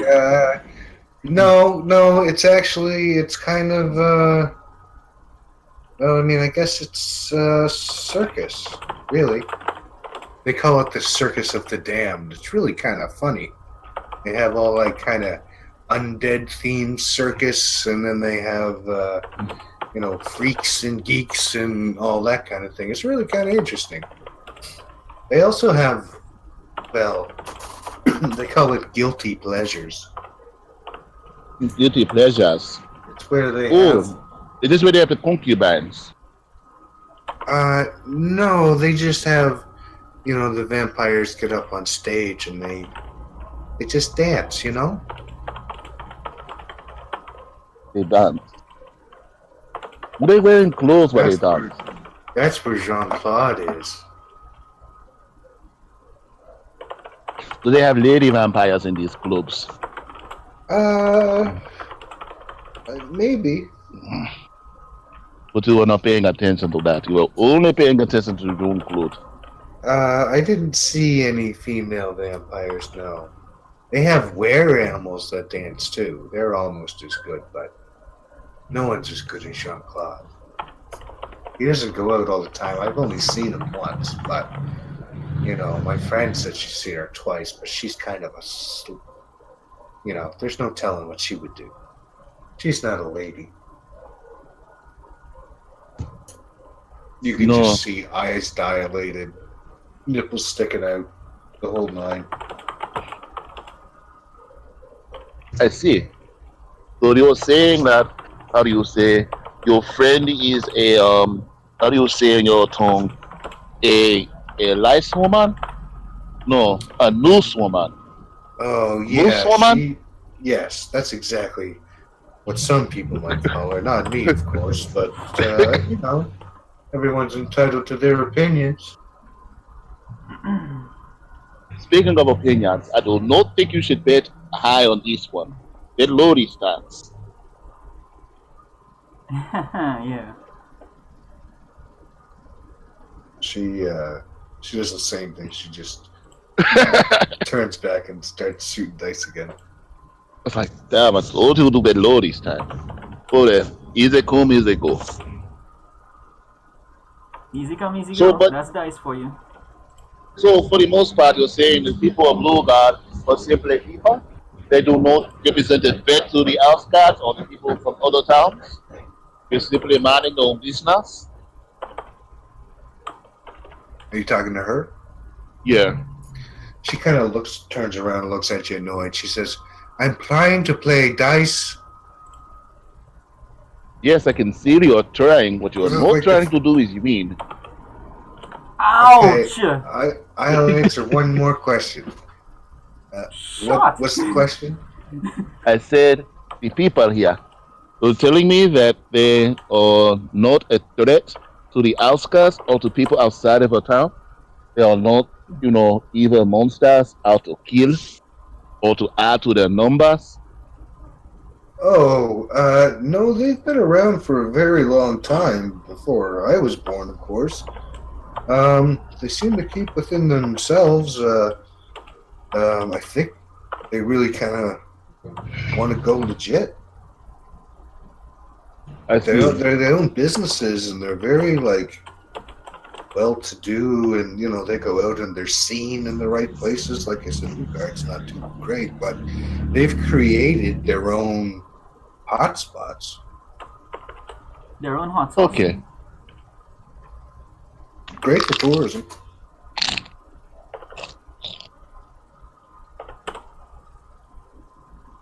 [SPEAKER 1] no, it's kind of, well, I mean, I guess it's circus, really. They call it the Circus of the Damned. It's really kind of funny. They have all, like, kind of undead-themed circus, and then they have, freaks and geeks and all that kind of thing. It's really kind of interesting. They also have, well, they call it guilty pleasures.
[SPEAKER 2] Guilty pleasures.
[SPEAKER 1] It's where they
[SPEAKER 2] Oh,
[SPEAKER 1] have...
[SPEAKER 2] it is where they have the concubines.
[SPEAKER 1] No, they just have, the vampires get up on stage and they just dance,
[SPEAKER 2] They dance. Do they wearing clothes while they dance?
[SPEAKER 1] That's where Jean-Claude is.
[SPEAKER 2] Do they have lady vampires in these clubs?
[SPEAKER 1] Maybe.
[SPEAKER 2] But you were not paying attention to that. You were only paying attention to your own clothes.
[SPEAKER 1] I didn't see any female vampires, no. They have were animals that dance too. They're almost as good, but no one's as good as Jean-Claude. He doesn't go out all the time. I've only seen him once, but, my friend said she's seen her twice, but she's kind of there's no telling what she would do. She's not a lady. You can just see eyes dilated, nipples sticking out, the whole nine.
[SPEAKER 2] I see. So you're saying that, how do you say, your friend is a, how do you say in your tongue, a lice woman? No, a noose woman.
[SPEAKER 1] Oh,
[SPEAKER 2] Moose
[SPEAKER 1] yeah.
[SPEAKER 2] woman?
[SPEAKER 1] Yes, that's exactly what some people might call her. Not me, of course, but, everyone's entitled to their opinions.
[SPEAKER 2] Speaking of opinions, I do not think you should bet high on this one. Bet low this time.
[SPEAKER 3] Yeah.
[SPEAKER 1] She does the same thing. She just turns back and starts shooting dice again.
[SPEAKER 2] It's like, damn, I told you to bet low this time. Oh, there. Easy come, easy go.
[SPEAKER 3] Easy come, easy
[SPEAKER 2] So,
[SPEAKER 3] go.
[SPEAKER 2] but-
[SPEAKER 3] That's dice for you.
[SPEAKER 2] So, for the most part, you're saying the people of Blue Guard are simply people? They do not represent a threat to the outskirts or the people from other towns? They're simply minding their own business?
[SPEAKER 1] Are you talking to her?
[SPEAKER 2] Yeah.
[SPEAKER 1] She kind of turns around and looks at you annoyed. She says, I'm trying to play dice.
[SPEAKER 2] Yes, I can see you're trying. What you're
[SPEAKER 1] This is
[SPEAKER 2] not
[SPEAKER 1] like
[SPEAKER 2] trying to do is you mean.
[SPEAKER 3] Ouch!
[SPEAKER 1] I'll answer one more question.
[SPEAKER 3] Shut.
[SPEAKER 1] What's the question?
[SPEAKER 2] I said the people here. You're telling me that they are not a threat to the outskirts or to people outside of a town? They are not, evil monsters out to kill or to add to their numbers?
[SPEAKER 1] Oh, no, they've been around for a very long time, before I was born, of course. They seem to keep within themselves. I think they really kind of want to go legit.
[SPEAKER 2] I
[SPEAKER 1] They
[SPEAKER 2] see.
[SPEAKER 1] own businesses, and they're very, well-to-do, and, they go out and they're seen in the right places. Like I said, Lugard's not too great, but they've created their own hotspots.
[SPEAKER 3] Their own hot sauce.
[SPEAKER 2] Okay.
[SPEAKER 1] Great for tourism.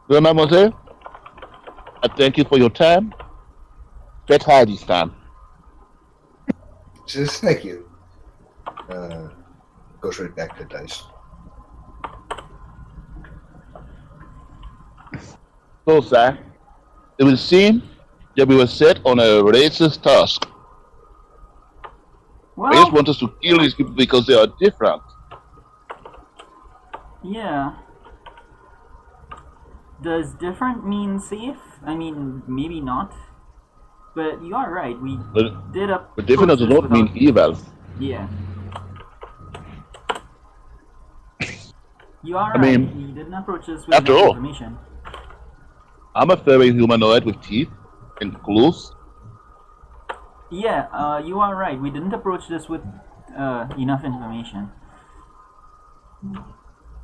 [SPEAKER 2] Well, mademoiselle, I thank you for your time. Bet high this time.
[SPEAKER 1] She says, thank you. Goes right back to dice.
[SPEAKER 2] So, sir, it would seem that we were set on a racist task. I just
[SPEAKER 3] Well,
[SPEAKER 2] want us to kill these people because they are different.
[SPEAKER 3] yeah. Does different mean safe? I mean, maybe not. But you are right. We
[SPEAKER 2] But,
[SPEAKER 3] did a.
[SPEAKER 2] but different does not mean evil.
[SPEAKER 3] Yeah. You are
[SPEAKER 2] I
[SPEAKER 3] right.
[SPEAKER 2] mean,
[SPEAKER 3] We didn't approach this with
[SPEAKER 2] after
[SPEAKER 3] enough
[SPEAKER 2] all-
[SPEAKER 3] information.
[SPEAKER 2] I'm a furry humanoid with teeth and claws.
[SPEAKER 3] Yeah, you are right. We didn't approach this with enough information.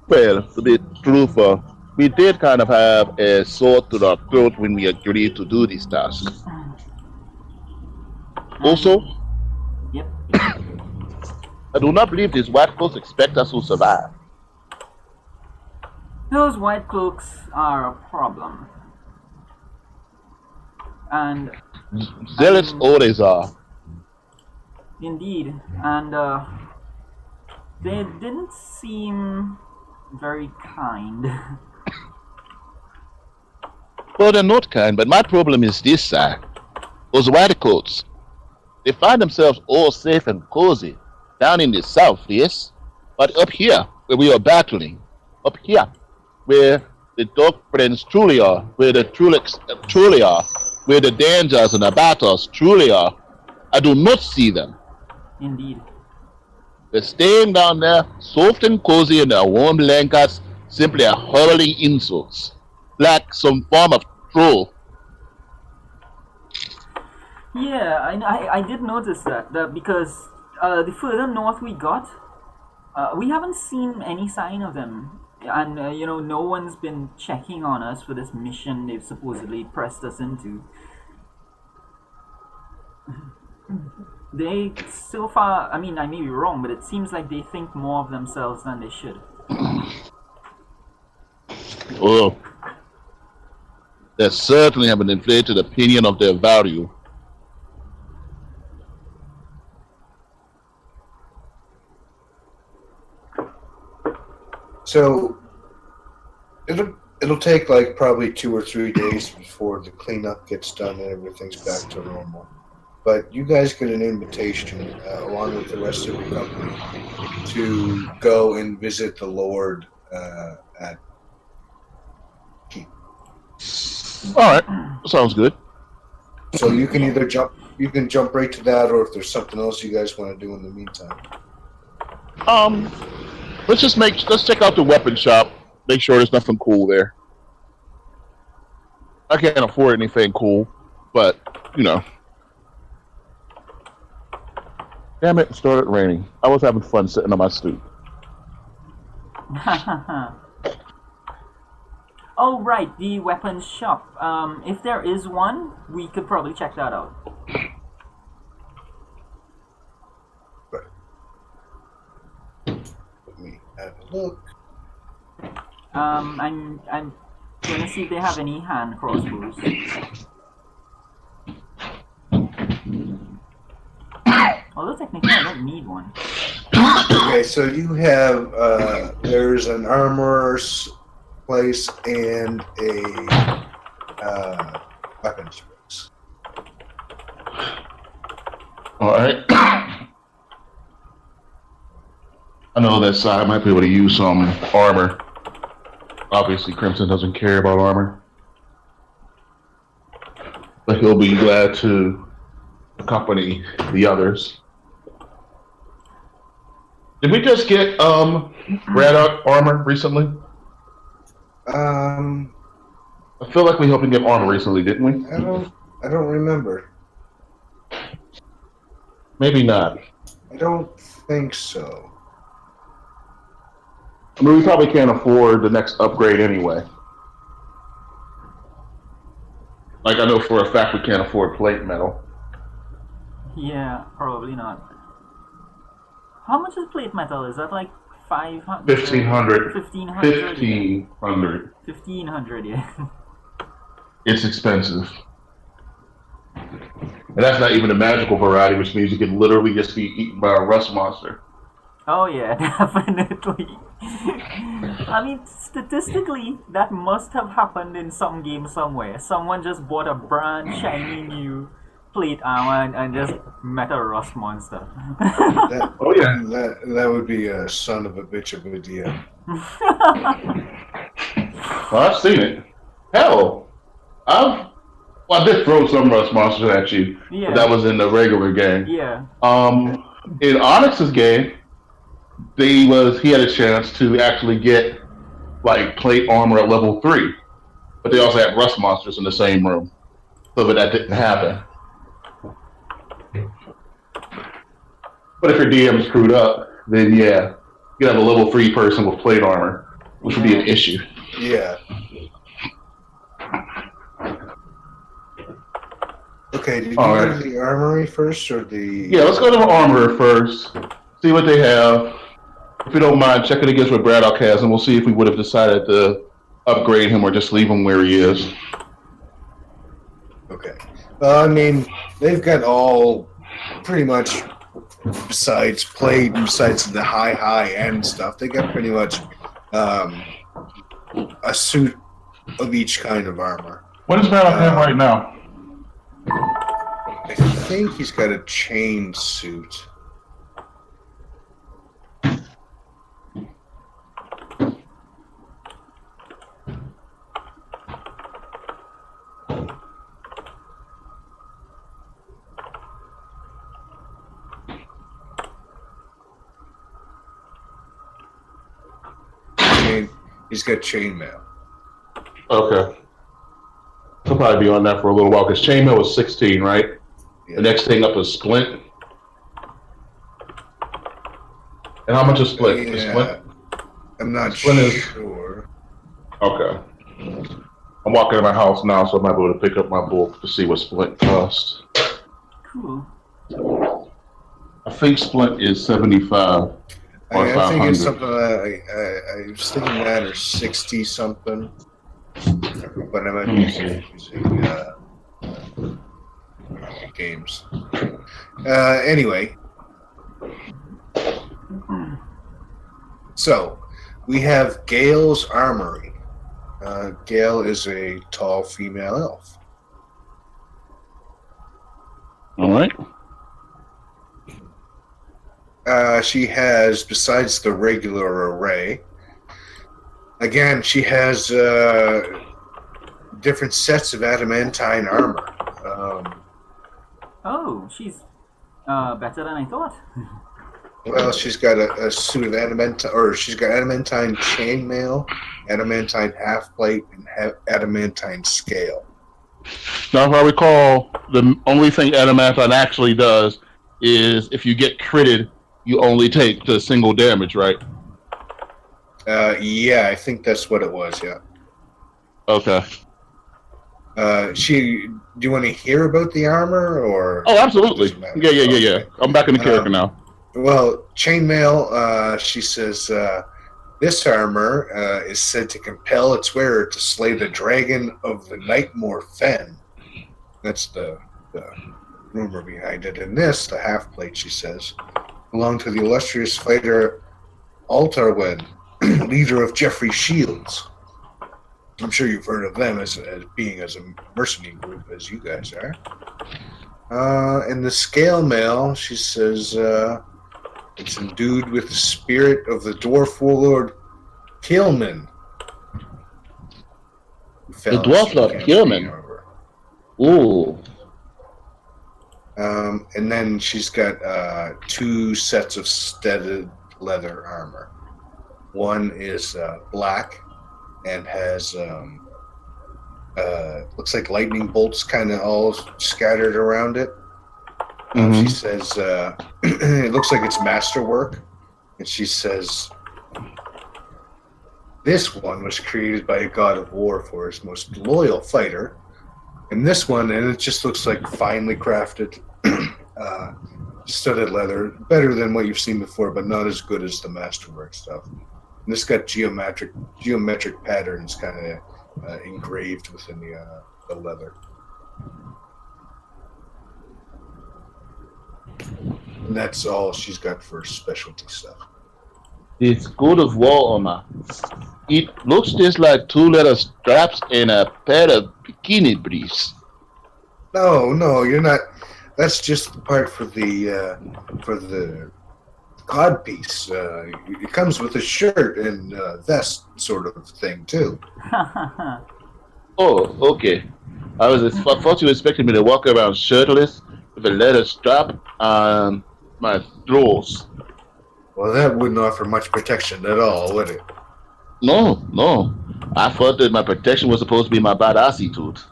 [SPEAKER 2] Well, to be truthful, we did kind of have a sword to our throat when we agreed to do this task. Also,
[SPEAKER 3] Yep.
[SPEAKER 2] I do not believe these white folks expect us to survive.
[SPEAKER 3] Those white cloaks are a problem. And
[SPEAKER 2] Zealots always are.
[SPEAKER 3] Indeed, and they didn't seem very kind.
[SPEAKER 2] Well, they're not kind, but my problem is this side. Those radicals, they find themselves all safe and cozy down in the south, yes? But up here, where we are battling, up here, where the dog friends truly are, where the Trulix truly are, where the dangers and the battles truly are, I do not see them.
[SPEAKER 3] Indeed.
[SPEAKER 2] They're staying down there, soft and cozy in their warm blankets, simply hurling insults, like some form of troll.
[SPEAKER 3] Yeah, I did notice that because the further north we got, we haven't seen any sign of them. And, no one's been checking on us for this mission they've supposedly pressed us into. They, so far, I mean, I may be wrong, but it seems like they think more of themselves than they should.
[SPEAKER 2] Oh, they certainly have an inflated opinion of their value.
[SPEAKER 1] So it'll take like probably 2 or 3 days before the cleanup gets done and everything's back to normal. But you guys get an invitation along with the rest of your company to go and visit the Lord at Keep.
[SPEAKER 2] All right, sounds good.
[SPEAKER 1] So you can either jump right to that, or if there's something else you guys want to do in the meantime.
[SPEAKER 2] Let's check out the weapon shop. Make sure there's nothing cool there. I can't afford anything cool, but Damn it! It started raining. I was having fun sitting on my stoop.
[SPEAKER 3] Oh, right, the weapons shop. If there is one, we could probably check that out.
[SPEAKER 1] Right. Let me have a look.
[SPEAKER 3] I'm gonna see if they have any hand crossbows. Although technically I don't need one.
[SPEAKER 1] Okay, so you have there's an armorer's place and a weapons place.
[SPEAKER 2] All right. I know that side might be able to use some armor. Obviously, Crimson doesn't care about armor, but he'll be glad to accompany the others. Did we just get Braddock armor recently? I feel like we helped him get armor recently, didn't we?
[SPEAKER 1] I don't remember.
[SPEAKER 2] Maybe not.
[SPEAKER 1] I don't think so.
[SPEAKER 2] I mean, we probably can't afford the next upgrade anyway. Like, I know for a fact we can't afford plate metal.
[SPEAKER 3] Yeah, probably not. How much is plate metal? Is that like 500?
[SPEAKER 2] 1,500.
[SPEAKER 3] 1,500?
[SPEAKER 2] 1,500.
[SPEAKER 3] 1,500, yeah.
[SPEAKER 2] It's expensive. And that's not even the magical variety, which means you can literally just be eaten by a rust monster.
[SPEAKER 3] Oh yeah, definitely. I mean, statistically, that must have happened in some game somewhere. Someone just bought a brand shiny new plate armor and just met a rust monster.
[SPEAKER 2] Oh yeah.
[SPEAKER 1] That would be a son of a bitch of a DM.
[SPEAKER 2] Well, I've seen it. Hell, I did throw some rust monsters at you,
[SPEAKER 3] Yeah.
[SPEAKER 2] but that was in the regular game.
[SPEAKER 3] Yeah.
[SPEAKER 2] In Onyx's game, he had a chance to actually get like plate armor at level 3, but they also had rust monsters in the same room, so that didn't happen. But if your DM screwed up, then yeah, you have a level 3 person with plate armor, which would be an issue.
[SPEAKER 1] Yeah. Okay, did you go to the armory first or the...
[SPEAKER 2] Yeah, let's go to the armorer first, see what they have. If you don't mind, check it against what Braddock has, and we'll see if we would have decided to upgrade him or just leave him where he is.
[SPEAKER 1] Okay. I mean, they've got all pretty much besides plate, besides the high end stuff, they got pretty much a suit of each kind of armor.
[SPEAKER 5] What does Malik have right now?
[SPEAKER 1] I think he's got a chain suit. He's got chainmail.
[SPEAKER 5] Okay. He'll probably be on that for a little while because chainmail was 16, right?
[SPEAKER 1] Yeah.
[SPEAKER 5] The next thing up is splint. And how much is splint? Is splint?
[SPEAKER 1] I'm not
[SPEAKER 5] Splint
[SPEAKER 1] sure.
[SPEAKER 5] Okay. I'm walking in my house now, so I might be able to pick up my book to see what splint costs.
[SPEAKER 3] Cool.
[SPEAKER 5] I think splint is 75 or
[SPEAKER 1] I
[SPEAKER 5] 500.
[SPEAKER 1] think it's something I was thinking that or 60 something. But I might be using games. Anyway. So, we have Gale's Armory. Gale is a tall female elf.
[SPEAKER 2] All right.
[SPEAKER 1] She has, besides the regular array, again, she has different sets of adamantine armor.
[SPEAKER 3] Oh, she's better than I thought.
[SPEAKER 1] Well, she's got a suit of adamantine, or she's got adamantine chainmail, adamantine half plate, and adamantine scale.
[SPEAKER 2] Now, if I recall, the only thing adamantine actually does is if you get critted, you only take the single damage, right?
[SPEAKER 1] Yeah, I think that's what it was. Yeah.
[SPEAKER 2] Okay.
[SPEAKER 1] Do you want to hear about the armor, or?
[SPEAKER 2] Oh, absolutely. Yeah. I'm back in the character now.
[SPEAKER 1] Well, chainmail. She says this armor is said to compel its wearer to slay the dragon of the Nightmare Fen. That's the rumor behind it. And this, the half plate, she says, belonged to the illustrious fighter Altarwen, leader of Geoffrey Shields. I'm sure you've heard of them as being as a mercenary group as you guys are. And the scale mail, she says, it's endued with the spirit of the dwarf warlord Kilman.
[SPEAKER 2] The dwarf lord Kilman. Ooh.
[SPEAKER 1] And then she's got 2 sets of studded leather armor. One is black and has looks like lightning bolts kind of all scattered around it. She says it looks like it's masterwork, and she says this one was created by a god of war for his most loyal fighter. And this one, and it just looks like finely crafted studded leather, better than what you've seen before, but not as good as the masterwork stuff. And this got geometric patterns kind of engraved within the leather. And that's all she's got for specialty stuff.
[SPEAKER 2] It's God of War armor. It looks just like 2 leather straps and a pair of bikini briefs.
[SPEAKER 1] No, you're not. That's just the part for the cod piece. It comes with a shirt and vest sort of thing too.
[SPEAKER 2] Oh, okay. I thought you expected me to walk around shirtless with a leather strap on my drawers.
[SPEAKER 1] Well, that wouldn't offer much protection at all, would it?
[SPEAKER 2] No. I thought that my protection was supposed to be my badassitude.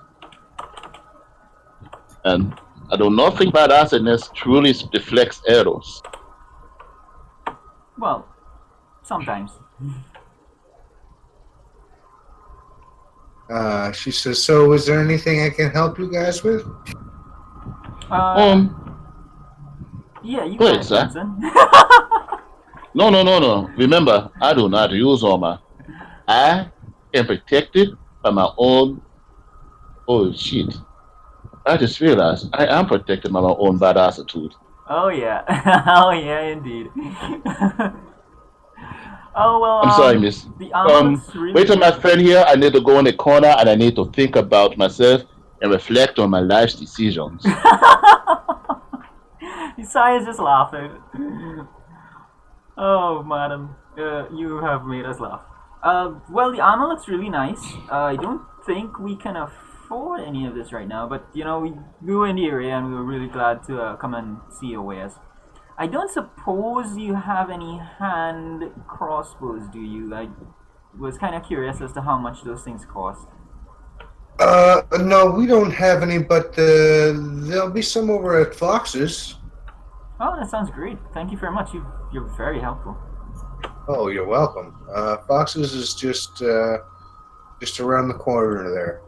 [SPEAKER 2] And I do not think badassiness truly deflects arrows.
[SPEAKER 3] Well, sometimes.
[SPEAKER 1] She says, so is there anything I can help you guys with?
[SPEAKER 3] Yeah, you
[SPEAKER 2] wait,
[SPEAKER 3] can,
[SPEAKER 2] sir.
[SPEAKER 3] Johnson.
[SPEAKER 2] No. Remember, I do not use armor. I am protected by my own... Oh, shit. I just realized I am protected by my own badassitude.
[SPEAKER 3] Oh yeah. Oh yeah, indeed. Oh well.
[SPEAKER 2] I'm sorry, miss.
[SPEAKER 3] The armor looks really
[SPEAKER 2] Wait till my
[SPEAKER 3] good.
[SPEAKER 2] friend here. I need to go in the corner and I need to think about myself and reflect on my life's decisions.
[SPEAKER 3] Isaiah is just laughing. Oh, madam, you have made us laugh. Well, the armor looks really nice. I don't think we can afford any of this right now, but you know, we were in the area and we were really glad to come and see your wares. I don't suppose you have any hand crossbows, do you? I was kind of curious as to how much those things cost.
[SPEAKER 1] No, we don't have any, but there'll be some over at Fox's.
[SPEAKER 3] Oh, that sounds great. Thank you very much. You're very helpful.
[SPEAKER 1] Oh, you're welcome. Fox's is just around the corner there.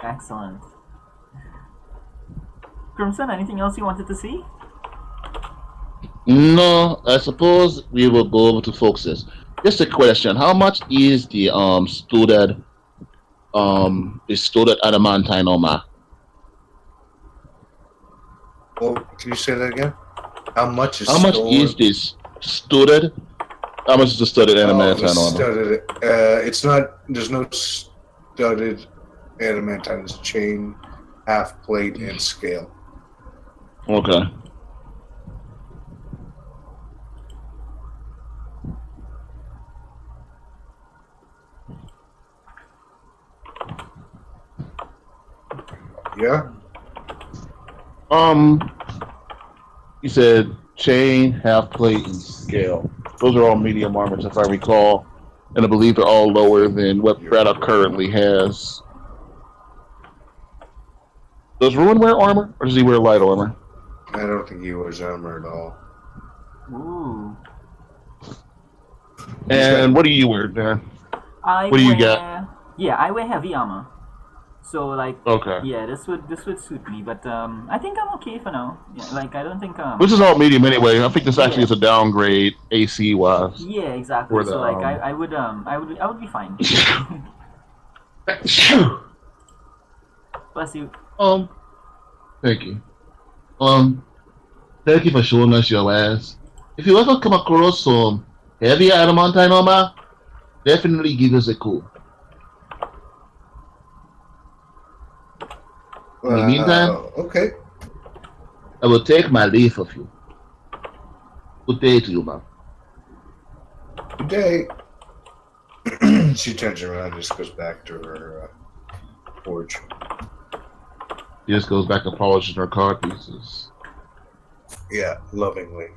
[SPEAKER 3] Excellent. Crimson, anything else you wanted to see?
[SPEAKER 2] No, I suppose we will go over to Fox's. Just a question: how much is the studded adamantine armor?
[SPEAKER 1] Oh, can you say that again? How much is
[SPEAKER 2] How much
[SPEAKER 1] stolen?
[SPEAKER 2] is this studded? How much is the studded adamantine armor?
[SPEAKER 1] Studded. It's not. There's no studded adamantine. It's chain, half plate, and scale.
[SPEAKER 2] Okay.
[SPEAKER 1] Yeah.
[SPEAKER 2] You said chain, half plate, and scale. Those are all medium armors, if I recall, and I believe they're all lower than what Braddock currently has. Does Ruin wear armor, or does he wear light armor?
[SPEAKER 1] I don't think he wears armor at all.
[SPEAKER 3] Ooh.
[SPEAKER 2] And what do you wear, Dan? What do you got?
[SPEAKER 3] Yeah, I wear heavy armor. So like,
[SPEAKER 2] Okay.
[SPEAKER 3] yeah, this would suit me. But I think I'm okay for now. Yeah, like I don't think
[SPEAKER 2] This is all medium anyway. I think this actually
[SPEAKER 3] Yeah.
[SPEAKER 2] is a downgrade AC wise.
[SPEAKER 3] Yeah, exactly.
[SPEAKER 2] For the,
[SPEAKER 3] So like I would be fine. Bless you.
[SPEAKER 2] Thank you. Thank you for showing us your ass. If you ever come across some heavy adamantine armor, definitely give us a call. In the meantime,
[SPEAKER 1] okay.
[SPEAKER 2] I will take my leave of you. Good day to you, man.
[SPEAKER 1] Good day. She turns around and just goes back to her forge.
[SPEAKER 2] She just goes back to polishing her card pieces.
[SPEAKER 1] Yeah, lovingly.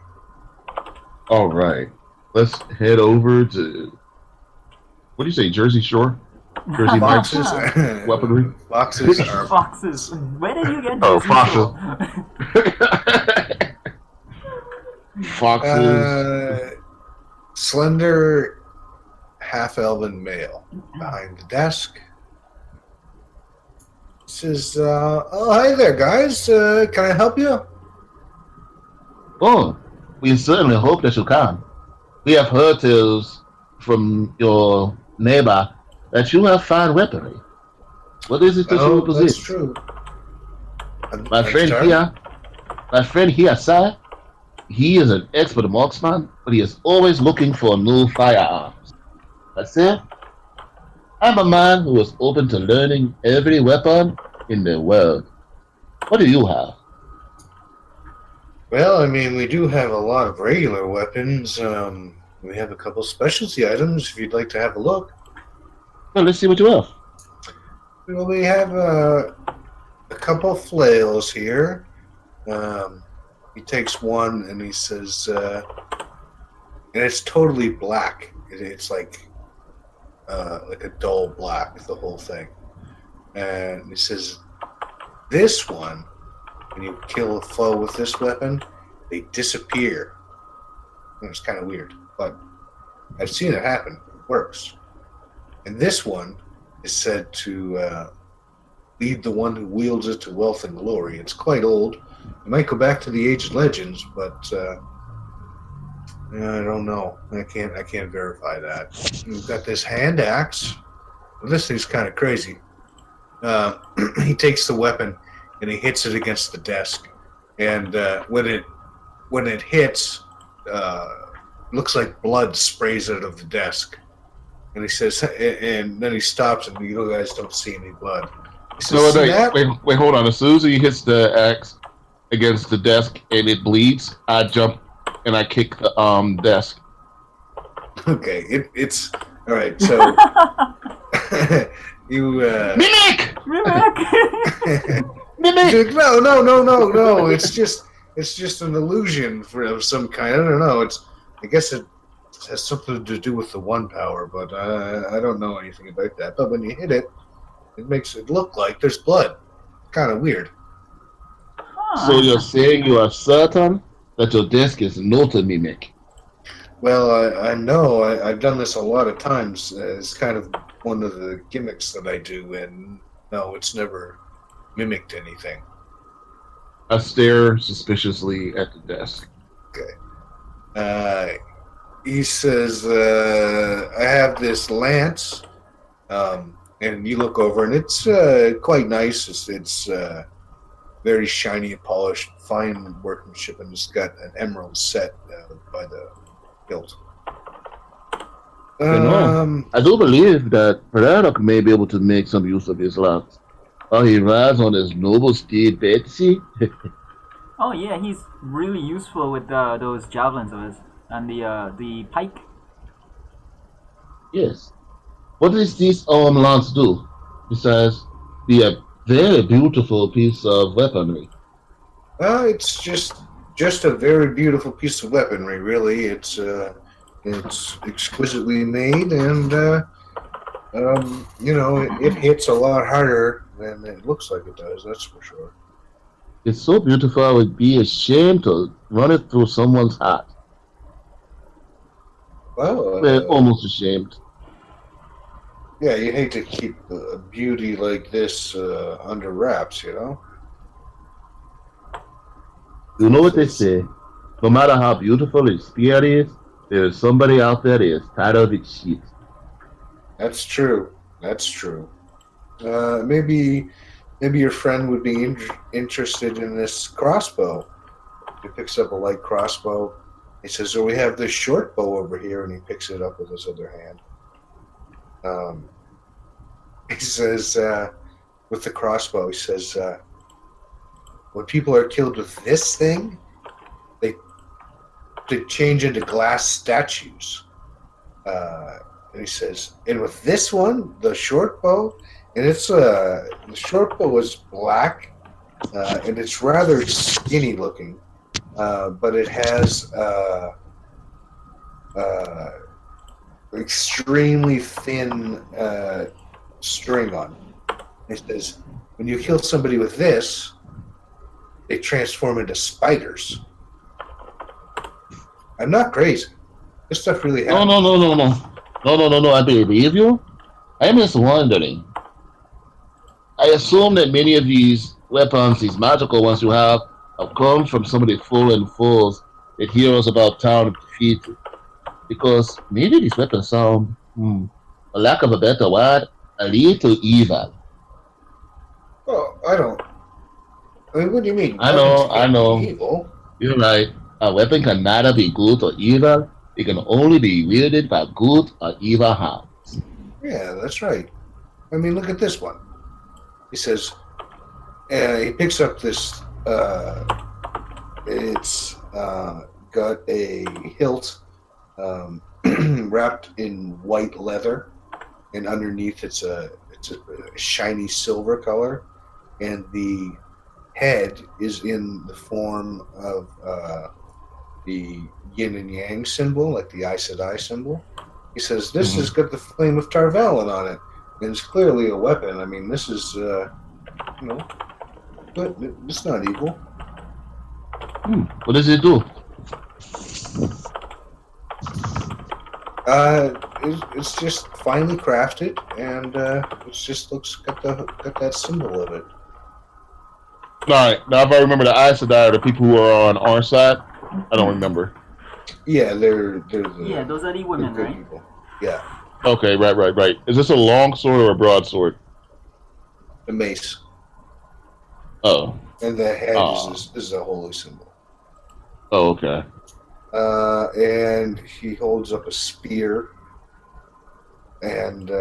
[SPEAKER 2] All right. Let's head over to, what do you say, Jersey Shore? Jersey Mike's
[SPEAKER 1] Foxes.
[SPEAKER 2] weaponry?
[SPEAKER 1] Foxes are.
[SPEAKER 3] Foxes. Where did you get
[SPEAKER 2] Oh,
[SPEAKER 3] these
[SPEAKER 2] foxes.
[SPEAKER 3] from?
[SPEAKER 2] Foxes.
[SPEAKER 1] Slender, half-elven male behind the desk. Says, "Oh, hi there, guys. Can I help you?"
[SPEAKER 2] Oh, we certainly hope that you can. We have heard tales from your neighbor that you have fine weaponry. What is it that you possess?
[SPEAKER 1] That's true.
[SPEAKER 2] My friend here, sir, he is an expert marksman, but he is always looking for new firearms. But sir, I'm a man who is open to learning every weapon in the world. What do you have?
[SPEAKER 1] Well, I mean, we do have a lot of regular weapons. We have a couple specialty items if you'd like to have a look.
[SPEAKER 2] Well, let's see what you have.
[SPEAKER 1] Well, we have a couple flails here. He takes one and he says, and it's totally black. It's like a dull black, the whole thing. And he says, this one, when you kill a foe with this weapon, they disappear. And it's kind of weird, but I've seen it happen. It works. And this one is said to lead the one who wields it to wealth and glory. It's quite old. It might go back to the Age of Legends, but I don't know. I can't verify that. We've got this hand axe. Well, this thing's kind of crazy. He takes the weapon and he hits it against the desk, and when it hits, looks like blood sprays out of the desk. And he says, and then he stops, and you guys don't see any blood. He says,
[SPEAKER 5] No,
[SPEAKER 1] "See that?"
[SPEAKER 5] wait, hold on. As soon as he hits the axe against the desk and it bleeds, I jump and I kick the desk.
[SPEAKER 1] Okay, it's all right. So you
[SPEAKER 5] Mimic!
[SPEAKER 2] Mimic!
[SPEAKER 1] no. It's just an illusion of some kind. I don't know. I guess it has something to do with the one power, but I don't know anything about that. But when you hit it, it makes it look like there's blood. Kind of weird.
[SPEAKER 2] So you're saying you are certain that your desk is not a mimic?
[SPEAKER 1] Well, I know. I've done this a lot of times. It's kind of one of the gimmicks that I do, and no, it's never mimicked anything.
[SPEAKER 5] I stare suspiciously at the desk.
[SPEAKER 1] He says, I have this lance, and you look over, and it's quite nice. It's very shiny and polished, fine workmanship, and it's got an emerald set by the hilt.
[SPEAKER 2] I do believe that Braddock may be able to make some use of his lance. While he rides on his noble steed Betsy.
[SPEAKER 3] Oh yeah, he's really useful with those javelins of his and the pike.
[SPEAKER 2] Yes. What does this lance do? Besides be a very beautiful piece of weaponry.
[SPEAKER 1] It's just a very beautiful piece of weaponry. Really, it's exquisitely made, and it hits a lot harder than it looks like it does. That's for sure.
[SPEAKER 2] It's so beautiful I would be ashamed to run it through someone's heart.
[SPEAKER 1] Well,
[SPEAKER 2] almost ashamed.
[SPEAKER 1] yeah, you hate to keep a beauty like this under wraps, you know?
[SPEAKER 2] You know what they say? No matter how beautiful its spear is, there is somebody out there that is tired of its shit.
[SPEAKER 1] That's true. That's true. Maybe your friend would be interested in this crossbow. He picks up a light crossbow. He says, "Oh, we have this short bow over here," and he picks it up with his other hand. He says, with the crossbow, he says, when people are killed with this thing, they change into glass statues. And he says, and with this one, the short bow, and it's the short bow is black, and it's rather skinny looking, but it has extremely thin string on it. He says, when you kill somebody with this, they transform into spiders. I'm not crazy. This stuff really happens.
[SPEAKER 2] No, I believe you. I'm just wondering. I assume that many of these weapons, these magical ones you have come from some of the fallen foes that heroes about town defeated. Because maybe these weapons sound, for lack of a better word, a little evil.
[SPEAKER 1] Oh, I mean, what do you mean?
[SPEAKER 2] I know.
[SPEAKER 1] Evil?
[SPEAKER 2] You're right. A weapon can neither be good or evil. It can only be wielded by good or evil hands.
[SPEAKER 1] Yeah, that's right. I mean, look at this one. He says, he picks up this, it's got a hilt wrapped in white leather, and underneath it's a shiny silver color, and the head is in the form of the yin and yang symbol, like the Aes Sedai symbol. He says, this has got the flame of Tarvalin on it, and it's clearly a weapon. I mean, this is, but it's not evil.
[SPEAKER 2] What does it do?
[SPEAKER 1] It's just finely crafted, and it just got that symbol of it.
[SPEAKER 5] Alright, now if I remember the Aes Sedai are the people who are on our side, I don't remember.
[SPEAKER 1] Yeah, they're
[SPEAKER 3] those are the women,
[SPEAKER 1] good
[SPEAKER 3] right?
[SPEAKER 1] people. Yeah,
[SPEAKER 5] Okay, right. Is this a long sword or a broadsword?
[SPEAKER 1] the mace.
[SPEAKER 5] Oh.
[SPEAKER 1] And the head
[SPEAKER 2] Oh.
[SPEAKER 1] is a holy symbol.
[SPEAKER 2] Oh, okay.
[SPEAKER 1] And he holds up a spear, and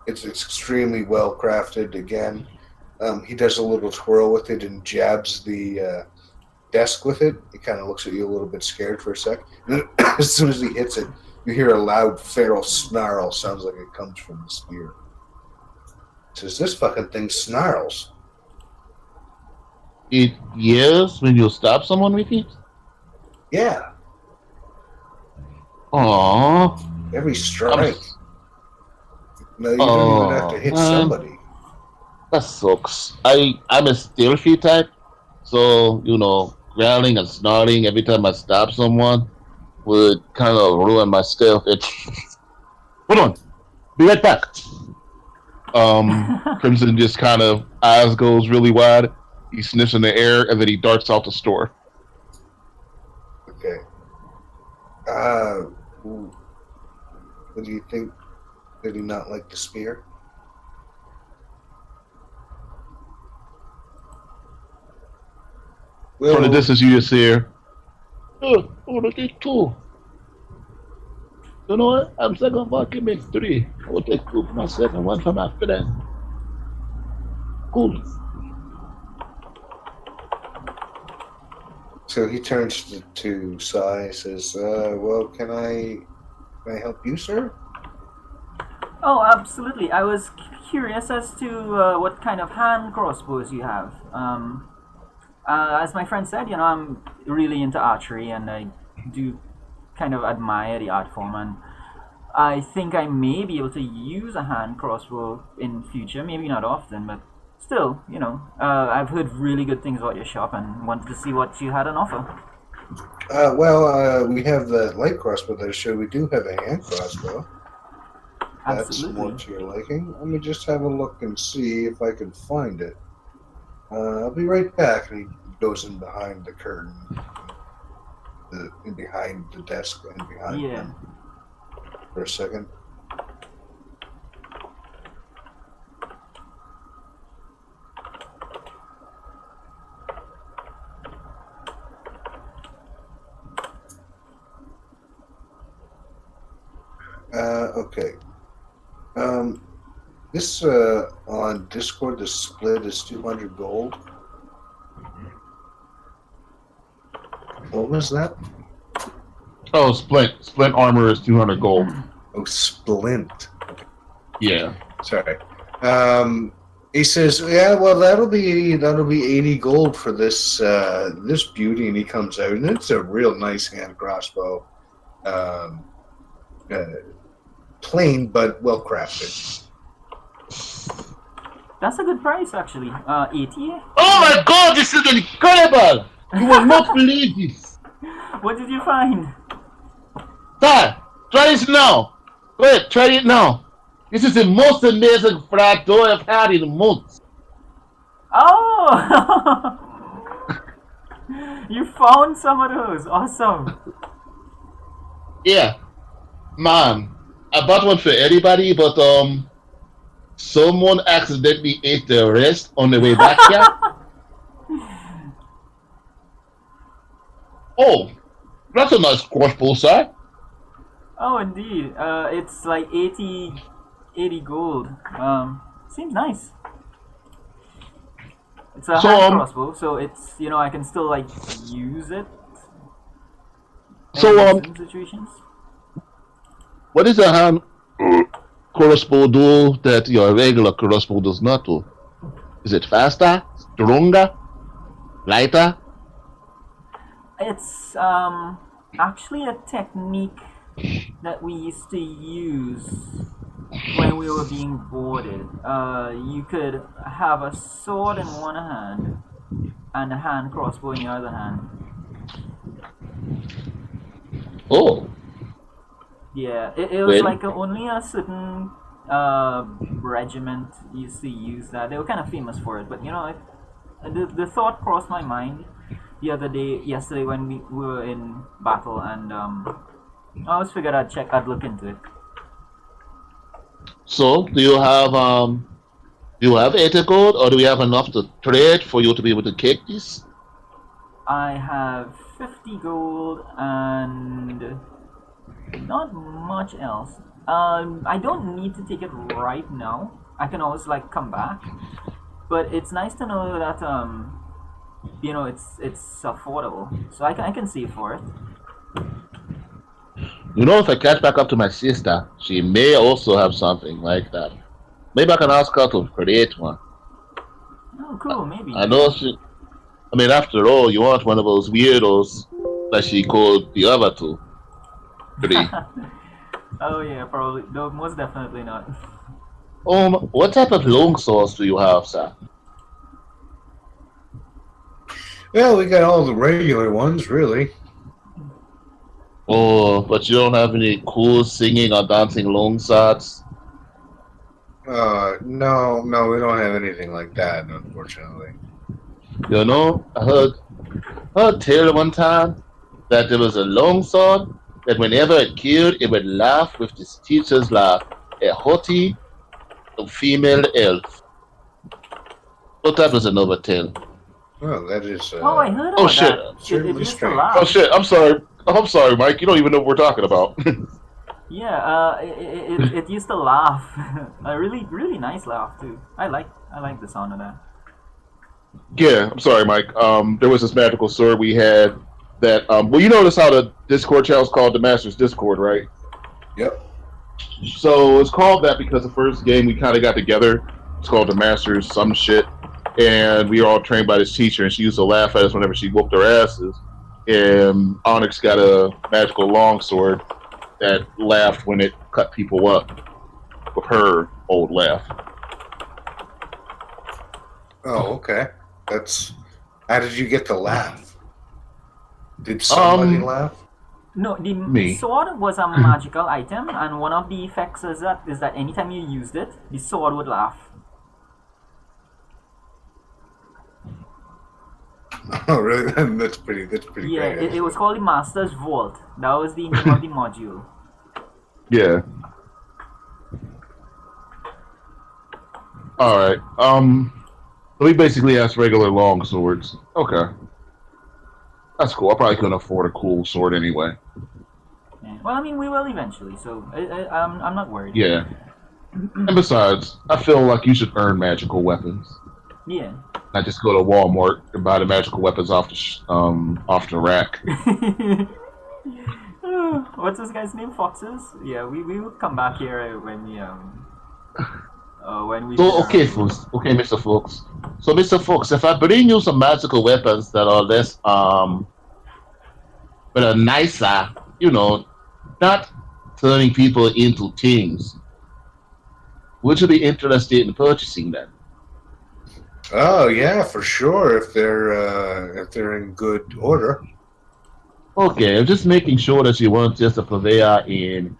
[SPEAKER 1] it's extremely well crafted. Again, he does a little twirl with it and jabs the desk with it. He kind of looks at you a little bit scared for a sec. And then, as soon as he hits it, you hear a loud feral snarl. Sounds like it comes from the spear. He says, "This fucking thing snarls."
[SPEAKER 2] It yells when you stab someone with it?
[SPEAKER 1] Yeah,
[SPEAKER 2] Aww.
[SPEAKER 1] every strike. No, you don't even have to hit somebody.
[SPEAKER 2] That sucks. I'm a stealthy type, so growling and snarling every time I stab someone would kind of ruin my stealth. Hold on, be right back. Crimson just kind of eyes goes really wide. He sniffs in the air and then he darts out the store.
[SPEAKER 1] Okay. What do you think? Did he not like the spear?
[SPEAKER 2] From the distance, you just hear, oh, look at 2. You know what? I'm second fucking make 3. I will take 2 for my second, 1 for my friend. Cool.
[SPEAKER 1] So he turns to Sai and says, well, can I help you, sir?
[SPEAKER 3] Oh, absolutely. I was curious as to what kind of hand crossbows you have. As my friend said, I'm really into archery, and I do kind of admire the art form, and I think I may be able to use a hand crossbow in future. Maybe not often, but still, I've heard really good things about your shop and wanted to see what you had on offer.
[SPEAKER 1] We have the light crossbow there, so we do have a hand crossbow. That's
[SPEAKER 3] Absolutely.
[SPEAKER 1] more to your liking. Let me just have a look and see if I can find it. I'll be right back. And he goes in behind the curtain, in behind the desk, and behind him for a second. Okay. This on Discord, the split is 200 gold. What was that?
[SPEAKER 5] Oh, splint armor is 200 gold.
[SPEAKER 1] Oh, splint.
[SPEAKER 5] Yeah.
[SPEAKER 1] Sorry. He says, "Yeah, well, that'll be 80 gold for this this beauty." And he comes out, and it's a real nice hand crossbow. Plain but well crafted.
[SPEAKER 3] That's a good price, actually. 80?
[SPEAKER 2] Oh my god, this is incredible! You will not believe this.
[SPEAKER 3] What did you find?
[SPEAKER 2] Sir, try this now. Wait, try it now. This is the most amazing flat door I've had in months.
[SPEAKER 3] Oh! You found some of those. Awesome.
[SPEAKER 2] Yeah. Man, I bought one for anybody, but someone accidentally ate the rest on the way back here. Oh, that's a nice crossbow, sir.
[SPEAKER 3] Oh, indeed. It's like 80 gold. Seems nice. It's a hand crossbow, so it's, I can still, like, use it. In certain situations.
[SPEAKER 2] What is a hand crossbow do that your regular crossbow does not do? Is it faster, stronger, lighter?
[SPEAKER 3] It's actually a technique that we used to use when we were being boarded. You could have a sword in one hand and a hand crossbow in the other hand.
[SPEAKER 2] Oh.
[SPEAKER 3] Yeah, it was like only a certain regiment used to use that. They were kind of famous for it, but the thought crossed my mind yesterday when we were in battle, and I always figured I'd look into it.
[SPEAKER 2] So, do you have Do you have 80 gold, or do we have enough to trade for you to be able to kick this?
[SPEAKER 3] I have 50 gold and not much else. I don't need to take it right now. I can always like come back. But it's nice to know that you know, it's affordable. So I can save for it.
[SPEAKER 2] You know, if I catch back up to my sister, she may also have something like that. Maybe I can ask her to create one.
[SPEAKER 3] Oh, cool. Maybe.
[SPEAKER 2] I know she. I mean, after all, you aren't one of those weirdos that she called the other two. Three.
[SPEAKER 3] Oh yeah, probably. No, most definitely not.
[SPEAKER 2] What type of long swords do you have, sir?
[SPEAKER 1] Well, we got all the regular ones, really.
[SPEAKER 2] Oh, but you don't have any cool singing or dancing long swords?
[SPEAKER 1] No, we don't have anything like that, unfortunately.
[SPEAKER 2] You know, I heard tale one time that there was a long sword that whenever it killed, it would laugh with this teacher's laugh, a haughty female elf. But that was another tale.
[SPEAKER 1] Well, that is.
[SPEAKER 3] Oh, I heard about
[SPEAKER 2] Oh, shit.
[SPEAKER 3] that. It
[SPEAKER 1] Certainly
[SPEAKER 3] used to
[SPEAKER 1] strange.
[SPEAKER 3] laugh.
[SPEAKER 2] Oh shit! I'm sorry, Mike. You don't even know what we're talking about.
[SPEAKER 3] Yeah, it used to laugh. A really nice laugh too. I like the sound of that.
[SPEAKER 2] Yeah, I'm sorry, Mike. There was this magical sword we had that. Well, you notice how the Discord channel is called the Masters Discord, right?
[SPEAKER 1] Yep.
[SPEAKER 2] So it's called that because the first game we kind of got together. It's called the Masters some shit, and we were all trained by this teacher, and she used to laugh at us whenever she whooped our asses. And Onyx got a magical longsword that laughed when it cut people up with her old laugh.
[SPEAKER 1] Oh, okay. That's. How did you get the laugh? Did somebody laugh?
[SPEAKER 3] No, the
[SPEAKER 2] Me.
[SPEAKER 3] sword was a magical item, and one of the effects is that anytime you used it, the sword would laugh.
[SPEAKER 1] Oh, really? That's pretty
[SPEAKER 3] Yeah,
[SPEAKER 1] great.
[SPEAKER 3] it was called the Master's Vault. That was the name of the module.
[SPEAKER 2] Yeah. All right. We basically have regular long swords. Okay. That's cool. I probably couldn't afford a cool sword anyway.
[SPEAKER 3] Yeah. Well, I mean, we will eventually, so I'm not worried.
[SPEAKER 2] Yeah. And besides, I feel like you should earn magical weapons.
[SPEAKER 3] Yeah.
[SPEAKER 2] Not just go to Walmart and buy the magical weapons off the rack.
[SPEAKER 3] What's this guy's name? Foxes? Yeah, we will come back here when we
[SPEAKER 2] So okay, folks. Okay, Mr. Fox. So, Mr. Fox, if I bring you some magical weapons that are less but are nicer, you know, not turning people into things, would you be interested in purchasing them?
[SPEAKER 1] Oh yeah, for sure. If they're in good order.
[SPEAKER 2] Okay, I'm just making sure that you weren't just a purveyor in,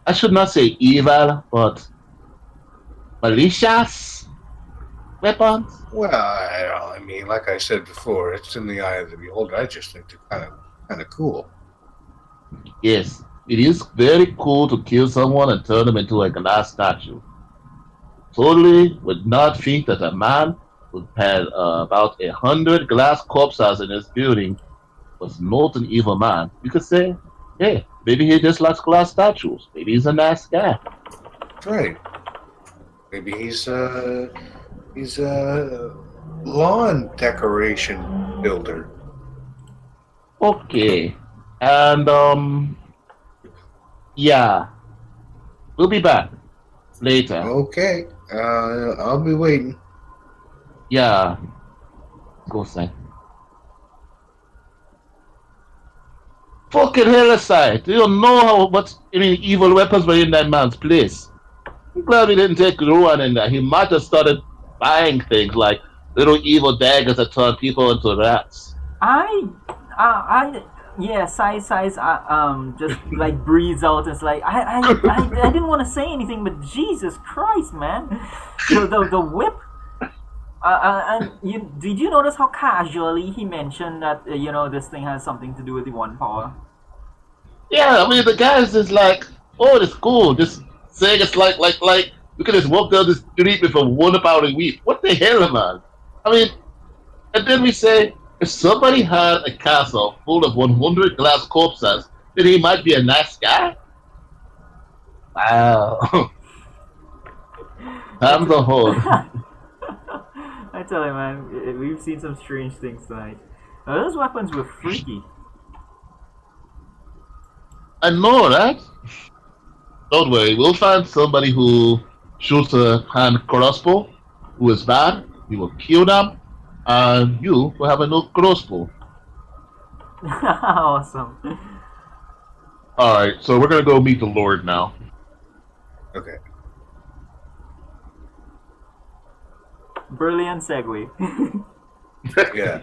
[SPEAKER 2] I should not say evil, but malicious weapons.
[SPEAKER 1] Well, I mean, like I said before, it's in the eye of the beholder. I just think they're kind of cool.
[SPEAKER 2] Yes, it is very cool to kill someone and turn them into a glass statue. Totally would not think that a man who had about 100 glass corpses in his building was not an evil man. You could say, hey, maybe he just likes glass statues. Maybe he's a nice guy.
[SPEAKER 1] Right. Maybe he's a lawn decoration builder.
[SPEAKER 2] Okay. And, yeah. We'll be back later.
[SPEAKER 1] Okay. I'll be waiting.
[SPEAKER 2] Yeah. Go say. Fucking hell aside. You don't know how much evil weapons were in that man's place. I'm glad we didn't take Ruan in there. He might have started buying things like little evil daggers that turn people into rats.
[SPEAKER 3] Yeah, size, just like breathes out. It's like I didn't want to say anything, but Jesus Christ, man, the whip. And did you notice how casually he mentioned that this thing has something to do with the one power?
[SPEAKER 2] Yeah, I mean the guy's just like, oh, it's cool. Just saying it's like
[SPEAKER 5] You can just walk down the street with a water bottle and weep. What the hell, man? I mean, and then we say, if somebody had a castle full of 100 glass corpses, then he might be a nice guy? Wow. I'm the whole.
[SPEAKER 3] I tell you, man, we've seen some strange things tonight. Those weapons were freaky.
[SPEAKER 5] I know, right? Don't worry, we'll find somebody who shoots a hand crossbow, who is bad, we will kill them, and you will have a new crossbow.
[SPEAKER 3] Awesome.
[SPEAKER 5] Alright, so we're gonna go meet the Lord now.
[SPEAKER 1] Okay.
[SPEAKER 3] Brilliant segue.
[SPEAKER 1] Yeah.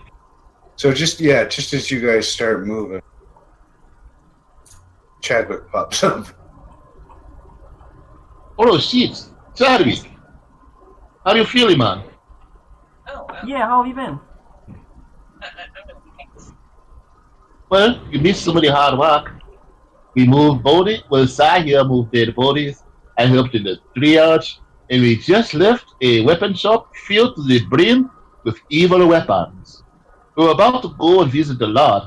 [SPEAKER 1] So just as you guys start moving, Chadwick pops up.
[SPEAKER 5] Oh shit, Chadwick! How you feeling, man?
[SPEAKER 4] Oh,
[SPEAKER 3] Yeah, how have you been?
[SPEAKER 5] Well, you missed some of the hard work. We moved bodies, well, Sai here moved dead bodies. I helped in the triage, and we just left a weapon shop filled to the brim with evil weapons. We're about to go and visit the Lord,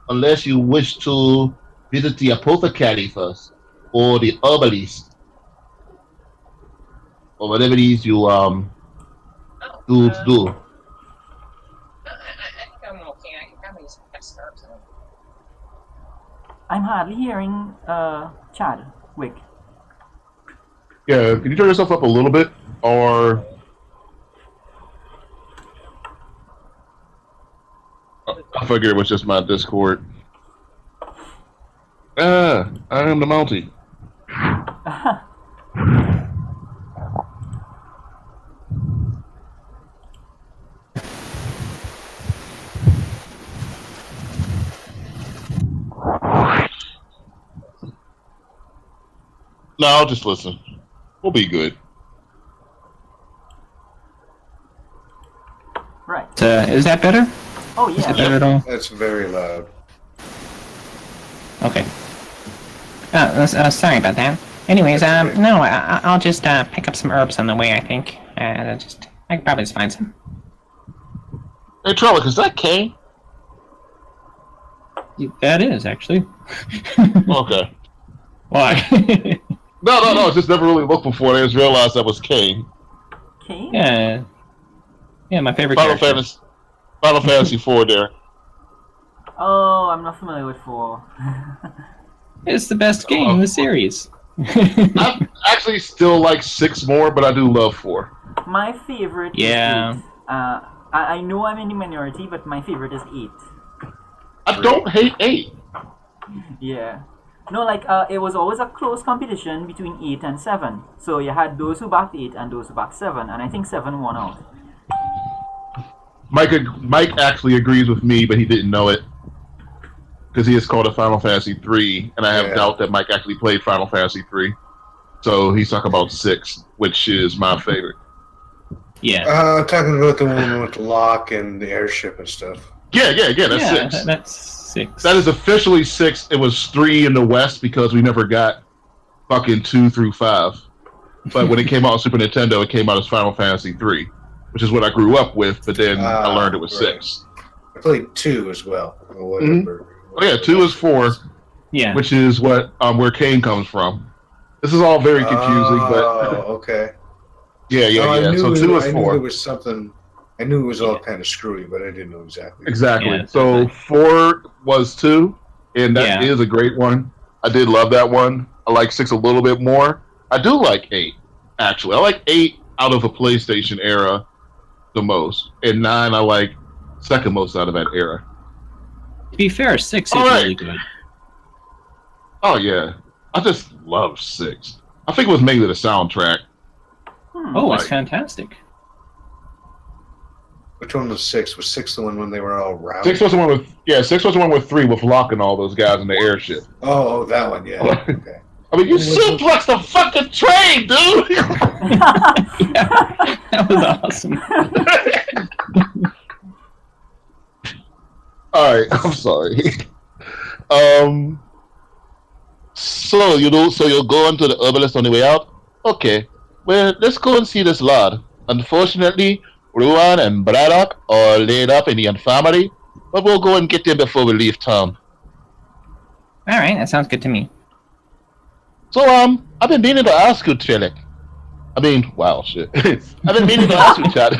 [SPEAKER 5] unless you wish to visit the apothecary first, or the herbalist, or whatever it is you do.
[SPEAKER 4] I think I'm okay. I got these scarves on.
[SPEAKER 3] I'm hardly hearing Chadwick.
[SPEAKER 5] Yeah, can you turn yourself up a little bit, or? I figured it was just my Discord. I am the Mountie. No, I'll just listen. We'll be good.
[SPEAKER 3] Right.
[SPEAKER 6] Is that better?
[SPEAKER 3] Oh
[SPEAKER 6] Is that
[SPEAKER 3] yeah.
[SPEAKER 6] better at all?
[SPEAKER 1] That's very loud.
[SPEAKER 6] Okay. Sorry about that. Anyways, no, I'll just pick up some herbs on the way. I think. I can probably just find some.
[SPEAKER 5] Hey, Trellick, is that Kane?
[SPEAKER 6] That is actually.
[SPEAKER 5] Okay.
[SPEAKER 6] Why?
[SPEAKER 5] No. I just never really looked before. I just realized that was Kane.
[SPEAKER 3] Kane?
[SPEAKER 6] Yeah, my favorite
[SPEAKER 5] Final
[SPEAKER 6] character.
[SPEAKER 5] Fantasy 4 there.
[SPEAKER 3] Oh, I'm not familiar with 4.
[SPEAKER 6] It's the best game in the series.
[SPEAKER 5] I actually still like 6 more, but I do love 4.
[SPEAKER 3] My favorite
[SPEAKER 6] Yeah.
[SPEAKER 3] is 8. I know I'm in the minority, but my favorite is 8.
[SPEAKER 5] I don't hate 8.
[SPEAKER 3] Yeah. No, like, it was always a close competition between 8 and 7. So you had those who backed 8 and those who backed 7, and I think 7 won out.
[SPEAKER 5] Mike actually agrees with me, but he didn't know it. Because he has called it Final Fantasy 3, and I have doubt that Mike actually played Final Fantasy 3. So he's talking about 6, which is my favorite.
[SPEAKER 6] Yeah.
[SPEAKER 1] Talking about the one with the lock and the airship and stuff.
[SPEAKER 5] Yeah, that's 6.
[SPEAKER 6] That's 6.
[SPEAKER 5] That is officially 6. It was 3 in the West because we never got fucking 2 through 5. But when it came out on Super Nintendo, it came out as Final Fantasy 3, which is what I grew up with, but then I learned it was 6.
[SPEAKER 1] I played 2 as well. Or whatever.
[SPEAKER 5] Oh yeah, 2 is 4,
[SPEAKER 6] Yeah.
[SPEAKER 5] which is what where Kane comes from. This is all very confusing, but
[SPEAKER 1] okay.
[SPEAKER 5] yeah.
[SPEAKER 1] I
[SPEAKER 5] So 2 is
[SPEAKER 1] I
[SPEAKER 5] 4.
[SPEAKER 1] knew there was something. I knew it was all kind of screwy, but I didn't know exactly.
[SPEAKER 5] Exactly.
[SPEAKER 6] Yeah,
[SPEAKER 5] So 4 was 2, and that
[SPEAKER 6] Yeah.
[SPEAKER 5] is a great one. I did love that one. I like 6 a little bit more. I do like 8, actually. I like 8 out of a PlayStation era the most, and 9 I like second most out of that era.
[SPEAKER 6] To be fair, 6 is
[SPEAKER 5] Alright.
[SPEAKER 6] really good.
[SPEAKER 5] Oh yeah, I just love 6. I think it was mainly the soundtrack.
[SPEAKER 6] Oh, it's fantastic.
[SPEAKER 1] Which one was 6? Was 6 the one when they were all round?
[SPEAKER 5] 6 was the one with 3 with Locke and all those guys in the airship.
[SPEAKER 1] Oh, that one. Yeah. Okay.
[SPEAKER 5] I mean, you suplexed the fucking train, dude.
[SPEAKER 6] Yeah, that was awesome.
[SPEAKER 5] All right, I'm sorry. So you'll go into the herbalist on the way out. Okay.
[SPEAKER 2] Well, let's go and see this lad. Unfortunately, Ruan and Braddock are laid up in the infirmary, but we'll go and get them before we leave town.
[SPEAKER 6] All right, that sounds good to me.
[SPEAKER 2] So, I've been meaning to ask you, Trillick. Wow, shit. I've been meaning to ask you, Chad.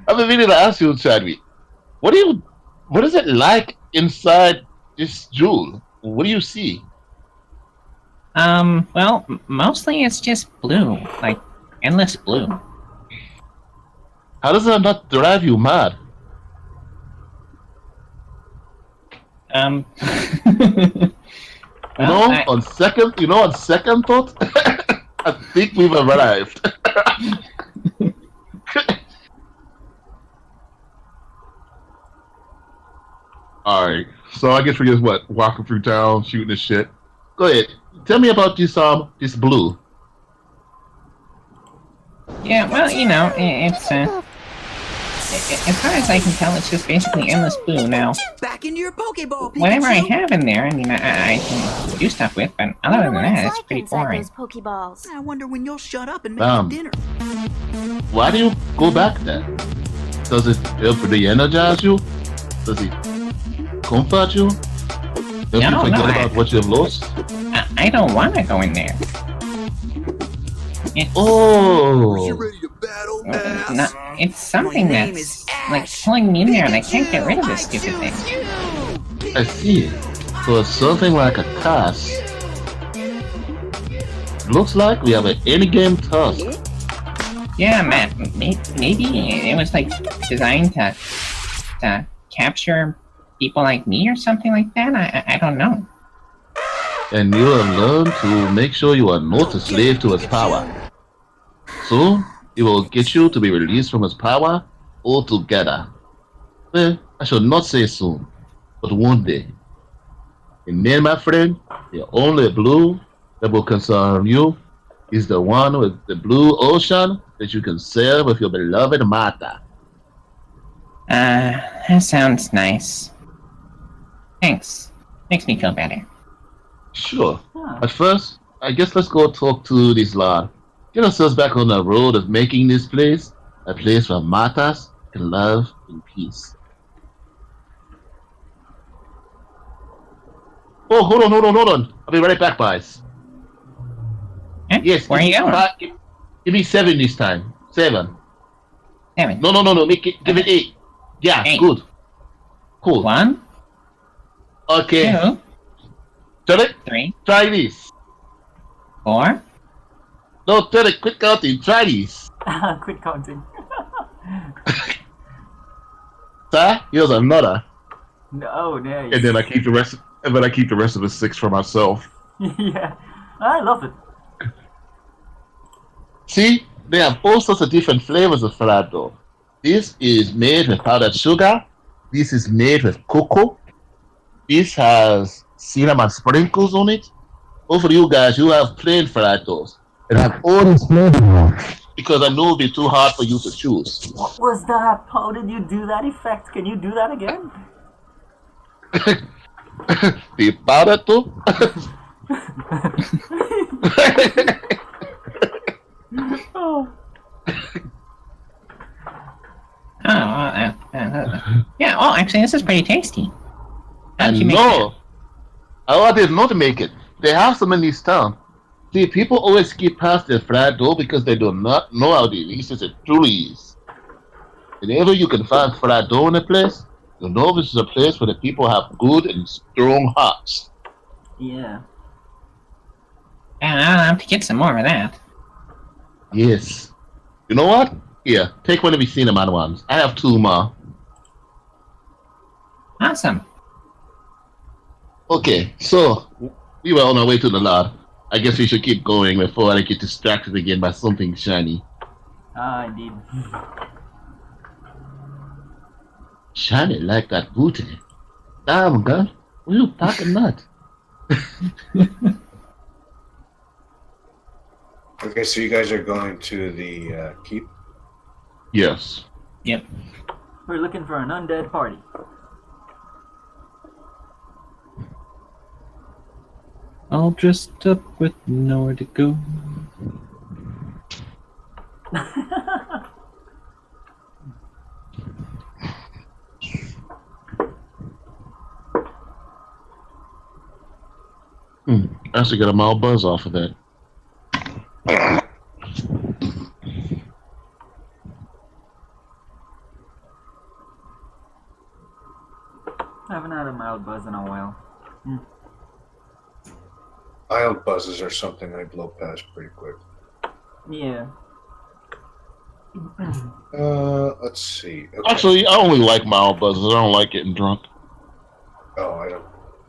[SPEAKER 2] I've been meaning to ask you, Chadwick. What is it like inside this jewel? What do you see?
[SPEAKER 6] Well, mostly it's just blue, like endless blue.
[SPEAKER 2] How does that not drive you mad?
[SPEAKER 6] Well,
[SPEAKER 2] On second thought, I think we've arrived. Alright, so I guess we're just walking through town, shooting this shit. Go ahead. Tell me about this blue.
[SPEAKER 6] yeah, well, it's as far as I can tell, it's just basically endless blue. Now,
[SPEAKER 7] Back into your Pokeball, Pikachu.
[SPEAKER 6] whatever I have in there, I can do stuff with, but other than that, it's pretty boring.
[SPEAKER 8] Those Pokeballs.
[SPEAKER 7] I wonder when you'll shut up and make
[SPEAKER 2] Damn.
[SPEAKER 7] dinner.
[SPEAKER 2] Why do you go back there? Does it help re-energize you? Does it comfort you? Help you
[SPEAKER 6] No,
[SPEAKER 2] forget
[SPEAKER 6] no,
[SPEAKER 2] about what you've lost?
[SPEAKER 6] I don't want to go in there. It's,
[SPEAKER 2] Oh,
[SPEAKER 7] ready to battle,
[SPEAKER 6] it's something
[SPEAKER 7] My name
[SPEAKER 6] that's
[SPEAKER 7] is
[SPEAKER 6] like
[SPEAKER 7] Ash.
[SPEAKER 6] pulling me in there, and I can't get rid of this stupid thing.
[SPEAKER 2] I see. So it's something like a task. Looks like we have an in-game task.
[SPEAKER 6] Yeah, Matt, maybe it was like designed to capture people like me or something like that. I don't know.
[SPEAKER 2] And you have learned to make sure you are not a slave to his power. Soon, he will get you to be released from his power altogether. Well, I should not say soon, but one day. And then, my friend, the only blue that will concern you is the one with the blue ocean that you can sail with your beloved Mata.
[SPEAKER 6] That sounds nice. Thanks. Makes me feel better.
[SPEAKER 2] Sure.
[SPEAKER 3] Huh.
[SPEAKER 2] But first, I guess let's go talk to this lad. Get ourselves back on the road of making this place a place where Matas can love in peace. Oh, hold on. I'll be right back, boys.
[SPEAKER 6] Huh?
[SPEAKER 2] Yes.
[SPEAKER 6] Where are you going?
[SPEAKER 2] Give me 7 this time. 7.
[SPEAKER 6] 7.
[SPEAKER 2] No. Give it 8. Yeah,
[SPEAKER 6] 8.
[SPEAKER 2] good. Cool.
[SPEAKER 6] 1,
[SPEAKER 2] Okay.
[SPEAKER 6] 2,
[SPEAKER 2] Turek,
[SPEAKER 6] 3,
[SPEAKER 2] try this.
[SPEAKER 6] 4.
[SPEAKER 2] No, Turek, quick counting. Try this.
[SPEAKER 3] Quit counting.
[SPEAKER 2] Sir, here's another.
[SPEAKER 3] No, nice.
[SPEAKER 2] And then I keep the rest. And then I keep the rest of the 6 for myself.
[SPEAKER 3] Yeah, I love it.
[SPEAKER 2] See, they have all sorts of different flavors of Ferrado. This is made with powdered sugar. This is made with cocoa. This has cinnamon sprinkles on it. Over you guys, you have plain Ferrados. And have all these flavors because I know it'll be too hard for you to choose.
[SPEAKER 3] What was that? How did you do that effect? Can you do that again?
[SPEAKER 2] The powder too?
[SPEAKER 3] Oh.
[SPEAKER 6] Yeah, oh, actually, this is pretty tasty. How'd you make
[SPEAKER 2] No. I did not make it. They have some in this town. See, people always skip past the fried dough because they do not know how delicious it truly is. Whenever you can find fried dough in a place, you know this is a place where the people have good and strong hearts.
[SPEAKER 3] Yeah.
[SPEAKER 6] that? I'll have to get some more of that.
[SPEAKER 2] Yes. You know what? Here, take one of these cinnamon ones. I have 2 more.
[SPEAKER 6] Awesome.
[SPEAKER 2] Okay, so we were on our way to the lab. I guess we should keep going before I get distracted again by something shiny.
[SPEAKER 3] Indeed.
[SPEAKER 2] Shiny like that booty. Damn, girl. What you talking about?
[SPEAKER 1] Okay, so you guys are going to the keep.
[SPEAKER 2] Yes.
[SPEAKER 6] Yep.
[SPEAKER 3] We're looking for an undead party.
[SPEAKER 6] All dressed up with nowhere to go.
[SPEAKER 2] I actually got a mild buzz off of that.
[SPEAKER 3] I haven't had a mild buzz in a while.
[SPEAKER 1] Mild buzzes are something I blow past pretty quick.
[SPEAKER 3] Yeah.
[SPEAKER 1] Let's see. Okay.
[SPEAKER 2] Actually, I only like mild buzzes. I don't like getting drunk.
[SPEAKER 1] Oh, I don't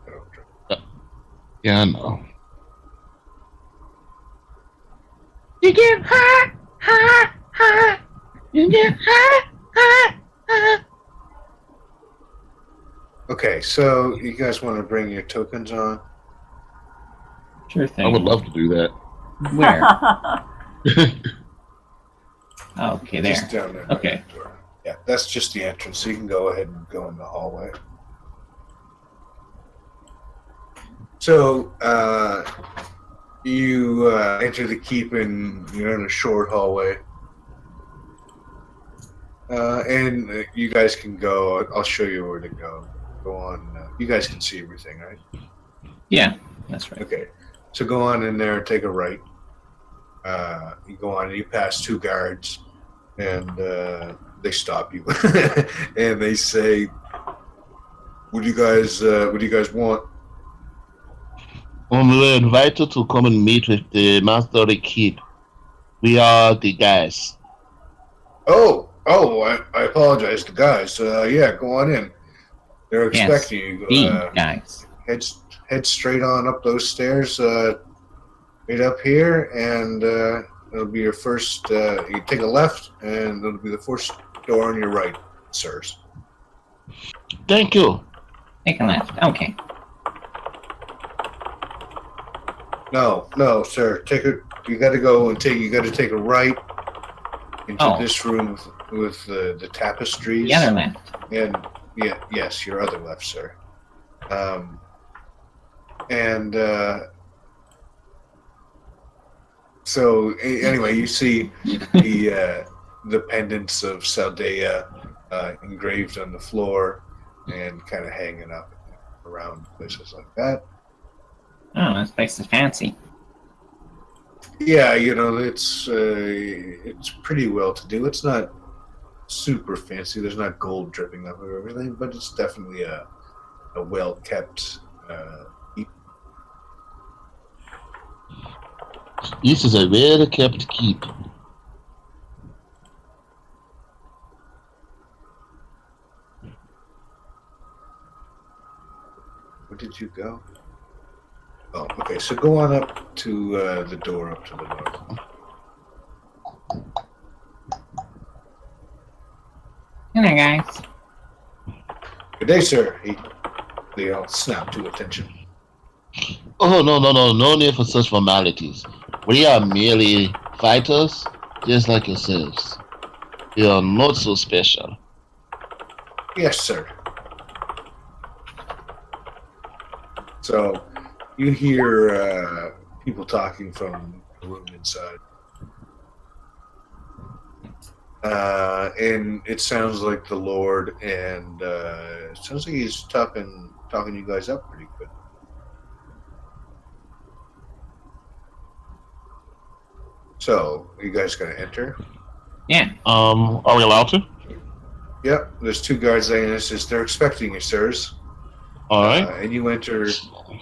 [SPEAKER 1] drink.
[SPEAKER 2] Yeah, I know.
[SPEAKER 6] You get high, high, high. You get high, high, high.
[SPEAKER 1] Okay, so you guys want to bring your tokens on?
[SPEAKER 6] Sure thing.
[SPEAKER 2] I would love to do that.
[SPEAKER 6] Where? Oh, okay, there.
[SPEAKER 1] Just down there. by
[SPEAKER 6] Okay.
[SPEAKER 1] the door. Yeah, that's just the entrance. So you can go ahead and go in the hallway. So you enter the keep and you're in a short hallway. And you guys can go. I'll show you where to go. Go on. You guys can see everything, right?
[SPEAKER 6] Yeah, that's right.
[SPEAKER 1] Okay. So go on in there, take a right. You go on and you pass two guards, and they stop you, and they say, "What do you guys want?"
[SPEAKER 2] We were invited to come and meet with the master of the keep. We are the guys.
[SPEAKER 1] Oh, I apologize, the guys. Yeah, go on in. They're expecting you.
[SPEAKER 6] The guys.
[SPEAKER 1] Head straight on up those stairs, right up here, and it'll be your first. You take a left, and it'll be the first door on your right, sirs.
[SPEAKER 2] Thank you.
[SPEAKER 6] Take a left. Okay.
[SPEAKER 1] No, sir. Take a. You got to go and take. You got to take a right into this room with the tapestries.
[SPEAKER 6] The other left.
[SPEAKER 1] And yes, your other left, sir. So anyway, you see the pendants of Saldea engraved on the floor and kind of hanging up around places like that.
[SPEAKER 6] Oh, this place is fancy.
[SPEAKER 1] Yeah, it's pretty well to do. It's not super fancy. There's not gold dripping off of everything, but it's definitely a well kept.
[SPEAKER 2] This is a well kept keep.
[SPEAKER 1] Where did you go? Oh, okay. So go on up to the door up to the north.
[SPEAKER 6] Hello, guys.
[SPEAKER 1] Good day, sir. They all snap to attention.
[SPEAKER 2] Oh, no need for such formalities. We are merely fighters, just like yourselves. We are not so special.
[SPEAKER 1] Yes, sir. So you hear people talking from the room inside. And it sounds like the Lord, and it sounds like he's talking you guys up pretty good. So, are you guys gonna enter?
[SPEAKER 6] Yeah.
[SPEAKER 2] Are we allowed to?
[SPEAKER 1] Yep. There's two guards there, and it says they're expecting you, sirs.
[SPEAKER 2] All right.
[SPEAKER 1] And you enter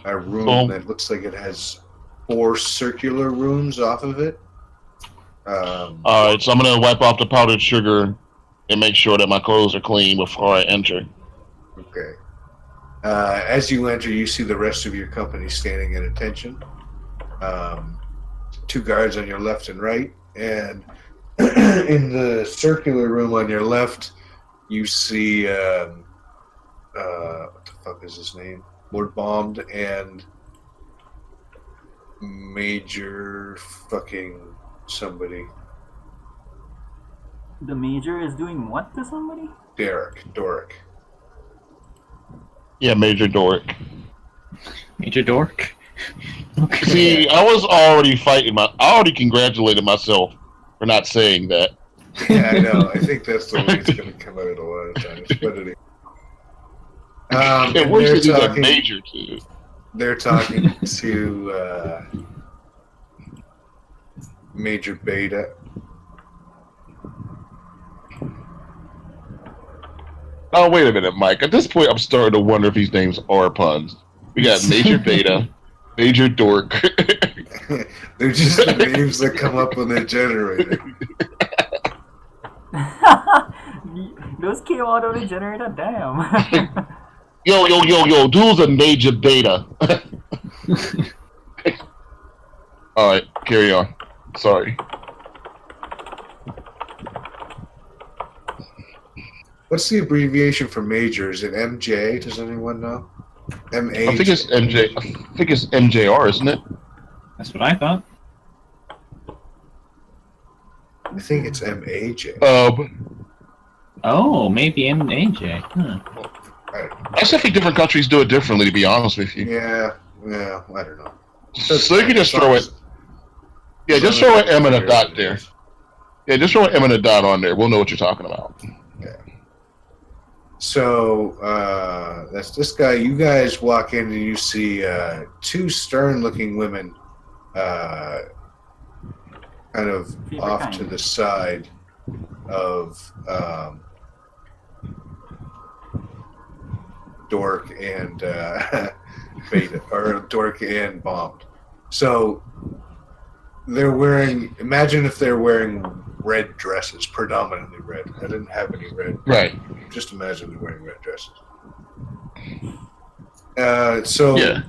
[SPEAKER 1] a room that looks like it has 4 circular rooms off of it.
[SPEAKER 2] All right. So I'm gonna wipe off the powdered sugar and make sure that my clothes are clean before I enter.
[SPEAKER 1] Okay. As you enter, you see the rest of your company standing at attention. 2 guards on your left and right, and in the circular room on your left, you see what the fuck is his name? Lord Bombed and Major fucking somebody.
[SPEAKER 3] The Major is doing what to somebody?
[SPEAKER 1] Doric.
[SPEAKER 2] Yeah, Major Doric.
[SPEAKER 6] Major Dork.
[SPEAKER 2] See, I was already fighting I already congratulated myself for not saying that.
[SPEAKER 1] Yeah, I know. I think that's the way it's going to come out a lot of times. But anyway.
[SPEAKER 2] It
[SPEAKER 1] And
[SPEAKER 2] works
[SPEAKER 1] they're
[SPEAKER 2] to do that
[SPEAKER 1] talking.
[SPEAKER 2] major too.
[SPEAKER 1] They're talking to Major Beta.
[SPEAKER 2] Oh, wait a minute, Mike. At this point, I'm starting to wonder if these names are puns. We got Major Beta, Major Dork.
[SPEAKER 1] They're just the names that come up on the generator.
[SPEAKER 3] Those came out of the generator, damn.
[SPEAKER 2] Yo, dude's a Major Beta. Alright, carry on. Sorry.
[SPEAKER 1] What's the abbreviation for major? Is it MJ? Does anyone know? MA.
[SPEAKER 2] I think it's MJ. I think it's MJR, isn't it?
[SPEAKER 6] That's what I thought.
[SPEAKER 1] I think it's MAJ.
[SPEAKER 6] Oh, maybe MAJ. Huh.
[SPEAKER 2] I just think different countries do it differently, to be honest with you.
[SPEAKER 1] Yeah, I don't know.
[SPEAKER 2] So you can just throw it. Yeah, just throw an M and a dot there. Yeah, just throw an M and a dot on there. We'll know what you're talking about.
[SPEAKER 1] Yeah. So that's this guy. You guys walk in and you see two stern-looking women, kind of off to the side of Dork and Beta, or Dork and Bombed. So they're wearing. Imagine if they're wearing red dresses, predominantly red. I didn't have any red.
[SPEAKER 2] Right.
[SPEAKER 1] Just imagine they're wearing red dresses. So
[SPEAKER 2] Yeah.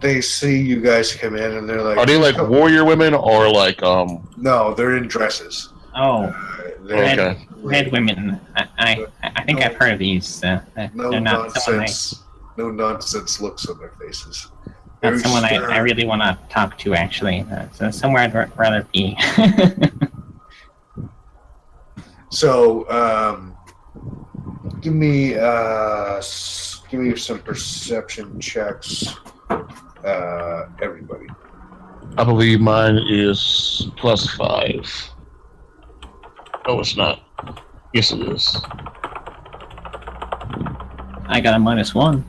[SPEAKER 1] they see you guys come in and they're like,
[SPEAKER 2] Are they like warrior women or like
[SPEAKER 1] No, they're in dresses.
[SPEAKER 6] Oh,
[SPEAKER 1] They're
[SPEAKER 2] Okay.
[SPEAKER 6] red women. I think I've heard of these.
[SPEAKER 1] no
[SPEAKER 6] They're not someone
[SPEAKER 1] nonsense. No nonsense looks on their faces.
[SPEAKER 6] not
[SPEAKER 1] Very
[SPEAKER 6] someone
[SPEAKER 1] stern.
[SPEAKER 6] I really want to talk to, actually. So somewhere I'd rather be.
[SPEAKER 1] So, give me some perception checks, everybody.
[SPEAKER 2] I believe mine is +5. No, it's not. Yes, it is.
[SPEAKER 6] I got a -1.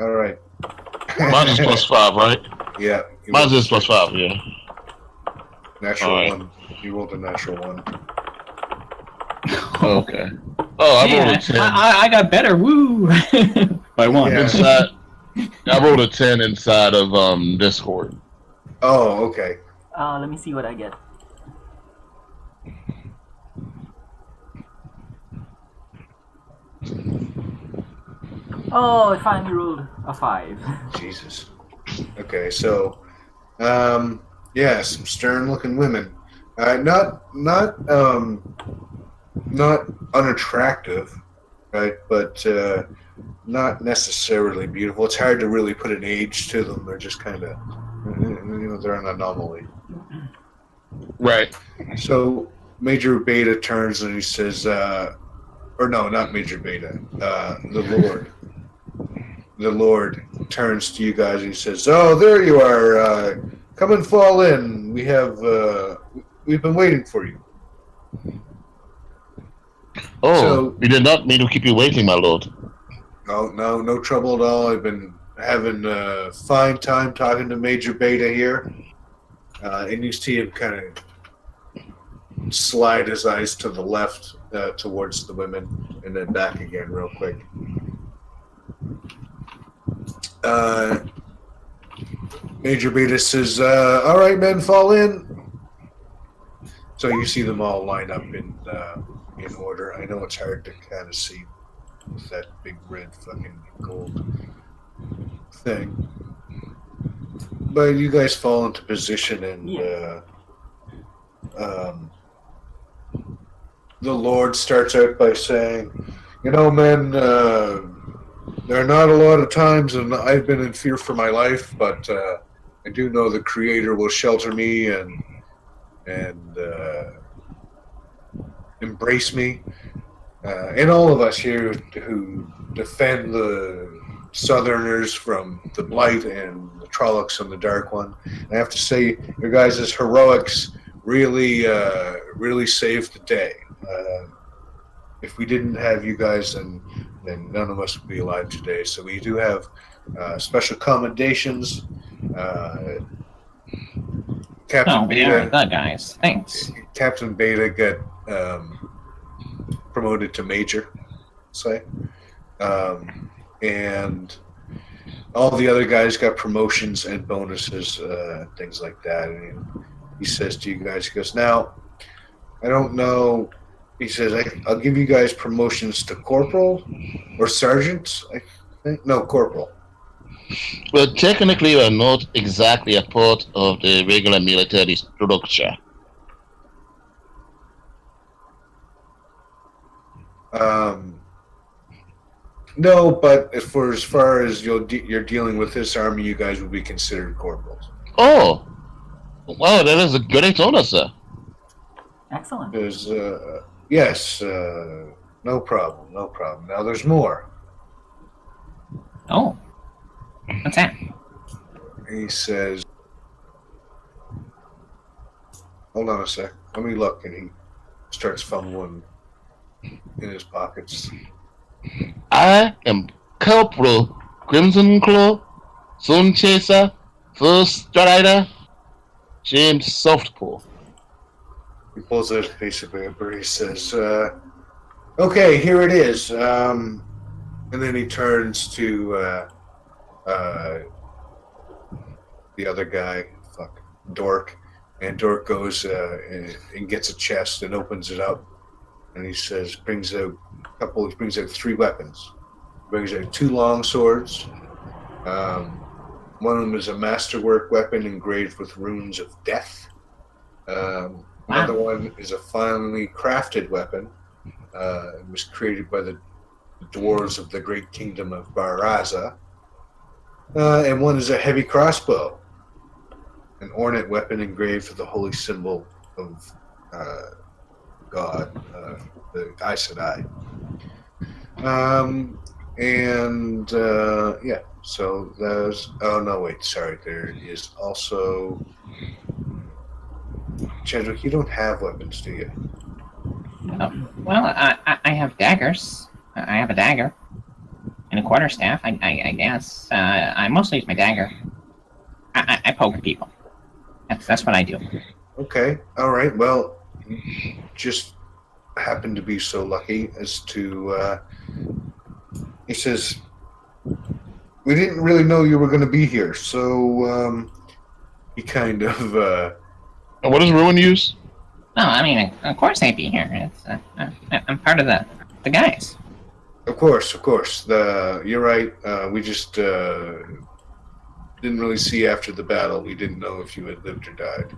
[SPEAKER 1] All right.
[SPEAKER 2] Mine is +5, right?
[SPEAKER 1] Yeah.
[SPEAKER 2] Mine is +5. Yeah.
[SPEAKER 1] Natural
[SPEAKER 2] All right.
[SPEAKER 1] one. You rolled a natural one.
[SPEAKER 2] Okay. Oh, I rolled a 10.
[SPEAKER 6] I got better. Woo! By one.
[SPEAKER 1] Yeah.
[SPEAKER 2] Inside, I rolled a 10 inside of Discord.
[SPEAKER 1] Oh, okay.
[SPEAKER 3] Let me see what I get. Oh, it finally rolled a 5.
[SPEAKER 1] Jesus. Okay, so, yeah, some stern-looking women. Not unattractive, right? But not necessarily beautiful. It's hard to really put an age to them. They're just kind of, they're an anomaly.
[SPEAKER 2] Right.
[SPEAKER 1] So Major Beta turns and he says, or no, not Major Beta. The Lord. The Lord turns to you guys and he says, "Oh, there you are. Come and fall in. We've been waiting for you."
[SPEAKER 2] Oh,
[SPEAKER 1] So-
[SPEAKER 2] you did not mean to keep you waiting, my lord.
[SPEAKER 1] No trouble at all. I've been having a fine time talking to Major Beta here. And you see him kind of slide his eyes to the left towards the women and then back again real quick. Major Beta says, "All right, men, fall in." So you see them all line up in order. I know it's hard to kind of see with that big red fucking gold thing, but you guys fall into position, and the Lord starts out by saying, "Men, there are not a lot of times, and I've been in fear for my life, but I do know the Creator will shelter me and embrace me. and all of us here who defend the Southerners from the Blight and the Trollocs and the Dark One. And I have to say, your guys' heroics really saved the day. If we didn't have you guys, then none of us would be alive today. So we do have special commendations. Captain
[SPEAKER 6] we are
[SPEAKER 1] Beta,
[SPEAKER 6] good guys. Thanks.
[SPEAKER 1] Captain Beta got promoted to Major, say, and all the other guys got promotions and bonuses, things like that. And he says to you guys, he goes, "Now, I don't know." He says, "I'll give you guys promotions to corporal or sergeant. I think no, corporal."
[SPEAKER 2] Well, technically, we are not exactly a part of the regular military structure.
[SPEAKER 1] No, but as far as you're dealing with this army, you guys would be considered corporals.
[SPEAKER 2] Oh, wow, that is a great honor, sir.
[SPEAKER 3] Excellent.
[SPEAKER 1] Because yes, no problem. Now there's more.
[SPEAKER 6] Oh. What's that?
[SPEAKER 1] He says, "Hold on a sec. Let me look." And he starts fumbling in his pockets.
[SPEAKER 2] I am Corporal Crimson Claw, Sun Chaser, First Strider, James Softpaw.
[SPEAKER 1] He pulls out a piece of paper. He says, "Okay, here it is." And then he turns to the other guy, Dork, and Dork goes and gets a chest and opens it up, and he says, brings out 3 weapons. Brings out 2 long swords. One of them is a masterwork weapon engraved with runes of death. Another one is a finely crafted weapon. It was created by the dwarves of the great kingdom of Baraza. And one is a heavy crossbow, an ornate weapon engraved with the holy symbol of God, the Aes Sedai. Yeah, so there's... Oh, no, wait, sorry. There is also... Chadwick, you don't have weapons, do you?
[SPEAKER 6] Well, I have daggers. I have a dagger. And a quarterstaff, I guess. I mostly use my dagger. I poke people. That's what I do.
[SPEAKER 1] Okay, all right. Well, just happened to be so lucky as to... he says, "We didn't really know you were going to be here, so he kind of...
[SPEAKER 2] And what does Ruin use?
[SPEAKER 6] No, I mean, of course I'd be here. It's, I'm part of the guys.
[SPEAKER 1] Of course. You're right. We just didn't really see after the battle. We didn't know if you had lived or died.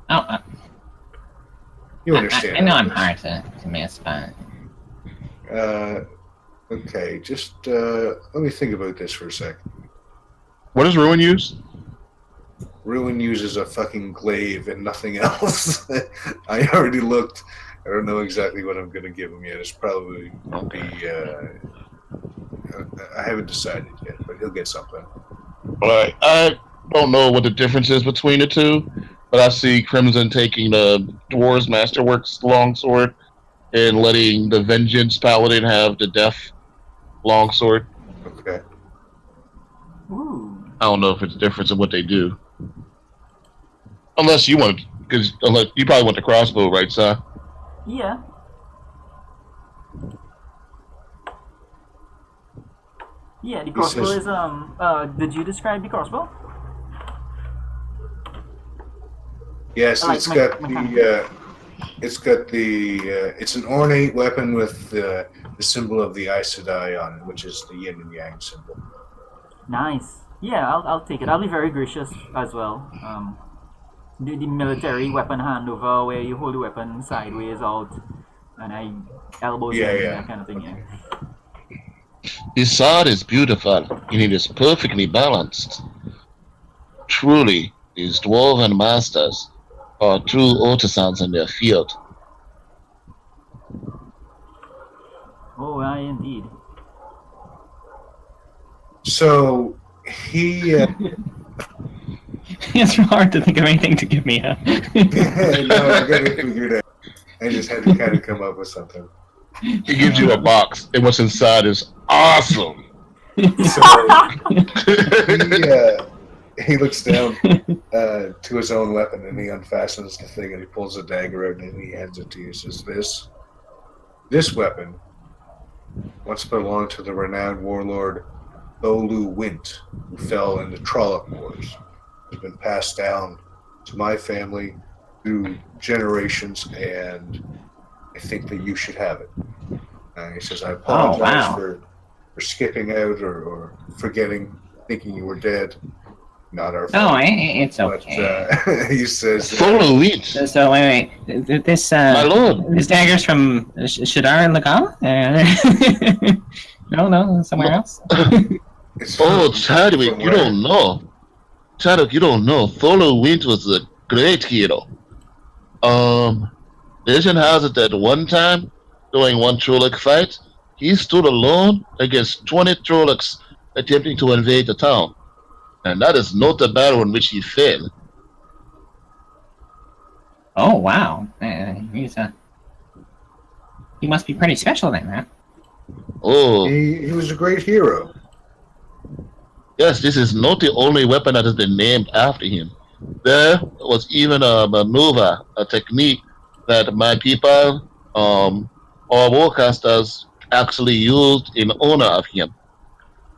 [SPEAKER 6] Oh,
[SPEAKER 1] You understand.
[SPEAKER 6] I know
[SPEAKER 1] how
[SPEAKER 6] I'm
[SPEAKER 1] it is.
[SPEAKER 6] hard to miss, but
[SPEAKER 1] Okay, just let me think about this for a second.
[SPEAKER 2] What does Ruin use?
[SPEAKER 1] Ruin uses a fucking glaive and nothing else. I already looked. I don't know exactly what I'm going to give him yet. It's probably be... I haven't decided yet, but he'll get something.
[SPEAKER 2] Well, I don't know what the difference is between the two, but I see Crimson taking the Dwarves Masterworks longsword and letting the Vengeance Paladin have the Death longsword.
[SPEAKER 1] Okay.
[SPEAKER 3] Ooh.
[SPEAKER 2] I don't know if it's a difference in what they do. Unless you want, because you probably want the crossbow, right, Si?
[SPEAKER 3] Yeah. Yeah, the crossbow
[SPEAKER 1] says-
[SPEAKER 3] is did you describe the crossbow?
[SPEAKER 1] Yes,
[SPEAKER 3] Like
[SPEAKER 1] it's
[SPEAKER 3] my-
[SPEAKER 1] got
[SPEAKER 3] my
[SPEAKER 1] the...
[SPEAKER 3] hand.
[SPEAKER 1] it's an ornate weapon with the symbol of the Aes Sedai on it, which is the yin and yang symbol.
[SPEAKER 3] Nice. Yeah, I'll take it. I'll be very gracious as well. The military weapon handover where you hold the weapon sideways out and I elbows
[SPEAKER 1] Yeah,
[SPEAKER 3] in,
[SPEAKER 1] yeah.
[SPEAKER 3] that kind of thing, yeah.
[SPEAKER 2] His sword is beautiful, and it is perfectly balanced. Truly, these dwarven masters are true artisans in their field.
[SPEAKER 3] Oh, I indeed.
[SPEAKER 1] So he.
[SPEAKER 6] It's hard to think of anything to give me. Huh?
[SPEAKER 1] No, I got it figured out. I just had to kind of come up with something.
[SPEAKER 2] He gives you a box, and what's inside is awesome.
[SPEAKER 1] So he looks down to his own weapon and he unfastens the thing and he pulls a dagger out and he hands it to you. He says, This weapon once belonged to the renowned warlord Bolu Wint, who fell in the Trolloc Wars. It has been passed down to my family through generations, and I think that you should have it. He says, I apologize for skipping out or forgetting, thinking you were dead. Not our fault.
[SPEAKER 6] Oh, it's okay.
[SPEAKER 1] But, he says...
[SPEAKER 2] Follow wheat.
[SPEAKER 6] So wait. This
[SPEAKER 2] My lord.
[SPEAKER 6] This dagger's from Shadar and Lagal? No, somewhere else.
[SPEAKER 2] Chadwick, you don't know. Chadwick, you don't know. Tholo Wint was a great hero. Legend has it that one time, during one Trolloc fight, he stood alone against 20 Trollocs attempting to invade the town. And that is not the battle in which he fell.
[SPEAKER 6] Oh, wow. He must be pretty special then, huh?
[SPEAKER 2] Oh,
[SPEAKER 1] He was a great hero.
[SPEAKER 2] yes, this is not the only weapon that has been named after him. There was even a maneuver, a technique that my people, our warcasters, actually used in honor of him.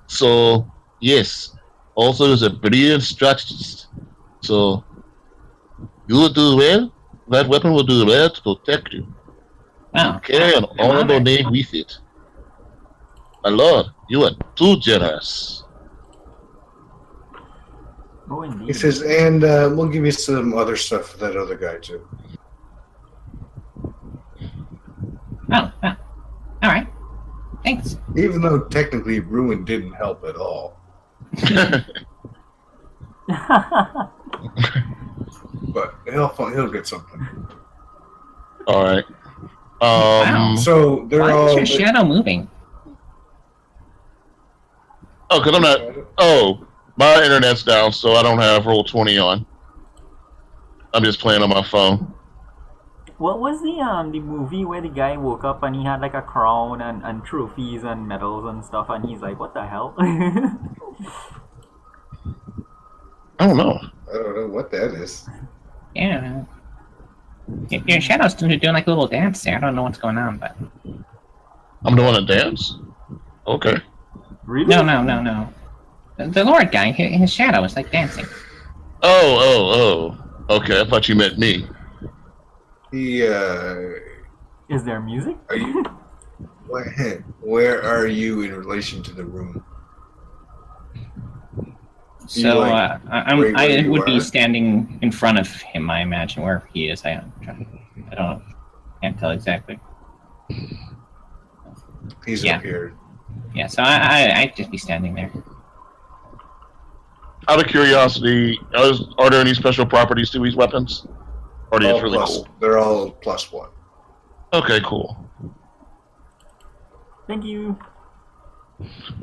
[SPEAKER 2] So, yes, also he's a brilliant strategist. So, you will do well. That weapon will do well to protect you.
[SPEAKER 6] Wow.
[SPEAKER 2] Carry an honorable name with it. My lord, you are too generous.
[SPEAKER 3] Oh, indeed.
[SPEAKER 1] He says, and we'll give you some other stuff for that other guy, too.
[SPEAKER 6] Oh, all right. Thanks.
[SPEAKER 1] Even though technically Ruin didn't help at all. But he'll get something.
[SPEAKER 2] All right.
[SPEAKER 6] Wow.
[SPEAKER 1] So they're
[SPEAKER 6] Why
[SPEAKER 1] all...
[SPEAKER 6] is your shadow moving?
[SPEAKER 2] Oh, because I'm not. Oh, my internet's down, so I don't have Roll20 on. I'm just playing on my phone.
[SPEAKER 3] What was the movie where the guy woke up and he had like a crown and trophies and medals and stuff and he's like, what the hell?
[SPEAKER 2] I don't know.
[SPEAKER 1] I don't know what that is.
[SPEAKER 6] Yeah. Your shadow's doing like a little dance there. I don't know what's going on, but...
[SPEAKER 2] I'm doing a dance? Okay.
[SPEAKER 3] Really?
[SPEAKER 6] No. The Lord guy, his shadow is like dancing.
[SPEAKER 2] Oh. Okay, I thought you meant me.
[SPEAKER 1] He,
[SPEAKER 3] Is there music?
[SPEAKER 1] Are you... Where are you in relation to the room?
[SPEAKER 6] So
[SPEAKER 1] right
[SPEAKER 6] I
[SPEAKER 1] where you
[SPEAKER 6] would be
[SPEAKER 1] are?
[SPEAKER 6] standing in front of him, I imagine, wherever he is. I don't know. Can't tell exactly.
[SPEAKER 1] He's
[SPEAKER 6] Yeah.
[SPEAKER 1] up here.
[SPEAKER 6] Yeah, so I'd just be standing there.
[SPEAKER 2] Out of curiosity, are there any special properties to these weapons? Or are they
[SPEAKER 1] All
[SPEAKER 2] just really
[SPEAKER 1] plus-
[SPEAKER 2] cool?
[SPEAKER 1] They're all +1.
[SPEAKER 2] Okay, cool.
[SPEAKER 3] Thank you.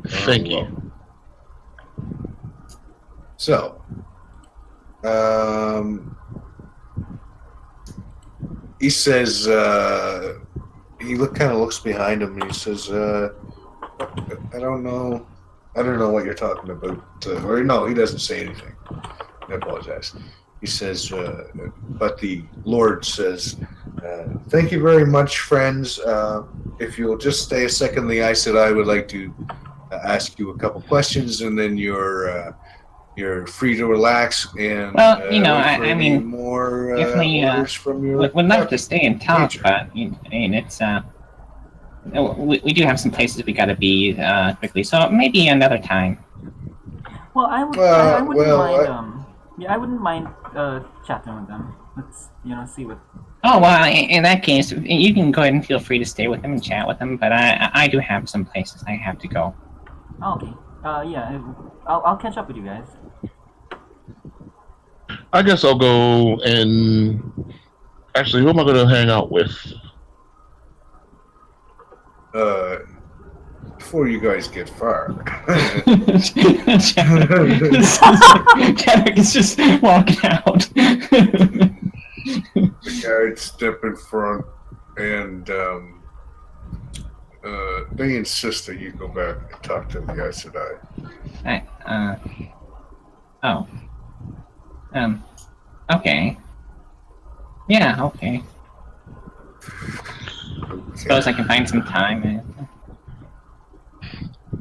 [SPEAKER 2] Thank you.
[SPEAKER 1] So, he says, he kind of looks behind him and he says, I don't know what you're talking about. Or no, he doesn't say anything. I apologize. He says, but the Lord says, thank you very much, friends. If you'll just stay a second in the Aes Sedai, I would like to ask you a couple questions, and then you're free to relax and
[SPEAKER 6] Well,
[SPEAKER 1] wait for
[SPEAKER 6] I
[SPEAKER 1] any
[SPEAKER 6] mean,
[SPEAKER 1] more
[SPEAKER 6] definitely,
[SPEAKER 1] orders from your
[SPEAKER 6] Would love to stay and talk,
[SPEAKER 1] Major.
[SPEAKER 6] but I mean, it's we do have some places we gotta be quickly, so maybe another time.
[SPEAKER 3] Well, I wouldn't mind. I wouldn't mind chatting with them. Let's see what.
[SPEAKER 6] Oh well, in that case, you can go ahead and feel free to stay with them and chat with them. But I do have some places I have to go.
[SPEAKER 3] Okay. Yeah. I'll catch up with you guys.
[SPEAKER 2] I guess I'll go and... Actually, who am I going to hang out with?
[SPEAKER 1] before you guys get far.
[SPEAKER 6] Chadwick is just walking out.
[SPEAKER 1] The guards step in front, and they insist that you go back and talk to the Aes Sedai.
[SPEAKER 6] Okay. Yeah, okay. Suppose I can find some time.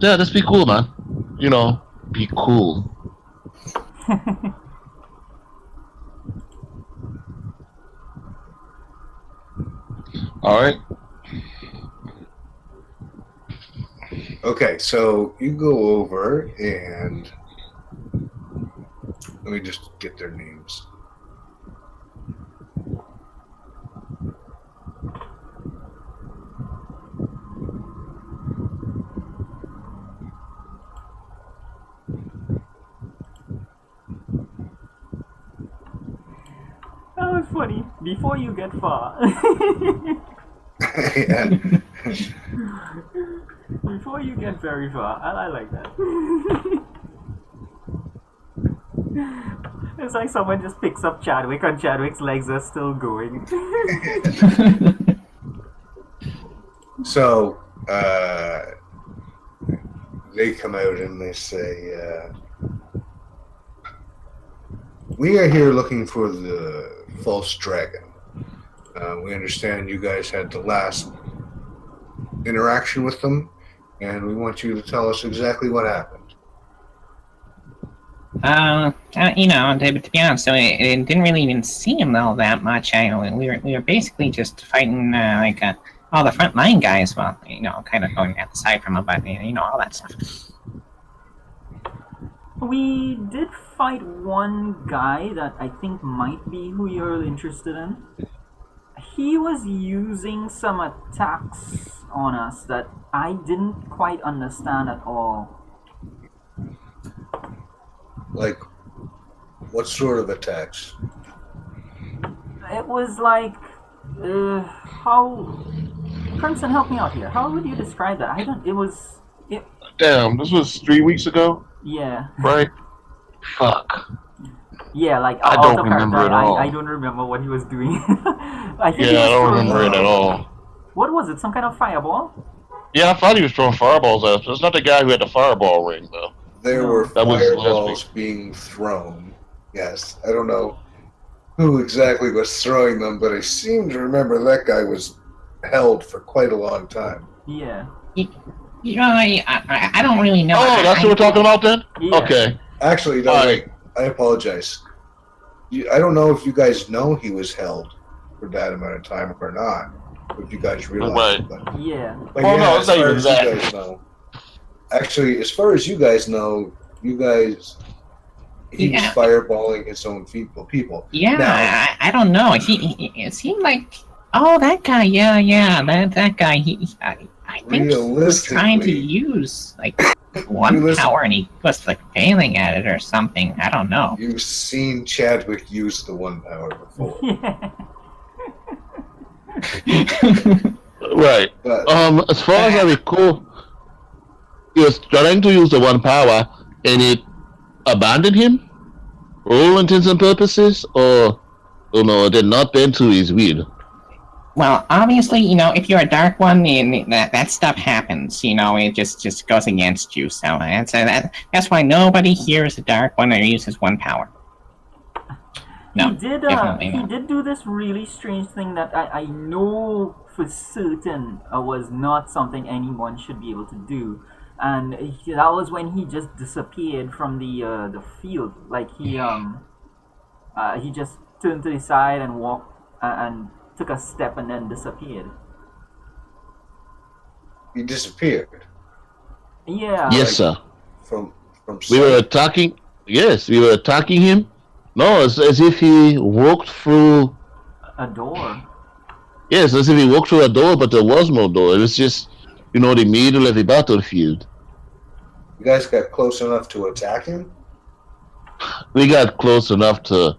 [SPEAKER 2] Yeah, just be cool, man. You know, be cool. All right.
[SPEAKER 1] Okay, so you go over and let me just get their names.
[SPEAKER 3] That was funny. Before you get far.
[SPEAKER 1] Yeah.
[SPEAKER 3] Before you get very far. I like that. It's like someone just picks up Chadwick and Chadwick's legs are still going.
[SPEAKER 1] So, they come out and they say, we are here looking for the false dragon. We understand you guys had the last interaction with them, and we want you to tell us exactly what happened.
[SPEAKER 6] You know, to be honest, so it didn't really even seem all that much. We were basically just fighting all the frontline guys. Well, you know, kind of going aside from them, but you know, all that stuff.
[SPEAKER 3] We did fight one guy that I think might be who you're interested in. He was using some attacks on us that I didn't quite understand at all.
[SPEAKER 1] Like, what sort of attacks?
[SPEAKER 3] It was like, how... Crimson, help me out here. How would you describe that?
[SPEAKER 2] Damn, this was 3 weeks ago,
[SPEAKER 3] Yeah.
[SPEAKER 2] right? Fuck.
[SPEAKER 3] Yeah, like
[SPEAKER 2] I
[SPEAKER 3] out
[SPEAKER 2] don't
[SPEAKER 3] of
[SPEAKER 2] remember
[SPEAKER 3] character,
[SPEAKER 2] at all.
[SPEAKER 3] I don't remember what he was doing. I think he
[SPEAKER 2] Yeah, I
[SPEAKER 3] was
[SPEAKER 2] don't
[SPEAKER 3] throwing-
[SPEAKER 2] remember it at all.
[SPEAKER 3] What was it? Some kind of fireball?
[SPEAKER 2] Yeah, I thought he was throwing fireballs at us. It's not the guy who had the fireball ring, though.
[SPEAKER 1] There
[SPEAKER 3] No.
[SPEAKER 1] were
[SPEAKER 2] That was
[SPEAKER 1] fireballs
[SPEAKER 2] last
[SPEAKER 1] being thrown. Yes, I don't know who exactly was throwing them, but I seem to remember that guy was held for quite a long time.
[SPEAKER 3] Yeah.
[SPEAKER 6] You know, I don't really know.
[SPEAKER 2] Oh, that's what we're talking about then?
[SPEAKER 3] Yeah.
[SPEAKER 2] Okay.
[SPEAKER 1] Actually, no,
[SPEAKER 2] All
[SPEAKER 1] wait. I apologize. I don't know if you guys know he was held for that amount of time or not. If you guys realize
[SPEAKER 2] Right.
[SPEAKER 1] it, but
[SPEAKER 3] Yeah.
[SPEAKER 2] Oh, no, it's
[SPEAKER 1] as
[SPEAKER 2] not
[SPEAKER 1] far
[SPEAKER 2] even
[SPEAKER 1] as
[SPEAKER 2] that.
[SPEAKER 1] you guys know. Actually, as far as you guys know, he was
[SPEAKER 6] Yeah.
[SPEAKER 1] fireballing his own people.
[SPEAKER 6] Yeah,
[SPEAKER 1] Now-
[SPEAKER 6] I don't know. It seemed like, oh, that guy. Yeah, that guy. I think he was trying to
[SPEAKER 1] Realistically-
[SPEAKER 6] use like one
[SPEAKER 1] Realistic-
[SPEAKER 6] power, and he was like failing at it or something. I don't know.
[SPEAKER 1] You've seen Chadwick use the one power before,
[SPEAKER 3] Yeah.
[SPEAKER 2] Right.
[SPEAKER 1] but
[SPEAKER 2] As far as I recall, he was trying to use the one power, and it abandoned him, for all intents and purposes, or, you know, did not bend to his will.
[SPEAKER 6] Well, obviously, you know, if you're a dark one, that stuff happens. You know, it just goes against you. So that's why nobody here is a dark one or uses one power. No,
[SPEAKER 3] he did.
[SPEAKER 6] definitely
[SPEAKER 3] He
[SPEAKER 6] not.
[SPEAKER 3] did do this really strange thing that I know for certain was not something anyone should be able to do, and that was when he just disappeared from the field. Like he just turned to the side and walked and took a step and then disappeared.
[SPEAKER 1] he disappeared
[SPEAKER 3] Yeah.
[SPEAKER 2] Yes, sir.
[SPEAKER 1] from
[SPEAKER 2] We were
[SPEAKER 1] sight.
[SPEAKER 2] attacking. Yes, we were attacking him. No, it's as if he walked through.
[SPEAKER 3] A door.
[SPEAKER 2] Yes, as if he walked through a door, but there was no door. It was just, you know, the middle of the battlefield.
[SPEAKER 1] You guys got close enough to attack him?
[SPEAKER 2] We got close enough to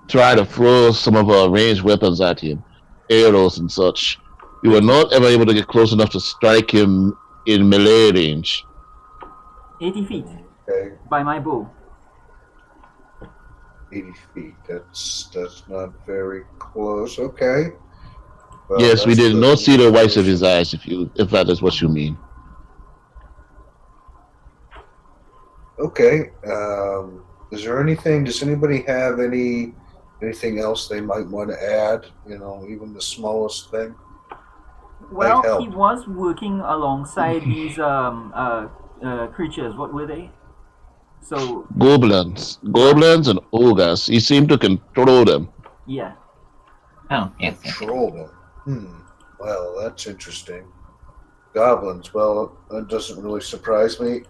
[SPEAKER 2] try to throw some of our ranged weapons at him, arrows and such. We were not ever able to get close enough to strike him in melee range?
[SPEAKER 3] 80 feet
[SPEAKER 1] Okay,
[SPEAKER 3] by my bow.
[SPEAKER 1] 80 feet. That's not very close. Okay. Well,
[SPEAKER 2] Yes, we
[SPEAKER 1] that's
[SPEAKER 2] did
[SPEAKER 1] the
[SPEAKER 2] not see the whites of his
[SPEAKER 1] motion.
[SPEAKER 2] eyes. If that is what you mean.
[SPEAKER 1] Okay. Is there anything? Does anybody have anything else they might want to add? You know, even the smallest thing.
[SPEAKER 3] Well,
[SPEAKER 1] Might help.
[SPEAKER 3] he was working alongside these creatures. What were they? So
[SPEAKER 2] Goblins, and ogres. He seemed to control them.
[SPEAKER 3] yeah.
[SPEAKER 6] Oh, yes.
[SPEAKER 1] Control them. Well, that's interesting. Goblins. Well, that doesn't really surprise me.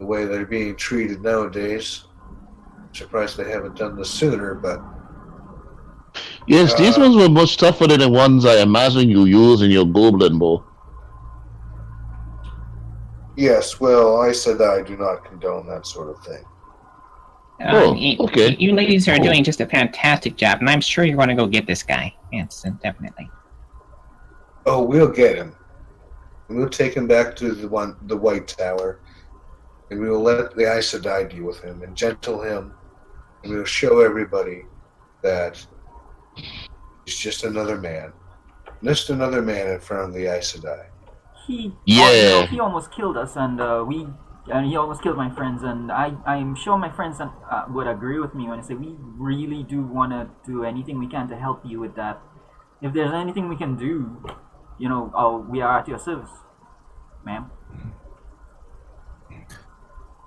[SPEAKER 1] The way they're being treated nowadays. I'm surprised they haven't done this sooner, but
[SPEAKER 2] Yes, these ones were much tougher than the ones I imagine you use in your goblin bow.
[SPEAKER 1] yes, well, I said that I do not condone that sort of thing.
[SPEAKER 2] Okay.
[SPEAKER 6] You ladies are
[SPEAKER 2] Cool.
[SPEAKER 6] doing just a fantastic job, and I'm sure you're going to go get this guy. Yes, definitely.
[SPEAKER 1] Oh, we'll get him. And we'll take him back to the White Tower, and we will let the Aes Sedai deal with him and gentle him, and we will show everybody that he's just another man. Just another man in front of the Aes Sedai.
[SPEAKER 2] Yeah.
[SPEAKER 3] He almost killed us, and he almost killed my friends, and I'm sure my friends would agree with me when I say we really do want to do anything we can to help you with that. If there's anything we can do, you know, we are at your service, ma'am.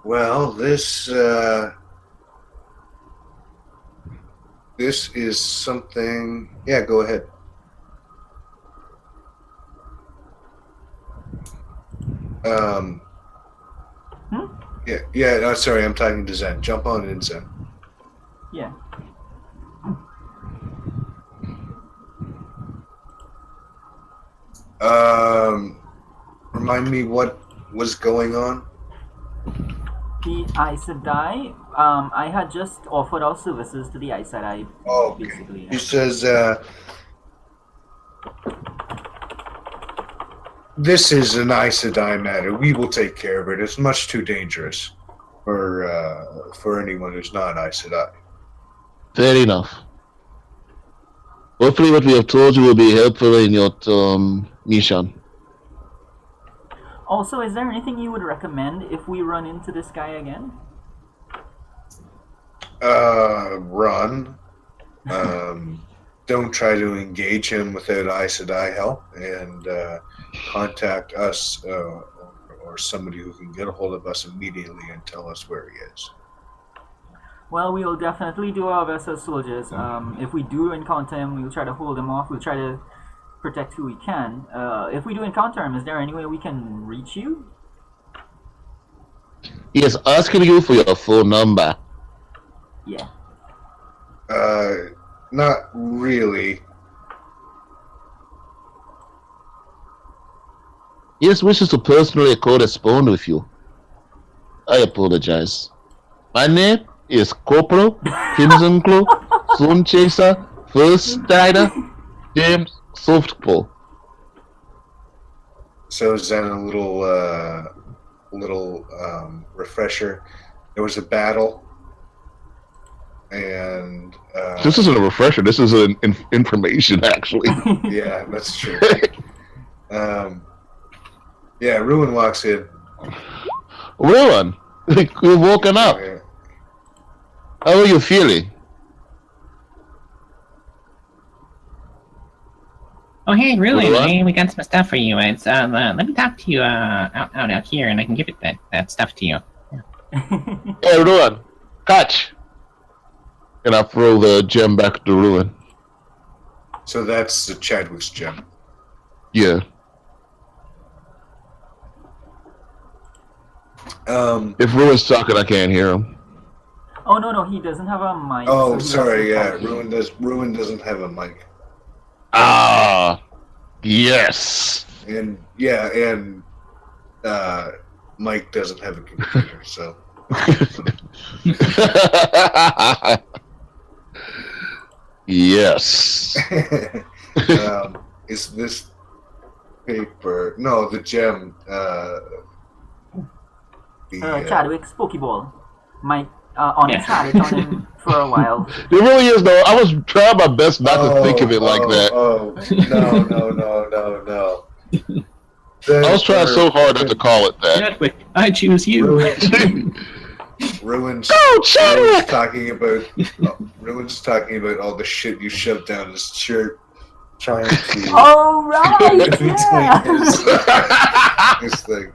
[SPEAKER 1] Well, this is something. Yeah, go ahead. Yeah. No, sorry, I'm talking to Zen. Jump on in, Zen.
[SPEAKER 3] Yeah.
[SPEAKER 1] Remind me what was going on.
[SPEAKER 3] The Aes Sedai, I had just offered our services to the Aes Sedai,
[SPEAKER 1] Oh, okay.
[SPEAKER 3] basically.
[SPEAKER 1] He says, "This is an Aes Sedai matter. We will take care of it. It's much too dangerous for anyone who's not Aes Sedai."
[SPEAKER 2] Fair enough. Hopefully what we have told you will be helpful in your mission.
[SPEAKER 3] Also, is there anything you would recommend if we run into this guy again?
[SPEAKER 1] Run. Don't try to engage him without Aes Sedai help, and contact us or somebody who can get a hold of us immediately and tell us where he is.
[SPEAKER 3] Well, we will definitely do our best as soldiers. If we do encounter him, we will try to hold him off. We'll try to protect who we can. If we do encounter him, is there any way we can reach you?
[SPEAKER 2] He is asking you for your phone number.
[SPEAKER 3] Yeah.
[SPEAKER 1] Not really.
[SPEAKER 2] He just wishes to personally correspond with you. I apologize. My name is Corporal Crimson Claw, Zone Chaser, First Strider, James Softball.
[SPEAKER 1] So Zen, a little refresher. There was a battle, and
[SPEAKER 2] This isn't a refresher. This is an information, actually.
[SPEAKER 1] yeah, that's true. Yeah, Ruin walks in.
[SPEAKER 2] Ruin, you've woken up.
[SPEAKER 1] Yeah.
[SPEAKER 2] How are you feeling?
[SPEAKER 6] Oh, hey, really?
[SPEAKER 2] What?
[SPEAKER 6] Hey, we got some stuff for you. It's let me talk to you out here, and I can give it that stuff to you.
[SPEAKER 2] Hey, Ruin, catch. And I throw the gem back to Ruin.
[SPEAKER 1] So that's the Chadwick's gem.
[SPEAKER 2] Yeah. If Ruin's talking, I can't hear him.
[SPEAKER 3] Oh no, he doesn't have a mic.
[SPEAKER 1] Oh,
[SPEAKER 3] so he has
[SPEAKER 1] sorry.
[SPEAKER 3] to
[SPEAKER 1] Yeah,
[SPEAKER 3] talk to you.
[SPEAKER 1] Ruin doesn't have a mic.
[SPEAKER 2] Ah, yes.
[SPEAKER 1] And Mike doesn't have a computer, so
[SPEAKER 2] yes.
[SPEAKER 1] is this paper. No, the gem.
[SPEAKER 3] Chadwick's Pokeball. Might Onyx had it on him for a while.
[SPEAKER 2] It really is, though. I was trying my best not to think of it like that.
[SPEAKER 1] Oh, no.
[SPEAKER 2] I was trying so hard not to call it that.
[SPEAKER 6] Chadwick, I choose you.
[SPEAKER 1] Ruins
[SPEAKER 2] Chadwick!
[SPEAKER 1] Ruins talking about all the shit you shoved down his shirt, trying to.
[SPEAKER 3] Oh right, yeah.
[SPEAKER 1] It's like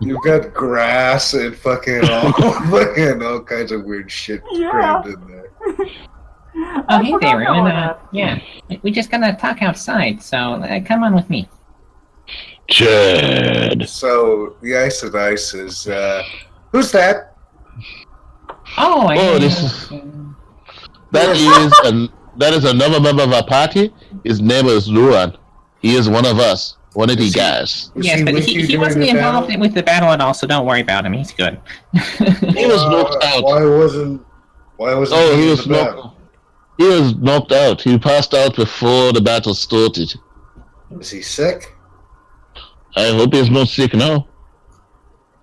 [SPEAKER 1] you've got grass and fucking all kinds of weird shit crammed in there.
[SPEAKER 6] Oh, hey there,
[SPEAKER 3] forgot about
[SPEAKER 6] Ruin.
[SPEAKER 3] that.
[SPEAKER 6] Yeah, we just gonna talk outside, so come on with me.
[SPEAKER 2] Chad.
[SPEAKER 1] So the Ice of Ice is who's that?
[SPEAKER 6] Oh,
[SPEAKER 2] That is another member of our party. His name is Luan. He is one of us. One of the guys.
[SPEAKER 6] Yes, but he wasn't involved with the battle at all, so don't worry about him. He's good.
[SPEAKER 2] He was knocked out.
[SPEAKER 1] Why wasn't
[SPEAKER 2] Oh, he was knocked. He was knocked out. He passed out before the battle started.
[SPEAKER 1] Is he sick?
[SPEAKER 2] I hope he's not sick now.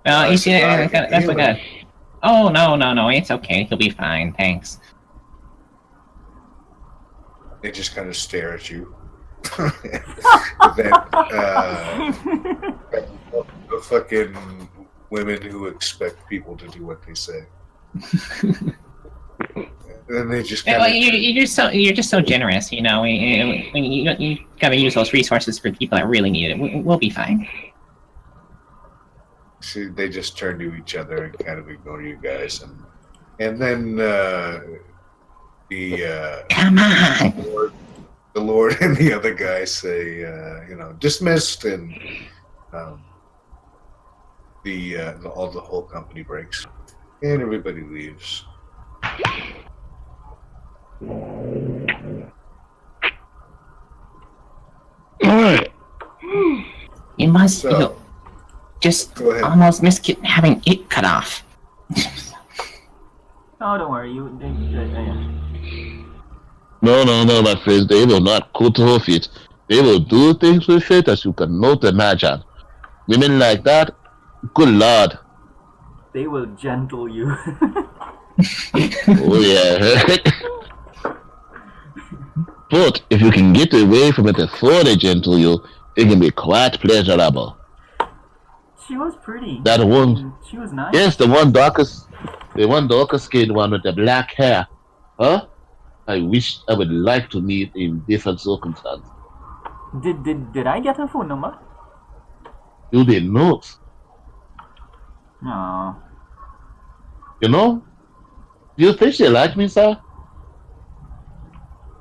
[SPEAKER 6] You see, that's what good. Oh, no, it's okay. He'll be fine, thanks.
[SPEAKER 1] They just kind of stare at you. The fucking women who expect people to do what they say. And they just
[SPEAKER 6] Well, you're just so generous, you know. You gotta use those resources for people that really need it. We'll be fine.
[SPEAKER 1] see, they just turn to each other and kind of ignore you guys, and then
[SPEAKER 6] Come on.
[SPEAKER 1] the Lord and the other guy say, dismissed, and the whole company breaks, and everybody leaves.
[SPEAKER 2] Alright.
[SPEAKER 6] You must
[SPEAKER 1] So,
[SPEAKER 6] just
[SPEAKER 1] go ahead.
[SPEAKER 6] almost miss having it cut off.
[SPEAKER 3] Oh, don't worry.
[SPEAKER 2] No, my friends. They will not cut off it. They will do things with it as you cannot imagine. Women like that, good lord.
[SPEAKER 3] They will gentle you.
[SPEAKER 2] Oh yeah. But if you can get away from it before they gentle you, it can be quite pleasurable.
[SPEAKER 3] She was pretty.
[SPEAKER 2] That one.
[SPEAKER 3] She was nice.
[SPEAKER 2] Yes, the one darkest skinned one with the black hair. Huh? I wish I would like to meet in different circumstances.
[SPEAKER 3] Did I get her phone number?
[SPEAKER 2] You did not.
[SPEAKER 3] No.
[SPEAKER 2] You know? Do you think she liked me, sir?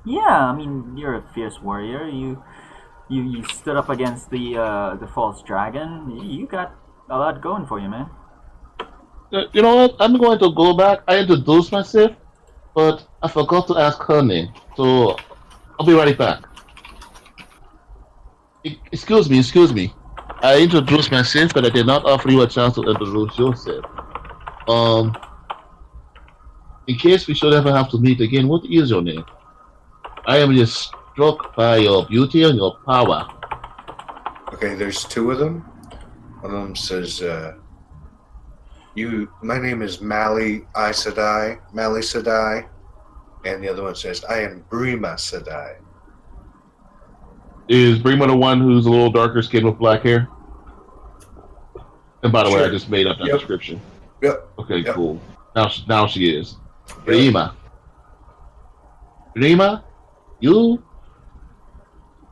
[SPEAKER 3] Yeah, I mean, you're a fierce warrior. You stood up against the false dragon. You got a lot going for you, man.
[SPEAKER 2] You know what? I'm going to go back. I introduced myself, but I forgot to ask her name. So I'll be right back. Excuse me. I introduced myself, but I did not offer you a chance to introduce yourself. In case we should ever have to meet again, what is your name? I am just struck by your beauty and your power.
[SPEAKER 1] Okay, there's two of them. One of them says, my name is Mali Sadai, and the other one says, I am Brima Sadai.
[SPEAKER 2] Is Brima the one who's a little darker skinned with black hair? And by the way, I
[SPEAKER 1] Sure.
[SPEAKER 2] just made up that
[SPEAKER 1] Yep.
[SPEAKER 2] description.
[SPEAKER 1] Yep.
[SPEAKER 2] Okay,
[SPEAKER 1] Yep.
[SPEAKER 2] cool. Now she is. Brima. Brima, you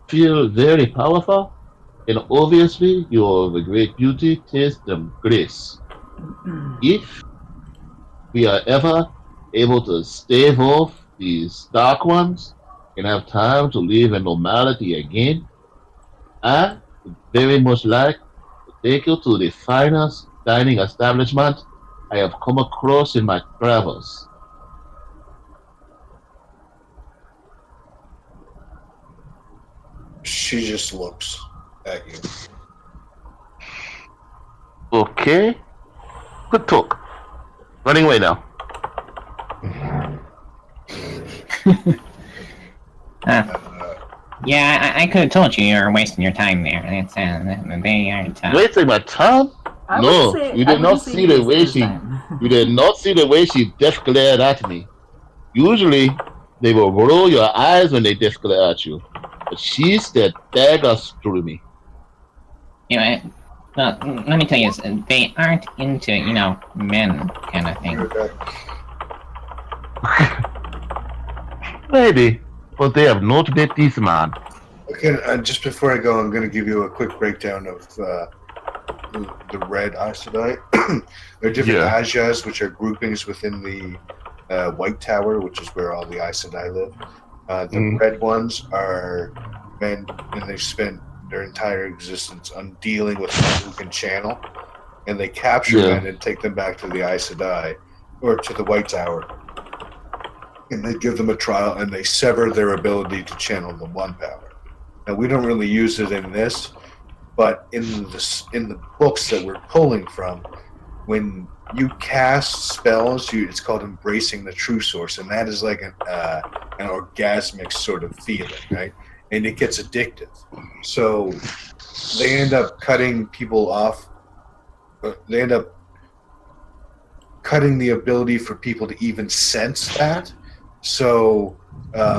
[SPEAKER 2] feel very powerful, and obviously you are of a great beauty, taste, and grace. If we are ever able to stave off these dark ones and have time to live in normality again, I would very much like to take you to the finest dining establishment I have come across in my travels.
[SPEAKER 1] She just looks at you.
[SPEAKER 2] Okay. Good talk. Running away now.
[SPEAKER 6] Yeah, I could have told you were wasting your time there. It's, they aren't.
[SPEAKER 2] Wasting my time?
[SPEAKER 3] I
[SPEAKER 2] No,
[SPEAKER 3] wouldn't say,
[SPEAKER 2] you
[SPEAKER 3] I
[SPEAKER 2] did
[SPEAKER 3] wouldn't
[SPEAKER 2] not
[SPEAKER 3] say
[SPEAKER 2] see the
[SPEAKER 3] wasted
[SPEAKER 2] way
[SPEAKER 3] his
[SPEAKER 2] she.
[SPEAKER 3] time.
[SPEAKER 2] You did not see the way she just glared at me. Usually, they will roll your eyes when they just glare at you, but she stared daggers through me.
[SPEAKER 6] You know, well, let me tell you this: they aren't into men kind of thing.
[SPEAKER 1] Okay.
[SPEAKER 2] Maybe, but they have not met this man.
[SPEAKER 1] Okay, just before I go, I'm going to give you a quick breakdown of the red Aes Sedai. There are different
[SPEAKER 2] Yeah.
[SPEAKER 1] Ajas, which are groupings within the White Tower, which is where all the Aes Sedai live. The red ones are men, and they've spent their entire existence on dealing with men who can channel, and they capture
[SPEAKER 2] Yeah.
[SPEAKER 1] men and take them back to the Aes Sedai, or to the White Tower. And they give them a trial, and they sever their ability to channel the one power. Now, we don't really use it in this, but in the books that we're pulling from, when you cast spells, it's called embracing the true source, and that is like an orgasmic sort of feeling, right? And it gets addictive. So they end up cutting people off. They end up cutting the ability for people to even sense that. So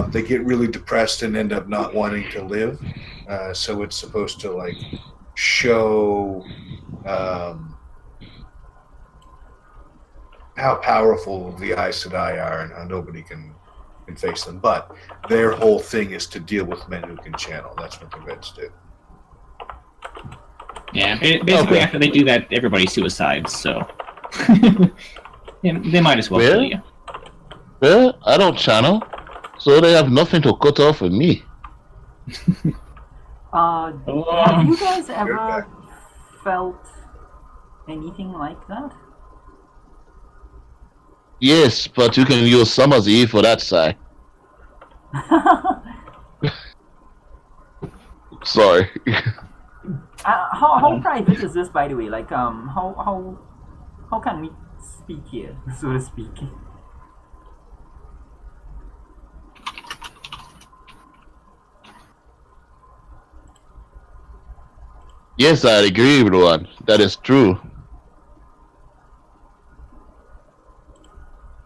[SPEAKER 1] they get really depressed and end up not wanting to live. So it's supposed to like show how powerful the Aes Sedai are and how nobody can face them. But their whole thing is to deal with men who can channel. That's what the Reds do.
[SPEAKER 6] Yeah, basically after they do that, everybody suicides. So they might as well kill you.
[SPEAKER 2] Well, I don't channel, so they have nothing to cut off with me.
[SPEAKER 3] Have you guys ever felt anything like that?
[SPEAKER 2] Yes, but you can use Summer's Eve for that side. Sorry.
[SPEAKER 3] How private is this, by the way? Like, how can we speak here, so to speak?
[SPEAKER 2] Yes, I agree, everyone. That is true.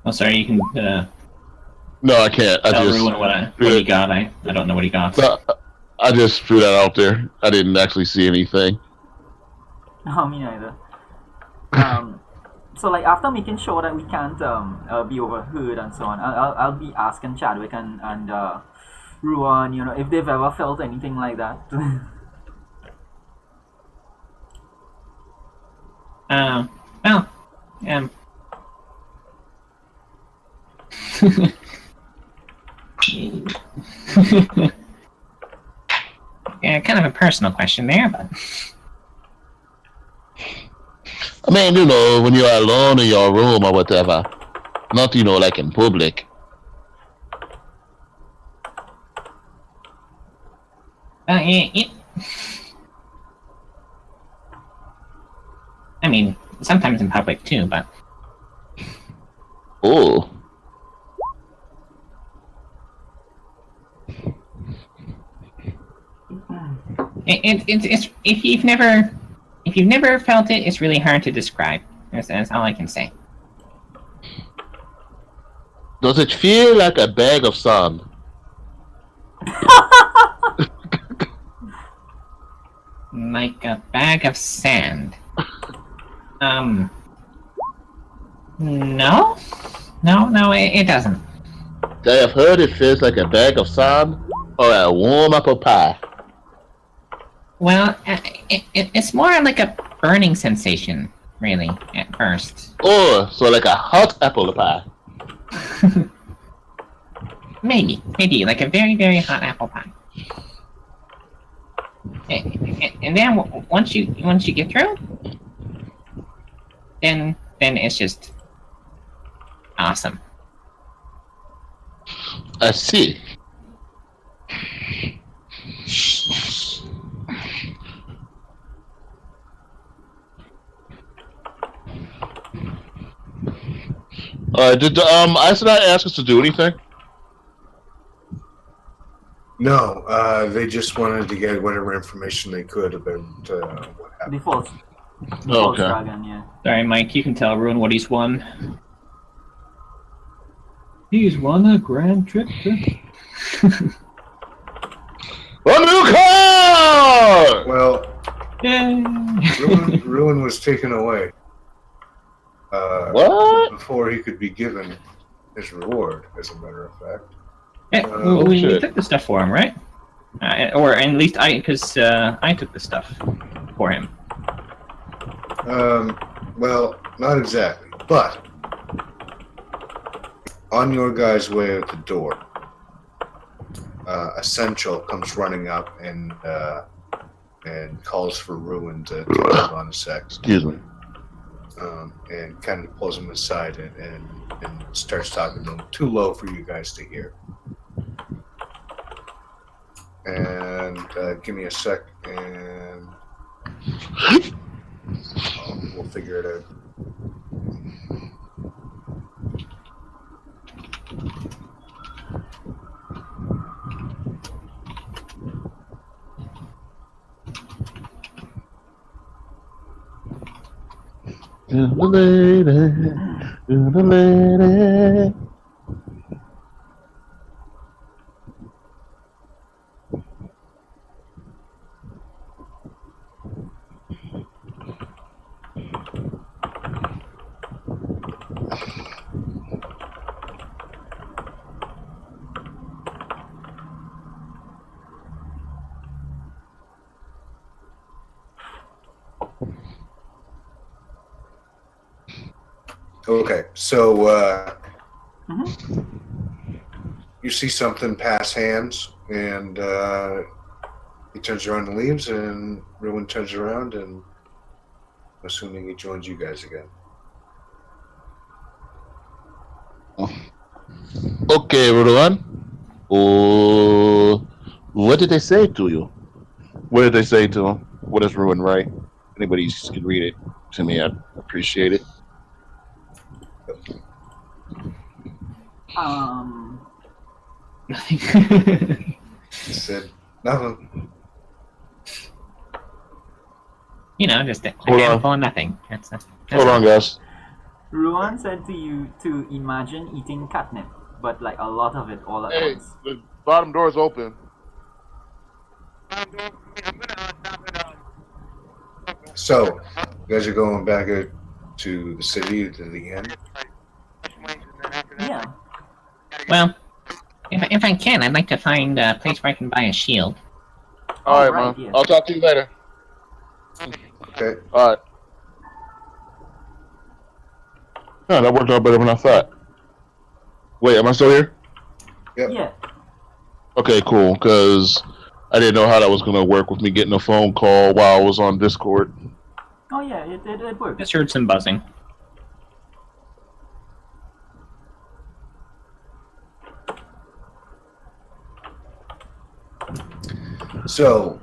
[SPEAKER 6] Oh, sorry, you can
[SPEAKER 2] No, I can't. I
[SPEAKER 6] tell
[SPEAKER 2] just
[SPEAKER 6] Ruin what he got. I don't know what he got.
[SPEAKER 2] I just threw that out there. I didn't actually see anything.
[SPEAKER 3] No, me neither. So like after making sure that we can't be overheard and so on, I'll be asking Chadwick and Ruan, if they've ever felt anything like that.
[SPEAKER 6] Well, yeah, kind of a personal question there, but
[SPEAKER 2] I mean, when you're alone in your room or whatever, not, like in public.
[SPEAKER 6] I mean, sometimes in public too, but
[SPEAKER 2] Oh.
[SPEAKER 6] it's if you've never felt it, it's really hard to describe. That's all I can say.
[SPEAKER 2] Does it feel like a bag of sand?
[SPEAKER 6] Like a bag of sand. No, it doesn't.
[SPEAKER 2] I have heard it feels like a bag of sand or a warm apple pie.
[SPEAKER 6] Well, it's more like a burning sensation, really, at first.
[SPEAKER 2] Oh, so like a hot apple pie.
[SPEAKER 6] Maybe, like a very, very hot apple pie. And then once you get through, then it's just awesome.
[SPEAKER 2] I see. Did Aes Sedai ask us to do anything?
[SPEAKER 1] No, they just wanted to get whatever information they could about what happened.
[SPEAKER 3] The false
[SPEAKER 2] Okay.
[SPEAKER 3] dragon, yeah.
[SPEAKER 6] Sorry, Mike. You can tell Ruin what he's won.
[SPEAKER 8] He's won a grand trip to...
[SPEAKER 2] A new car!
[SPEAKER 1] Well,
[SPEAKER 6] Yay!
[SPEAKER 1] Ruin was taken away.
[SPEAKER 2] What?
[SPEAKER 1] Before he could be given his reward, as a matter of fact.
[SPEAKER 6] Yeah,
[SPEAKER 1] Oh,
[SPEAKER 6] we
[SPEAKER 2] shit.
[SPEAKER 6] took the stuff for him, right? Or at least because I took the stuff for him.
[SPEAKER 1] Well, not exactly, but on your guys' way out the door, Essential comes running up and calls for Ruin to hold on a sec.
[SPEAKER 2] Excuse me.
[SPEAKER 1] And kind of pulls him aside and starts talking to him too low for you guys to hear. And give me a sec, and we'll figure it out.
[SPEAKER 2] To the lady, to the lady.
[SPEAKER 1] Okay, so
[SPEAKER 3] Mhm.
[SPEAKER 1] you see something pass hands, and he turns around and leaves, and Ruin turns around, and I'm assuming he joins you guys again.
[SPEAKER 2] Okay, everyone. What did they say to you? What did they say to him? What does Ruin write? Anybody can read it to me, I'd appreciate it.
[SPEAKER 6] Nothing.
[SPEAKER 1] He said, nothing.
[SPEAKER 6] You know, just a
[SPEAKER 2] Hold
[SPEAKER 6] handful of nothing. That's
[SPEAKER 2] Hold on, guys.
[SPEAKER 3] Ruan said to you to imagine eating catnip, but like a lot of it all at
[SPEAKER 2] Hey,
[SPEAKER 3] once.
[SPEAKER 2] the bottom door's open.
[SPEAKER 1] So, you guys are going back out to the city, to the inn?
[SPEAKER 3] Yeah.
[SPEAKER 6] Well, if I can, I'd like to find a place where I can buy a shield.
[SPEAKER 2] All right,
[SPEAKER 3] right,
[SPEAKER 2] man.
[SPEAKER 3] yeah.
[SPEAKER 2] I'll talk to you later.
[SPEAKER 1] Okay.
[SPEAKER 2] All right. Yeah, that worked out better than I thought. Wait, am I still here?
[SPEAKER 3] Yeah.
[SPEAKER 2] Okay, cool. Because I didn't know how that was going to work with me getting a phone call while I was on Discord.
[SPEAKER 3] Oh yeah, it worked.
[SPEAKER 6] Just heard some buzzing.
[SPEAKER 1] So,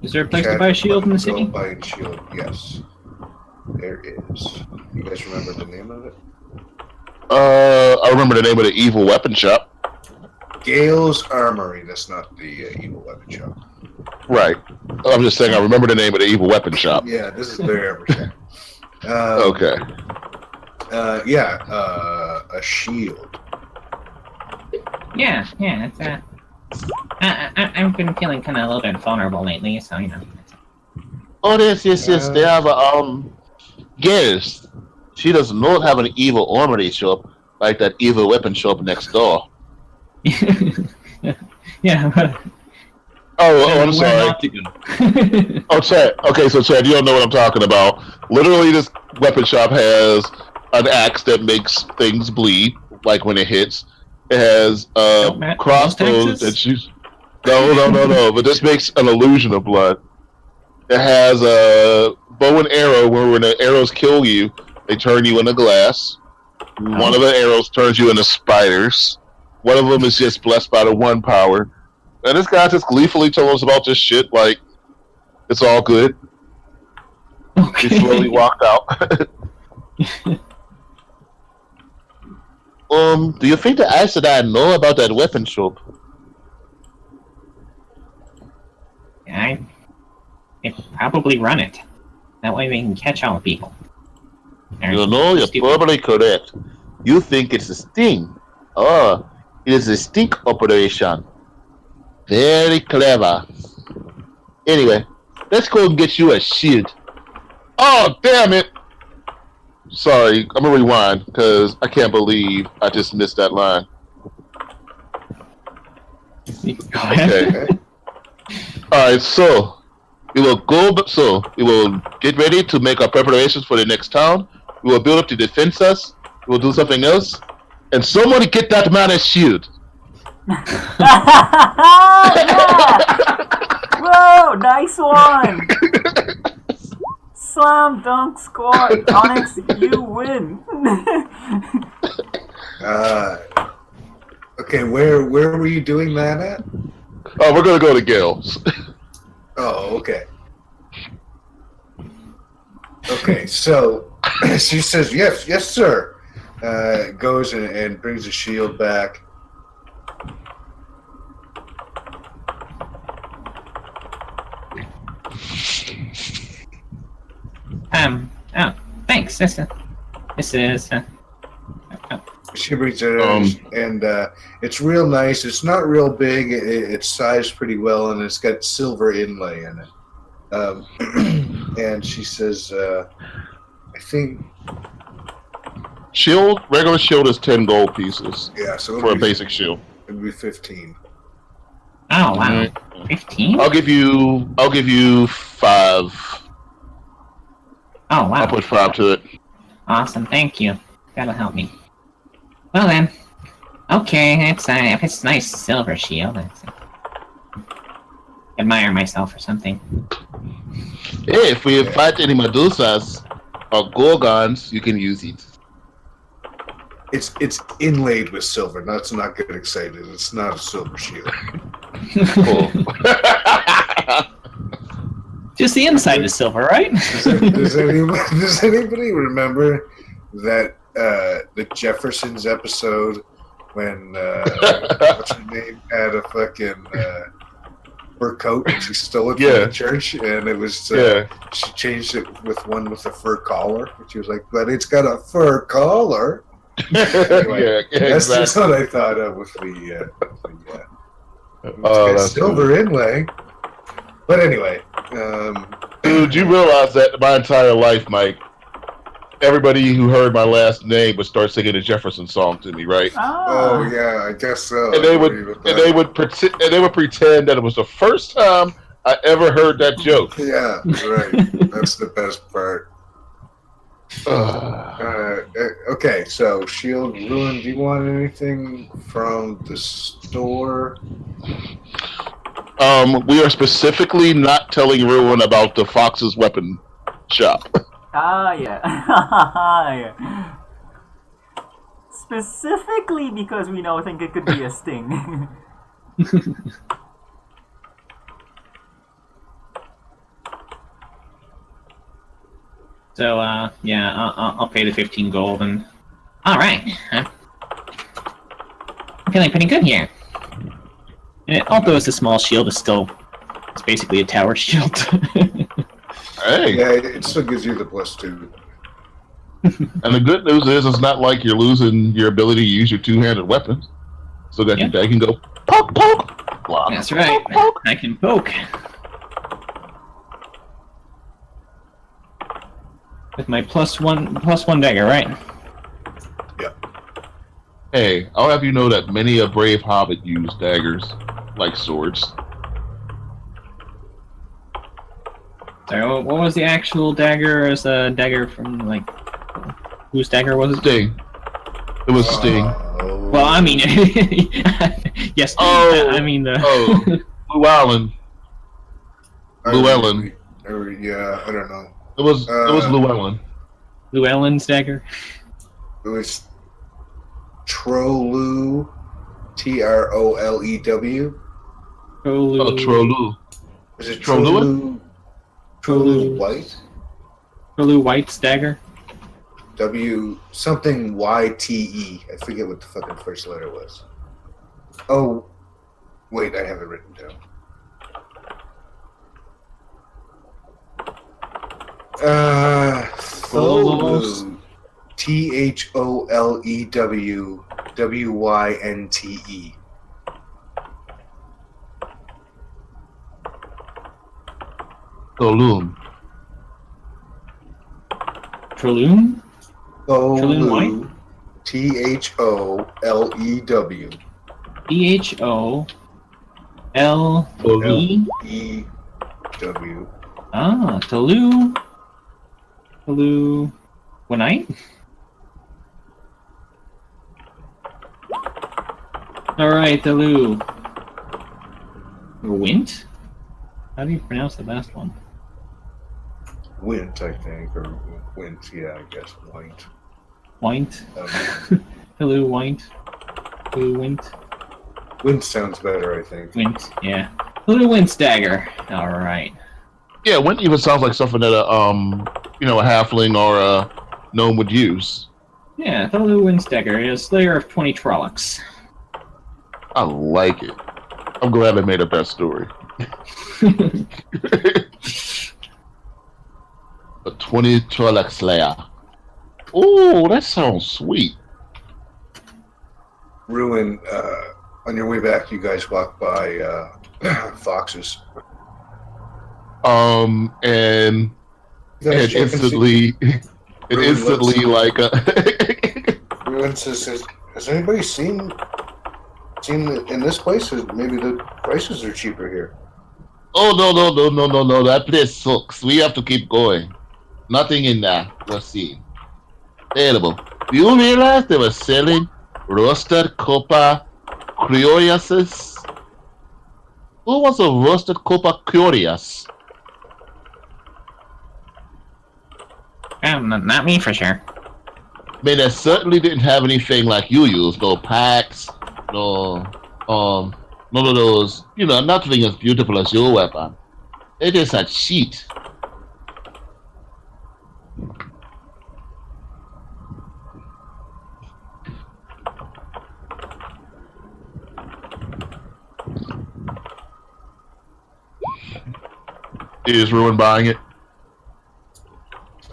[SPEAKER 6] Is there a place to buy a shield in the city?
[SPEAKER 1] Buying shield, yes. There is. You guys remember the name of it?
[SPEAKER 2] I remember the name of the evil weapon shop.
[SPEAKER 1] Gale's Armory. That's not the evil weapon shop.
[SPEAKER 2] Right. I'm just saying I remember the name of the evil weapon shop.
[SPEAKER 1] Yeah, this is their armor shop.
[SPEAKER 2] Okay.
[SPEAKER 1] A shield.
[SPEAKER 6] Yeah, that's I've been feeling kind of a little bit vulnerable lately, so you know.
[SPEAKER 2] Oh, yes. They have a Yes. She does not have an evil armory shop like that evil weapon shop next door.
[SPEAKER 6] Yeah, but
[SPEAKER 2] Oh, I'm
[SPEAKER 6] where
[SPEAKER 2] sorry.
[SPEAKER 6] not to go.
[SPEAKER 2] Oh, Chad. Okay, so Chad, you don't know what I'm talking about. Literally, this weapon shop has an axe that makes things bleed, like when it hits. It has
[SPEAKER 6] Don't Matt,
[SPEAKER 2] crossbows
[SPEAKER 6] those
[SPEAKER 2] that shoots. No. But this makes an illusion of blood. It has a bow and arrow where when the arrows kill you, they turn you into glass. One of the arrows turns you into spiders. One of them is just blessed by the one power. And this guy just gleefully told us about this shit like it's all good.
[SPEAKER 6] Okay.
[SPEAKER 2] He slowly walked out. Do you think the Aes Sedai know about that weapon shop?
[SPEAKER 6] They probably run it. That way they can catch all the people.
[SPEAKER 2] You know, you're probably correct. You think it's a sting. Oh, it is a stink operation. Very clever. Anyway, let's go and get you a shield. Oh, damn it! Sorry, I'm gonna rewind because I can't believe I just missed that line. Okay. Alright, so we will we will get ready to make our preparations for the next town. We will build up to defend us. We will do something else. And somebody get that man a shield.
[SPEAKER 3] Yeah! Whoa, nice one! Slam dunk squad. Onyx, you win.
[SPEAKER 1] Okay, where were you doing that at?
[SPEAKER 2] Oh, we're gonna go to Gale's.
[SPEAKER 1] Oh, okay. Okay, so she says, yes, sir. Goes and brings a shield back.
[SPEAKER 6] Oh, thanks. This is.
[SPEAKER 1] She brings it in, and it's real nice. It's not real big. It's sized pretty well, and it's got silver inlay in it. And she says, I think
[SPEAKER 2] Shield, regular shield is 10 gold pieces.
[SPEAKER 1] Yeah, so
[SPEAKER 2] for a basic shield.
[SPEAKER 1] It'd be 15.
[SPEAKER 6] Oh wow, 15.
[SPEAKER 2] I'll give you 5.
[SPEAKER 6] Oh wow.
[SPEAKER 2] I'll put 5 to it.
[SPEAKER 6] Awesome, thank you. That'll help me. Well then, okay, if it's nice silver shield, admire myself or something.
[SPEAKER 2] Hey, if we fight any Medusas or Gorgons, you can use it.
[SPEAKER 1] It's inlaid with silver. Let's not get excited. It's not a silver shield.
[SPEAKER 2] Cool.
[SPEAKER 6] Just the inside is silver, right?
[SPEAKER 1] Does anybody remember that the Jeffersons episode when what's her name had a fucking fur coat and she stole it from the church, and it was she changed it with one with a fur collar, and she was like, but it's got a fur collar. Anyway, that's just what I thought of with the that's silver inlay. But anyway,
[SPEAKER 2] dude, you realize that my entire life, Mike, everybody who heard my last name would start singing the Jefferson song to me, right?
[SPEAKER 1] Oh yeah, I guess so.
[SPEAKER 2] And they would pretend that it was the first time I ever heard that joke.
[SPEAKER 1] Yeah, right. That's the best part. Okay, so Shield Ruin, do you want anything from the store?
[SPEAKER 2] We are specifically not telling Ruin about the Fox's weapon shop.
[SPEAKER 3] Yeah. Specifically because we now think it could be a sting.
[SPEAKER 6] So, I'll pay the 15 gold and... Alright. I'm feeling pretty good here. And although it's a small shield, it's basically a tower shield.
[SPEAKER 2] Hey.
[SPEAKER 1] Yeah, it still gives you the +2.
[SPEAKER 2] And the good news is it's not like you're losing your ability to use your two-handed weapons. So that you can go poke, poke, block.
[SPEAKER 6] That's right.
[SPEAKER 2] Poke, poke.
[SPEAKER 6] I can poke. With my +1 dagger, right?
[SPEAKER 1] Yeah.
[SPEAKER 2] Hey, I'll have you know that many a brave hobbit used daggers, like swords.
[SPEAKER 6] Sorry, what was the actual dagger as a dagger from, like, whose dagger was it?
[SPEAKER 2] Sting. It was Sting.
[SPEAKER 6] Well, I mean, yes. I mean the.
[SPEAKER 2] Llewellyn. Llewellyn.
[SPEAKER 1] Yeah, I don't know.
[SPEAKER 2] It was Llewellyn.
[SPEAKER 6] Llewellyn's dagger.
[SPEAKER 1] It was Trolu, Trollew.
[SPEAKER 6] Trolu.
[SPEAKER 2] Oh, Trolu.
[SPEAKER 1] Is it
[SPEAKER 2] Trolu?
[SPEAKER 1] Trolu White?
[SPEAKER 6] Trolu White's dagger.
[SPEAKER 1] W something YTE. I forget what the fucking first letter was. Oh, wait, I have it written down. Tholu. THOLEW WYNTE.
[SPEAKER 2] Saloon.
[SPEAKER 8] Traloon? Trillium
[SPEAKER 1] Tholu.
[SPEAKER 8] White?
[SPEAKER 1] THOLEW
[SPEAKER 8] THOLE.
[SPEAKER 1] EW.
[SPEAKER 8] Ah, Taloo. Taloo. Wenite? Alright, Taloo. Wint? How do you pronounce the last one?
[SPEAKER 1] Wint, I think, or Wint, yeah, I guess. Wint.
[SPEAKER 8] Wint?
[SPEAKER 1] Um,
[SPEAKER 8] Taloo Wint? Taloo Wint?
[SPEAKER 1] Wint sounds better, I think.
[SPEAKER 8] Wint, yeah. Taloo Wint's dagger. Alright.
[SPEAKER 2] Yeah, Wint even sounds like something that a halfling or a gnome would use.
[SPEAKER 8] Yeah, Taloo Wint's dagger is Slayer of 20 Trollocs.
[SPEAKER 2] I like it. I'm glad I made up that story. A 20 Trolloc Slayer. Oh, that sounds sweet.
[SPEAKER 1] Ruin, on your way back, you guys walk by foxes.
[SPEAKER 2] And
[SPEAKER 1] You guys check and see-
[SPEAKER 2] instantly like a
[SPEAKER 1] Ruin says, has anybody seen in this place? Maybe the prices are cheaper here.
[SPEAKER 2] Oh no, that place sucks. We have to keep going. Nothing in there. Let's see. Available. Do you realize they were selling roasted copper curiouses? Who wants a roasted copper curious?
[SPEAKER 6] Not me for sure.
[SPEAKER 2] I mean, they certainly didn't have anything like you use. No packs, no, none of those. Nothing as beautiful as your weapon. It is a cheat. Is Ruin buying it?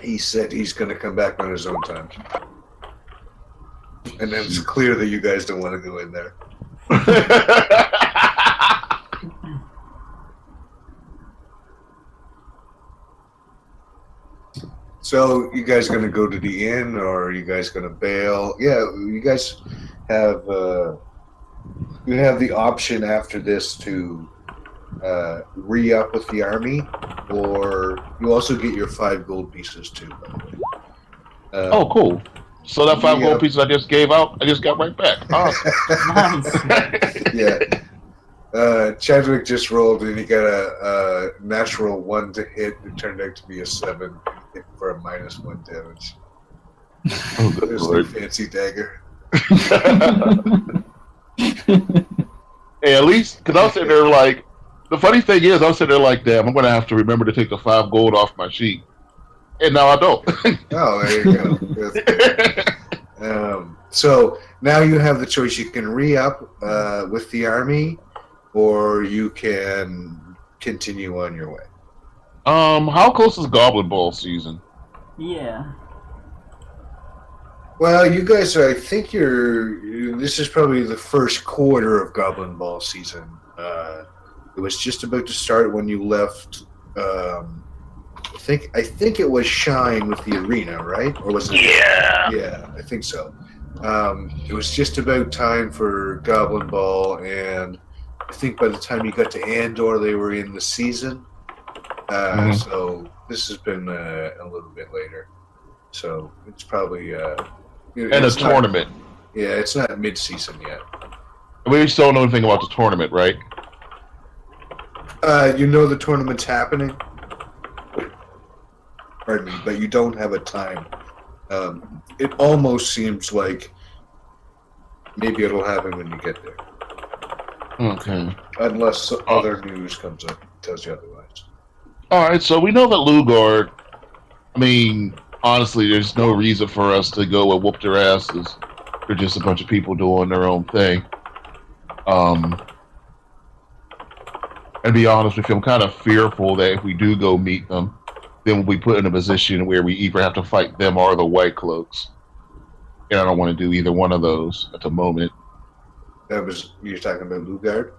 [SPEAKER 1] He said he's going to come back on his own time. And then it's clear that you guys don't want to go in there. So, you guys going to go to the inn, or are you guys going to bail? Yeah, you guys have the option after this to re-up with the army, or you also get your 5 gold pieces too, by the way.
[SPEAKER 2] Oh, cool. So that 5
[SPEAKER 1] Yeah.
[SPEAKER 2] gold pieces I just gave out, I just got right back. Awesome.
[SPEAKER 3] Nice.
[SPEAKER 1] Yeah. Chadwick just rolled and he got a natural 1 to hit. It turned out to be a 7 for a -1 damage.
[SPEAKER 2] Oh, good
[SPEAKER 1] There's
[SPEAKER 2] lord.
[SPEAKER 1] the fancy dagger.
[SPEAKER 2] Hey, at least, because I was sitting there like, the funny thing is, I was sitting there like, damn, I'm going to have to remember to take the 5 gold off my sheet. And now I don't.
[SPEAKER 1] Oh, there you go. So now you have the choice. You can re-up with the army, or you can continue on your way.
[SPEAKER 2] How close is Goblin Ball season?
[SPEAKER 3] Yeah.
[SPEAKER 1] Well, you guys are, I think this is probably the first quarter of Goblin Ball season. It was just about to start when you left. I think it was Shine with the arena, right? Or was it?
[SPEAKER 2] Yeah.
[SPEAKER 1] Yeah, I think so. It was just about time for Goblin Ball, and I think by the time you got to Andor, they were in the season. So this has been a little bit later. So it's probably
[SPEAKER 2] And a tournament.
[SPEAKER 1] Yeah, it's not mid-season yet.
[SPEAKER 2] We still don't know anything about the tournament, right?
[SPEAKER 1] You know the tournament's happening. Pardon me, but you don't have a time. It almost seems like maybe it'll happen when you get there,
[SPEAKER 2] Okay.
[SPEAKER 1] unless other news comes up and tells you otherwise.
[SPEAKER 2] All right, so we know that Lugard, honestly, there's no reason for us to go and whoop their asses. They're just a bunch of people doing their own thing. And be honest with you, I'm kind of fearful that if we do go meet them, then we'll be put in a position where we either have to fight them or the White Cloaks. And I don't want to do either one of those at the moment.
[SPEAKER 1] You're talking about Lugard?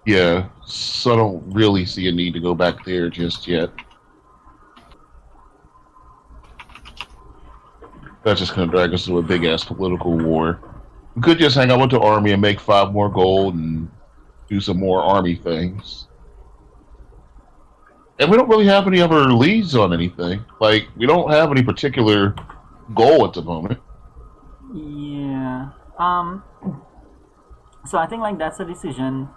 [SPEAKER 2] Yeah, so I don't really see a need to go back there just yet. That's just going to drag us to a big-ass political war. We could just hang out with the army and make 5 more gold and do some more army things. And we don't really have any other leads on anything. Like, we don't have any particular goal at the moment.
[SPEAKER 3] Yeah. So I think like that's a decision,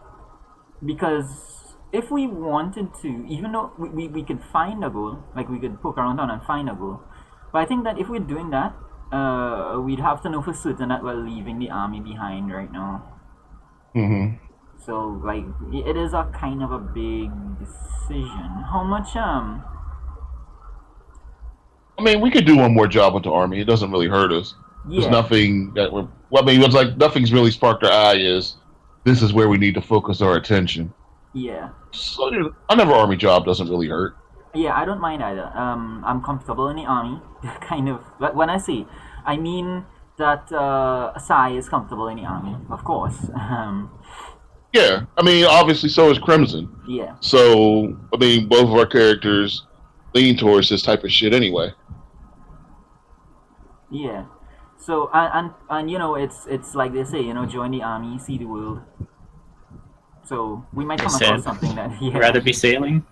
[SPEAKER 3] because if we wanted to, even though we could find a goal, like we could poke around town and find a goal, but I think that if we're doing that, we'd have to know for certain that we're leaving the army behind right now.
[SPEAKER 2] Mm-hmm.
[SPEAKER 3] So like it is a kind of a big decision. How much
[SPEAKER 2] I mean, we could do one more job with the army. It doesn't really hurt us. There's
[SPEAKER 3] yeah.
[SPEAKER 2] nothing that we're... Well, I mean, it's like nothing's really sparked our eye is this is where we need to focus our attention.
[SPEAKER 3] Yeah.
[SPEAKER 2] So another army job doesn't really hurt.
[SPEAKER 3] Yeah, I don't mind either. I'm comfortable in the army, kind of. But when I say, I mean that Sai is comfortable in the army, of course.
[SPEAKER 2] Yeah, I mean, obviously, so is Crimson.
[SPEAKER 3] Yeah.
[SPEAKER 2] So, I mean, both of our characters lean towards this type of shit anyway.
[SPEAKER 3] Yeah. So and you know it's like they say, you know, join the army, see the world. So we might come across something that
[SPEAKER 8] Rather be sailing.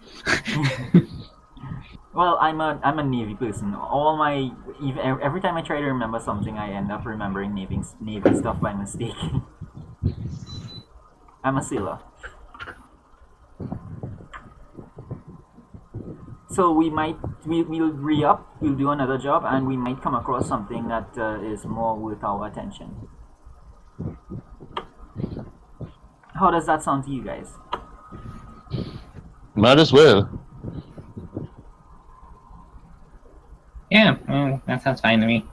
[SPEAKER 3] Well, I'm a Navy person. Every time I try to remember something, I end up remembering Navy stuff by mistake. I'm a sailor. So we'll re-up, we'll do another job, and we might come across something that is more worth our attention. How does that sound to you guys?
[SPEAKER 2] Might as well.
[SPEAKER 6] Yeah, that sounds fine to me.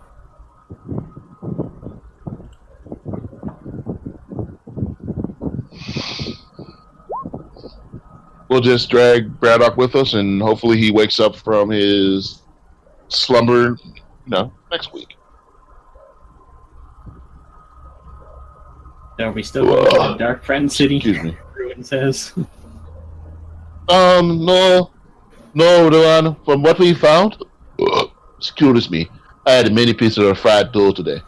[SPEAKER 2] We'll just drag Braddock with us, and hopefully he wakes up from his slumber, next week.
[SPEAKER 8] So are we still going to the Dark Friend City?
[SPEAKER 2] Excuse me.
[SPEAKER 8] Ruin says.
[SPEAKER 2] No, Rowan. From what we found, excuse me, I had many pieces of fried dough today.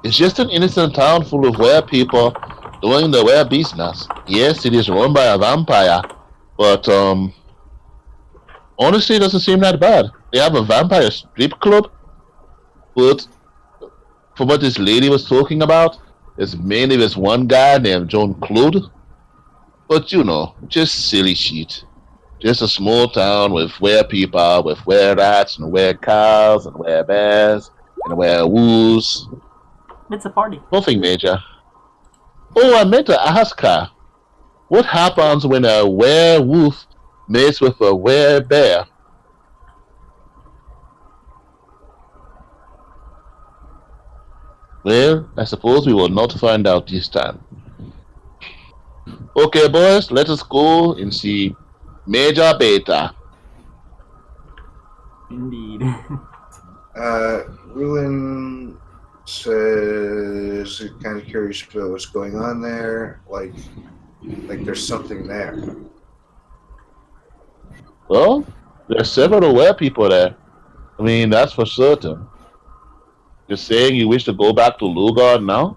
[SPEAKER 2] It's just an innocent town full of were people doing the were business. Yes, it is run by a vampire, but honestly, it doesn't seem that bad. They have a vampire strip club, but from what this lady was talking about, it's mainly this one guy named John Claude. But just silly shit. Just a small town with were people, with were rats, and were cows, and were bears, and were wolves.
[SPEAKER 3] It's a party.
[SPEAKER 2] Nothing major. Oh, I meant to ask her, what happens when a werewolf mates with a werebear? Well, I suppose we will not find out this time. Okay, boys, let us go and see Major Beta.
[SPEAKER 3] Indeed.
[SPEAKER 1] Ruin says he's kind of curious about what's going on there. Like there's something there.
[SPEAKER 2] Well, there's several were people there. I mean, that's for certain. You're saying you wish to go back to Lugard now?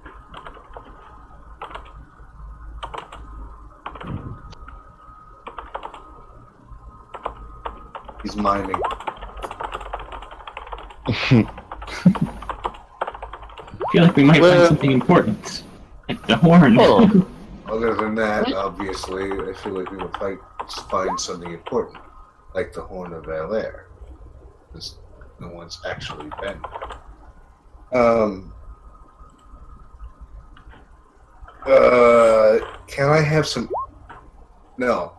[SPEAKER 1] He's miming.
[SPEAKER 8] I feel like we might find something important. Like the horn.
[SPEAKER 2] Oh.
[SPEAKER 1] Other than that, obviously, I feel like we will find something important, like the Horn of Valair. Because no one's actually been there. Can I have some... No.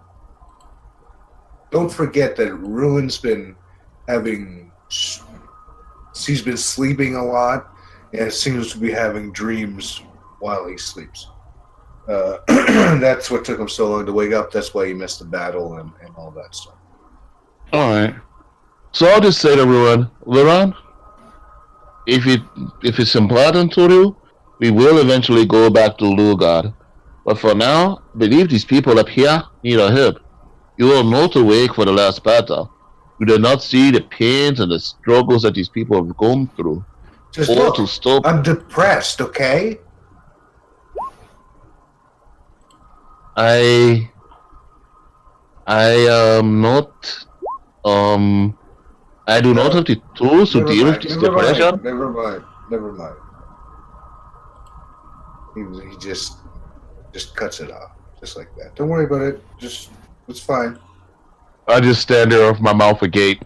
[SPEAKER 1] don't forget that Ruin's been he's been sleeping a lot, and seems to be having dreams while he sleeps. That's what took him so long to wake up. That's why he missed the battle and all that stuff.
[SPEAKER 2] Alright. So I'll just say to Ruin, Liran, if it's important to you, we will eventually go back to Lugard. But for now, believe these people up here need our help. You are not awake for the last battle. You did not see the pains and the struggles that these people have gone through.
[SPEAKER 1] Just
[SPEAKER 2] Or
[SPEAKER 1] look,
[SPEAKER 2] to stop.
[SPEAKER 1] I'm depressed, okay?
[SPEAKER 2] I am not. I do not have the tools to deal with this depression.
[SPEAKER 1] Never mind. He just cuts it off, just like that. Don't worry about it. It's fine.
[SPEAKER 2] I just stand there with my mouth agape.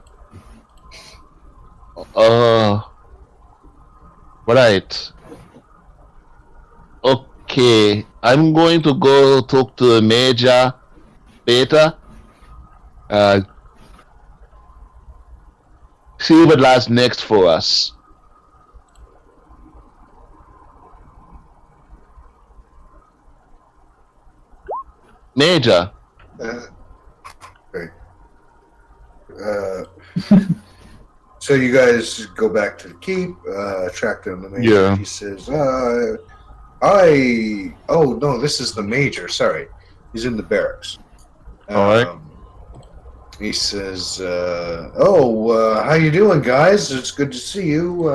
[SPEAKER 2] Right. Okay, I'm going to go talk to Major Beta. See what lies next for us. Major.
[SPEAKER 1] Great. So you guys go back to the keep, track down the major.
[SPEAKER 2] Yeah.
[SPEAKER 1] He says, oh no, this is the major, sorry. He's in the barracks.
[SPEAKER 2] Alright.
[SPEAKER 1] He says, how you doing, guys? It's good to see you.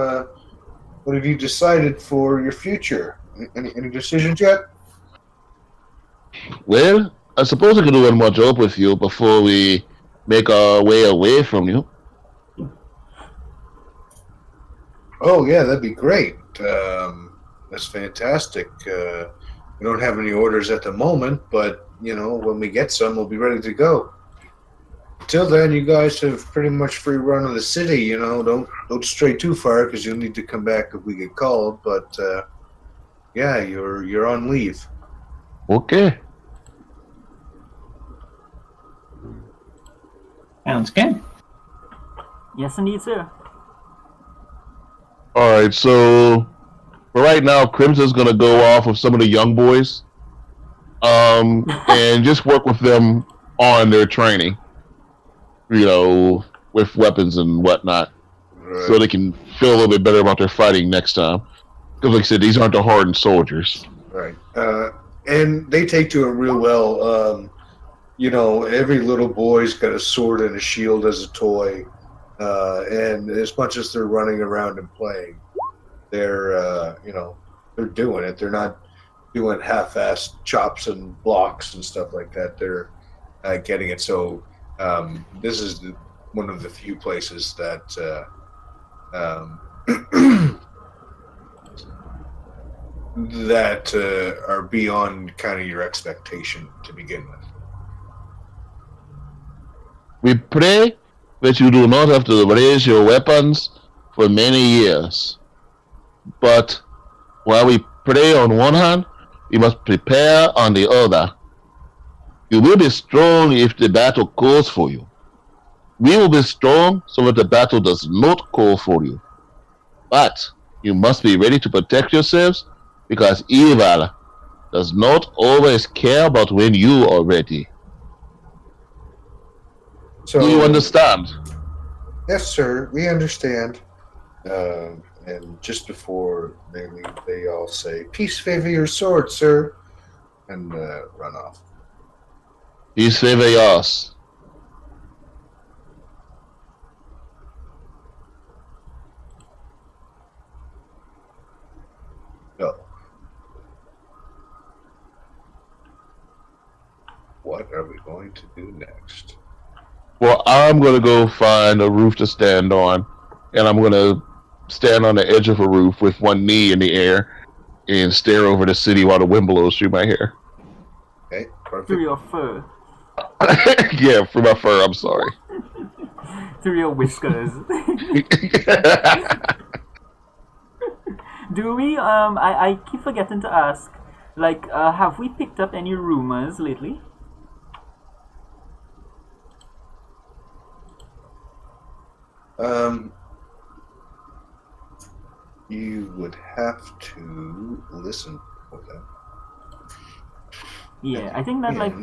[SPEAKER 1] What have you decided for your future? Any decisions yet?
[SPEAKER 2] Well, I suppose I could do one more job with you before we make our way away from you.
[SPEAKER 1] Oh, yeah, that'd be great. That's fantastic. We don't have any orders at the moment, but, when we get some, we'll be ready to go. Until then, you guys have pretty much free run of the city, Don't stray too far, because you'll need to come back if we get called, but, yeah, you're on leave.
[SPEAKER 2] Okay.
[SPEAKER 6] Sounds good.
[SPEAKER 3] Yes, indeed, sir.
[SPEAKER 2] Alright, so for right now, Crimson's gonna go off with some of the young boys. And just work with them on their training. With weapons and whatnot.
[SPEAKER 1] Right.
[SPEAKER 2] So they can feel a little bit better about their fighting next time. Because like I said, these aren't the hardened soldiers.
[SPEAKER 1] Right. And they take to it real well. Every little boy's got a sword and a shield as a toy. And as much as they're running around and playing, they're doing it. They're not doing half-assed chops and blocks and stuff like that. They're getting it. So this is one of the few places that that are beyond kind of your expectation to begin with.
[SPEAKER 2] We pray that you do not have to raise your weapons for many years. But while we pray on one hand, we must prepare on the other. You will be strong if the battle calls for you. We will be strong so that the battle does not call for you. But you must be ready to protect yourselves because evil does not always care about when you are ready.
[SPEAKER 1] So,
[SPEAKER 2] Do you understand?
[SPEAKER 1] Yes, sir. We understand. And just before they leave, they all say, "Peace favor your sword, sir," and run off.
[SPEAKER 2] Peace favor yours.
[SPEAKER 1] Go. What are we going to do next?
[SPEAKER 2] Well, I'm going to go find a roof to stand on, and I'm going to stand on the edge of a roof with one knee in the air and stare over the city while the wind blows through my hair.
[SPEAKER 1] Okay, perfect.
[SPEAKER 3] Through your fur.
[SPEAKER 2] Yeah, for my fur, I'm sorry.
[SPEAKER 3] Through your whiskers. Do we, I keep forgetting to ask, have we picked up any rumors lately?
[SPEAKER 1] You would have to listen for them.
[SPEAKER 3] Yeah, I think that like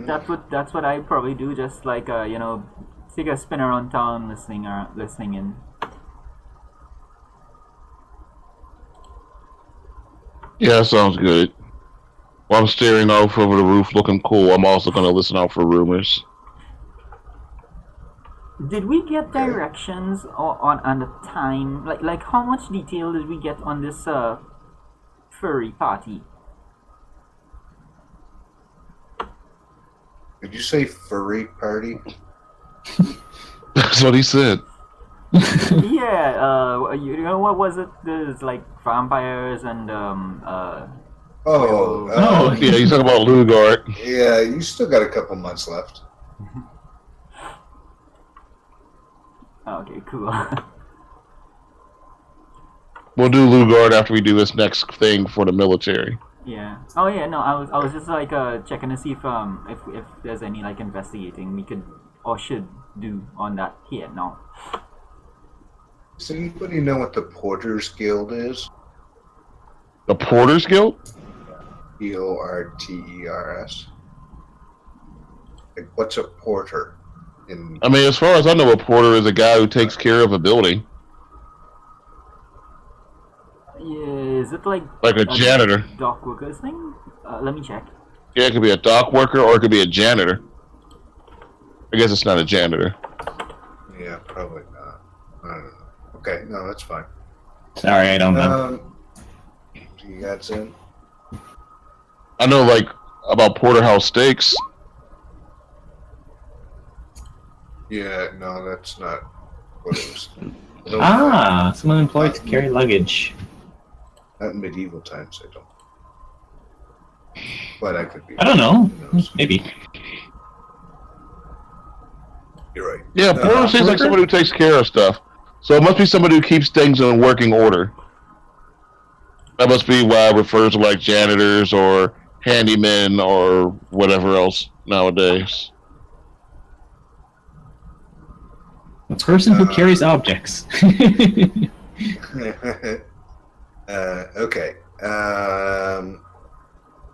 [SPEAKER 3] that's what I probably do. Just like take a spin around town, listening in.
[SPEAKER 2] Yeah, sounds good. While I'm staring off over the roof looking cool, I'm also going to listen out for rumors.
[SPEAKER 3] Did we get directions on the time? Like how much detail did we get on this furry party?
[SPEAKER 1] Did you say furry party?
[SPEAKER 2] That's what he said.
[SPEAKER 3] Yeah, you know what was it? There's like vampires and
[SPEAKER 2] Yeah, you talking about Lugard.
[SPEAKER 1] Yeah, you still got a couple months left.
[SPEAKER 3] Okay, cool.
[SPEAKER 2] We'll do Lugard after we do this next thing for the military.
[SPEAKER 3] Yeah. Oh yeah. No, I was just like checking to see if there's any like investigating we could or should do on that here now.
[SPEAKER 1] Does anybody know what the Porters Guild is?
[SPEAKER 2] The Porters Guild?
[SPEAKER 1] Porters. Like, what's a porter?
[SPEAKER 2] I mean, as far as I know, a porter is a guy who takes care of a building.
[SPEAKER 3] Yeah, is it like
[SPEAKER 2] a janitor?
[SPEAKER 3] Dock workers thing? Let me check.
[SPEAKER 2] Yeah, it could be a dock worker or it could be a janitor. I guess it's not a janitor.
[SPEAKER 1] Yeah, probably not. I don't know. Okay, no, that's fine.
[SPEAKER 6] Sorry, I don't know.
[SPEAKER 1] You got some?
[SPEAKER 2] I know, like, about porterhouse steaks.
[SPEAKER 1] Yeah, no, that's not what it was.
[SPEAKER 6] Someone employed to carry luggage.
[SPEAKER 1] Not in medieval times, I don't. But I could be.
[SPEAKER 6] I don't know. Maybe.
[SPEAKER 1] You're right.
[SPEAKER 2] Yeah, porter seems like somebody who takes care of stuff. So it must be somebody who keeps things in working order. That must be why it refers to like janitors or handymen or whatever else nowadays.
[SPEAKER 6] A person who carries objects.
[SPEAKER 1] Okay.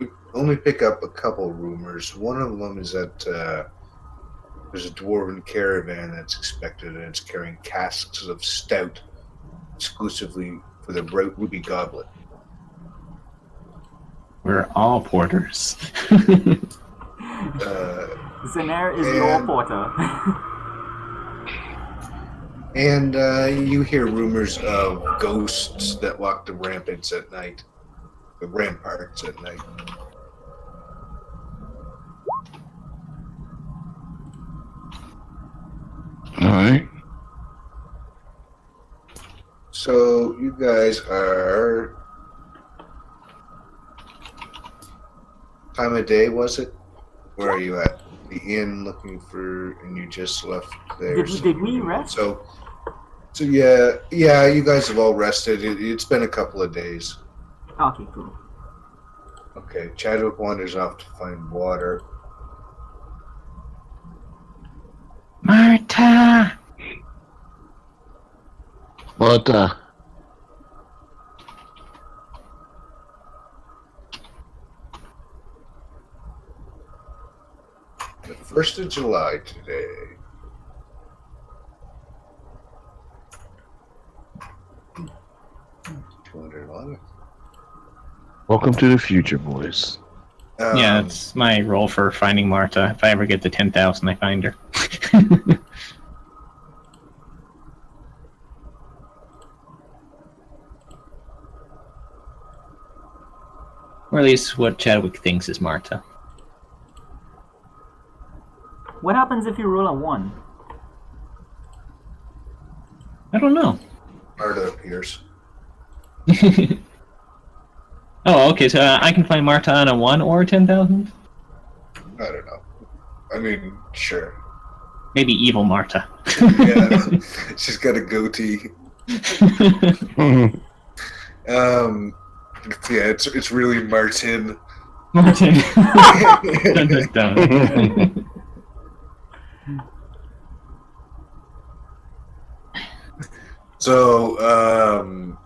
[SPEAKER 1] We only pick up a couple rumors. One of them is that there's a dwarven caravan that's expected, and it's carrying casks of stout exclusively for the Ruby Goblet.
[SPEAKER 6] We're all porters.
[SPEAKER 3] Zenair is your porter.
[SPEAKER 1] And you hear rumors of ghosts that walk the ramparts at night. The ramparts at night.
[SPEAKER 2] Alright.
[SPEAKER 1] So you guys are... Time of day, was it? Where are you at? The inn looking for... And you just left there.
[SPEAKER 3] Did we rest?
[SPEAKER 1] So yeah, you guys have all rested. It's been a couple of days.
[SPEAKER 3] Okay, cool.
[SPEAKER 1] Okay, Chadwick wanders off to find water.
[SPEAKER 6] Marta!
[SPEAKER 2] But,
[SPEAKER 1] The 1st of July today. $211.
[SPEAKER 2] welcome to the future, boys.
[SPEAKER 6] Yeah, it's my role for finding Marta. If I ever get to 10,000, I find her. Or at least what Chadwick thinks is Marta.
[SPEAKER 3] What happens if you roll a 1?
[SPEAKER 6] I don't know.
[SPEAKER 1] Marta appears.
[SPEAKER 6] Oh, okay, so I can find Marta on a 1 or 10,000?
[SPEAKER 1] I don't know. I mean, sure.
[SPEAKER 6] Maybe evil Marta.
[SPEAKER 1] Yeah, she's got a goatee. Yeah, it's really Martin.
[SPEAKER 6] Martin. Dun, dun, dun.
[SPEAKER 1] So,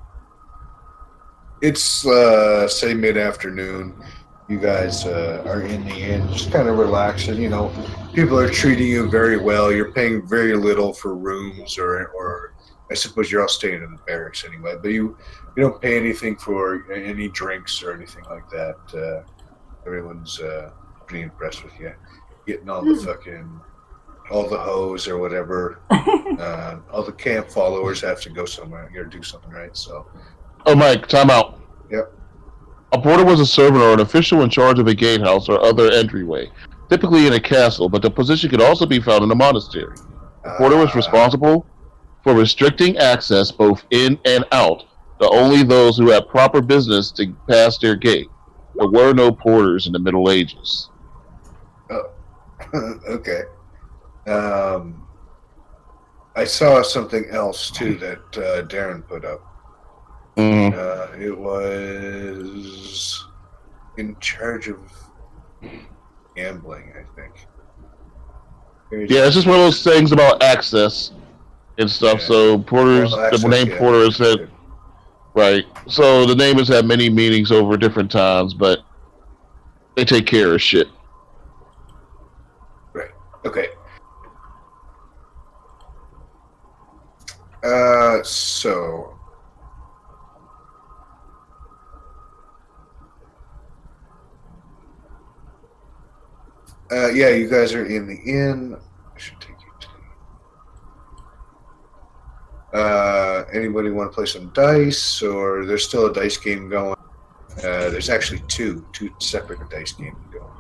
[SPEAKER 1] it's say mid-afternoon. You guys are in the inn, just kind of relaxing. You know, people are treating you very well. You're paying very little for rooms, or I suppose you're all staying in the barracks anyway. But you don't pay anything for any drinks or anything like that. Everyone's pretty impressed with you, getting all the fucking all the hoes or whatever. All the camp followers have to go somewhere or do something, right? So.
[SPEAKER 2] Oh, Mike, time out.
[SPEAKER 1] Yep.
[SPEAKER 2] A porter was a servant or an official in charge of a gatehouse or other entryway, typically in a castle, but the position could also be found in a monastery. The porter was responsible for restricting access both in and out to only those who had proper business to pass their gate. There were no porters in the Middle Ages.
[SPEAKER 1] Oh, okay. I saw something else too that Darren put up. It was in charge of gambling, I think.
[SPEAKER 2] Yeah, it's just one of those things about access and stuff. Yeah. So porters, the name porters had, right. So the name has had many meanings over different times, but they take care of shit.
[SPEAKER 1] Right. Okay. So. Yeah, you guys are in the inn. I should take you to. Anybody want to play some dice, or there's still a dice game going? There's actually two separate dice games going.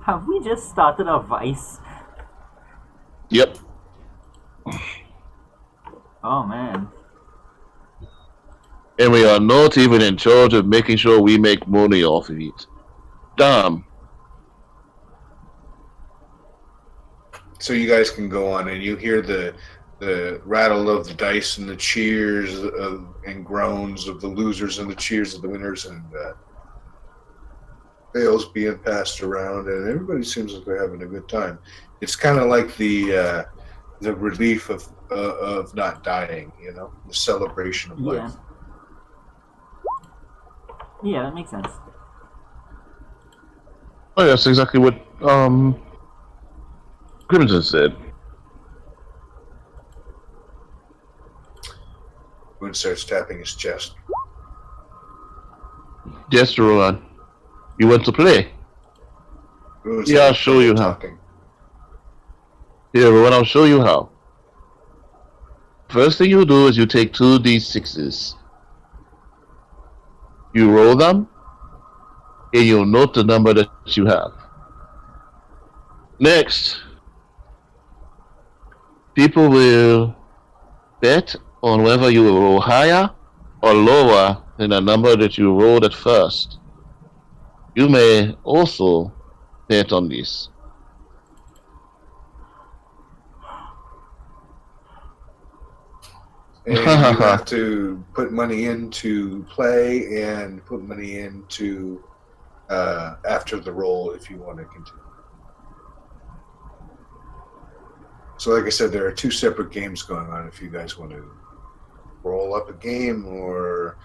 [SPEAKER 3] Have we just started a vice?
[SPEAKER 2] Yep.
[SPEAKER 3] Oh man.
[SPEAKER 2] And we are not even in charge of making sure we make money off of it. Damn.
[SPEAKER 1] So you guys can go on, and you hear the rattle of the dice and the cheers and groans of the losers and the cheers of the winners, and ales being passed around, and everybody seems like they're having a good time. It's kind of like the relief of not dying, you know, the celebration of life.
[SPEAKER 3] Yeah, that makes sense.
[SPEAKER 2] Oh, that's exactly what Crimson said.
[SPEAKER 1] Boone starts tapping his chest.
[SPEAKER 2] Yes, Rowan. You want to play?
[SPEAKER 1] Boone's
[SPEAKER 2] Yeah, I'll show you how.
[SPEAKER 1] talking.
[SPEAKER 2] Here, Rowan, I'll show you how. First thing you do is you take 2d6s. You roll them, and you'll note the number that you have. Next, people will bet on whether you will roll higher or lower than the number that you rolled at first. You may also bet on this.
[SPEAKER 1] And you have to put money in to play and put money into after the roll if you want to continue. So like I said, there are two separate games going on if you guys want to roll up a game, or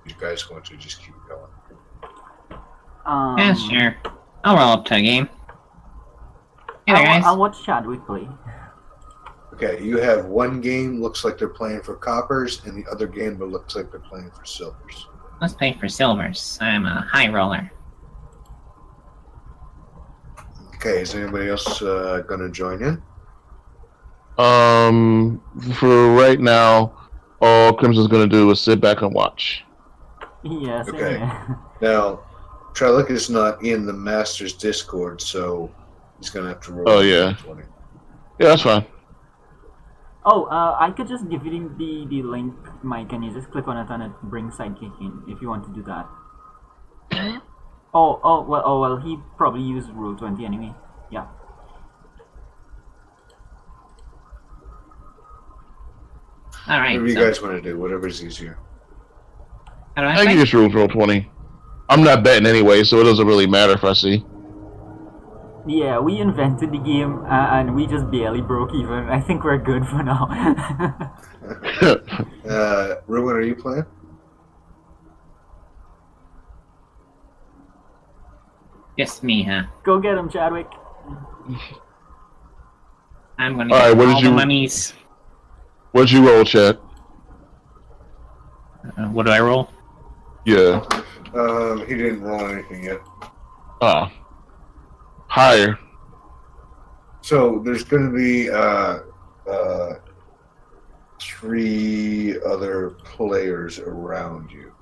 [SPEAKER 1] you guys want to just keep going.
[SPEAKER 6] Yeah, sure. I'll roll up to a game. Hey there, guys.
[SPEAKER 3] I'll watch Chadwick play.
[SPEAKER 1] Okay, you have one game looks like they're playing for coppers, and the other game looks like they're playing for silvers.
[SPEAKER 6] Let's play for silvers. I'm a high roller.
[SPEAKER 1] Okay, is anybody else going to join in?
[SPEAKER 2] For right now, all Crimson's going to do is sit back and watch.
[SPEAKER 3] Yeah, same
[SPEAKER 1] Okay.
[SPEAKER 3] here.
[SPEAKER 1] Now, Trellick is not in the Masters Discord, so he's going to have to roll.
[SPEAKER 2] Oh, yeah.
[SPEAKER 1] 20.
[SPEAKER 2] Yeah, that's fine.
[SPEAKER 3] Oh, I could just give you the link, Mike, and you just click on it and it brings Sidekick in if you want to do that. Well, he probably used Rule 20 anyway. Yeah.
[SPEAKER 6] Alright,
[SPEAKER 1] Whatever you guys want to do, whatever's easier.
[SPEAKER 6] How do I
[SPEAKER 2] I
[SPEAKER 6] play?
[SPEAKER 2] can just roll 20. I'm not betting anyway, so it doesn't really matter if I see.
[SPEAKER 3] Yeah, we invented the game and we just barely broke even. I think we're good for now.
[SPEAKER 1] Ruin, are you playing?
[SPEAKER 6] Just me, huh?
[SPEAKER 3] Go get him, Chadwick.
[SPEAKER 6] I'm gonna
[SPEAKER 2] All
[SPEAKER 6] get
[SPEAKER 2] right, what
[SPEAKER 6] all
[SPEAKER 2] did
[SPEAKER 6] the
[SPEAKER 2] you-
[SPEAKER 6] monies.
[SPEAKER 2] What'd you roll, Chad?
[SPEAKER 6] What do I roll?
[SPEAKER 2] Yeah.
[SPEAKER 1] He didn't roll anything yet.
[SPEAKER 2] Oh. Higher.
[SPEAKER 1] So there's going to be 3 other players around you.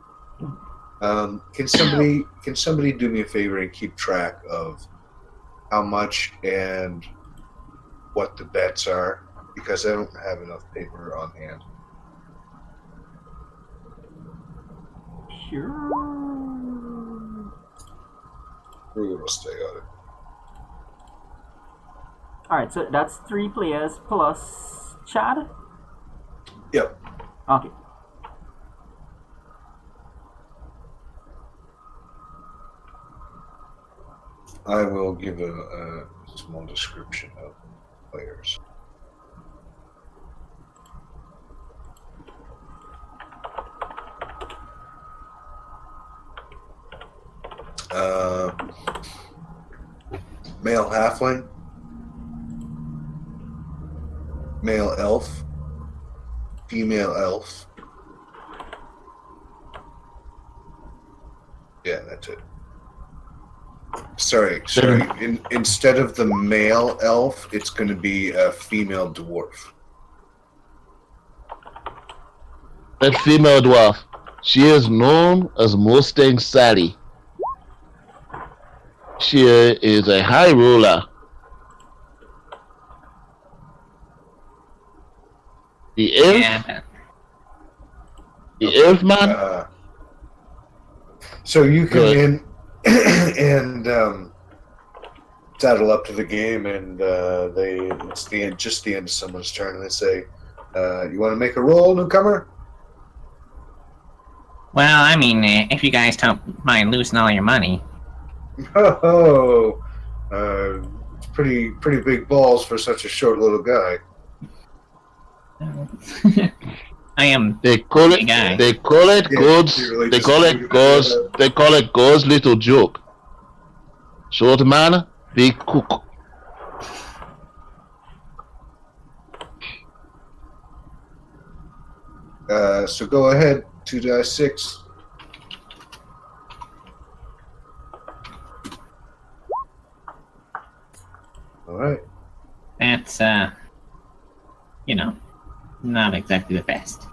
[SPEAKER 1] Can somebody do me a favor and keep track of how much and what the bets are? Because I don't have enough paper on hand.
[SPEAKER 3] Sure.
[SPEAKER 1] We're going to stay on it.
[SPEAKER 3] Alright, so that's 3 players plus Chad?
[SPEAKER 1] Yep.
[SPEAKER 3] Okay.
[SPEAKER 1] I will give a small description of players. Male halfling, male elf, female elf. Yeah, that's it. Sorry. Instead of the male elf, it's going to be a female dwarf.
[SPEAKER 2] That female dwarf. She is known as Mustang Sally. She is a high roller. The elf,
[SPEAKER 6] Yeah.
[SPEAKER 2] the elf man.
[SPEAKER 1] So you come
[SPEAKER 2] Good.
[SPEAKER 1] in and saddle up to the game, and it's just the end of someone's turn, and they say, "You want to make a roll, newcomer?"
[SPEAKER 6] Well, I mean, if you guys don't mind losing all your money.
[SPEAKER 1] Oh, it's pretty big balls for such a short little guy.
[SPEAKER 6] I am.
[SPEAKER 2] They call it.
[SPEAKER 6] Hey, guy.
[SPEAKER 2] They call it
[SPEAKER 1] Yeah,
[SPEAKER 2] God's.
[SPEAKER 1] you really
[SPEAKER 2] They
[SPEAKER 1] just
[SPEAKER 2] call
[SPEAKER 1] leave
[SPEAKER 2] it
[SPEAKER 1] it
[SPEAKER 2] God's.
[SPEAKER 1] there.
[SPEAKER 2] They call it God's little joke. Short man, big cook.
[SPEAKER 1] So go ahead, 2d6. All right.
[SPEAKER 6] That's not exactly the best.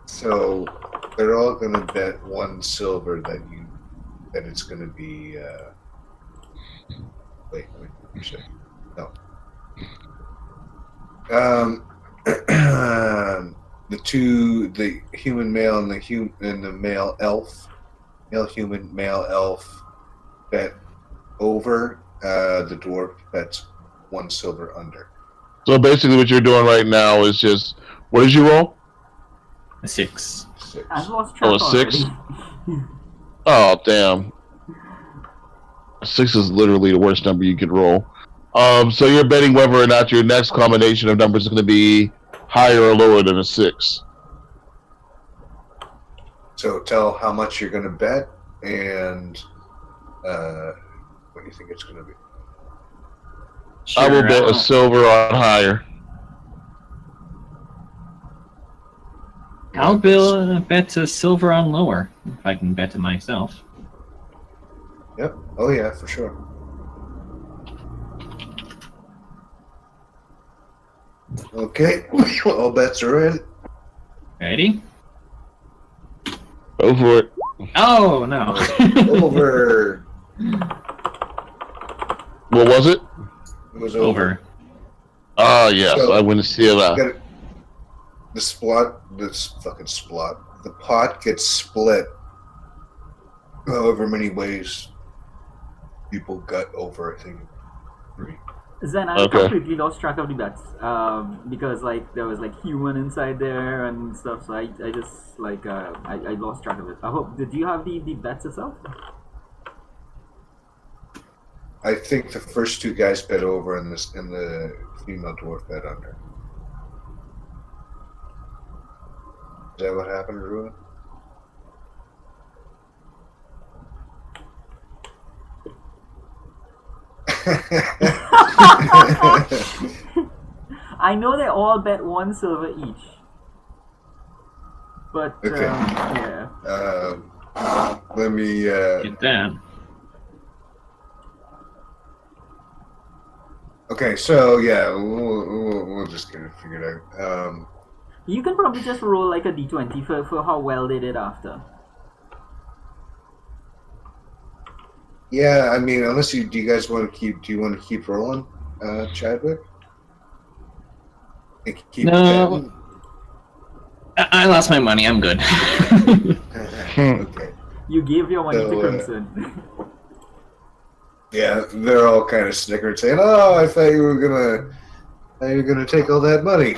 [SPEAKER 1] So they're all going to bet 1 silver that it's going to be. Wait a second. No. The human male and the male elf, male human, male elf, bet over. The dwarf bets 1 silver under.
[SPEAKER 2] So basically, what you're doing right now is just. What did you roll?
[SPEAKER 6] A 6.
[SPEAKER 1] 6.
[SPEAKER 3] I've lost track
[SPEAKER 2] Oh, a 6?
[SPEAKER 3] already.
[SPEAKER 2] Oh damn. 6 is literally the worst number you could roll. So you're betting whether or not your next combination of numbers is going to be higher or lower than a 6.
[SPEAKER 1] So tell how much you're going to bet and what do you think it's going to be?
[SPEAKER 2] I will bet a
[SPEAKER 6] I'll-
[SPEAKER 2] silver on higher.
[SPEAKER 8] I'll bet a silver on lower, if I can bet it myself.
[SPEAKER 1] Yep. Oh yeah, for sure. Okay, all bets are in.
[SPEAKER 8] Ready?
[SPEAKER 2] Go for it.
[SPEAKER 8] Oh, no.
[SPEAKER 1] Over.
[SPEAKER 2] What was it?
[SPEAKER 1] It was over.
[SPEAKER 8] Over.
[SPEAKER 2] Oh yes,
[SPEAKER 1] So-
[SPEAKER 2] I wouldn't see that.
[SPEAKER 1] Got it. This fucking splot. The pot gets split however many ways people got over, I think. 3.
[SPEAKER 3] Zen, I
[SPEAKER 2] Okay.
[SPEAKER 3] completely lost track of the bets because there was human inside there and stuff. So I just I lost track of it. I hope. Did you have the bets itself?
[SPEAKER 1] I think the first two guys bed over, and the female dwarf bed under. Is that what happened, Ruin?
[SPEAKER 3] I know they all bet 1 silver each. But,
[SPEAKER 1] Okay.
[SPEAKER 3] yeah.
[SPEAKER 1] Let me.
[SPEAKER 8] Get that.
[SPEAKER 1] Okay, so yeah, we'll just get it figured out.
[SPEAKER 3] You can probably just roll like a d20 for how well they did after.
[SPEAKER 1] Yeah, I mean, unless do you guys want to keep? Do you want to keep rolling, Chadwick? Keep
[SPEAKER 6] No.
[SPEAKER 1] betting?
[SPEAKER 6] I lost my money. I'm good.
[SPEAKER 1] Okay.
[SPEAKER 3] You gave your money
[SPEAKER 1] So,
[SPEAKER 3] to Crimson.
[SPEAKER 1] Yeah, they're all kind of snickered, saying, "Oh, I thought you were gonna take all that money."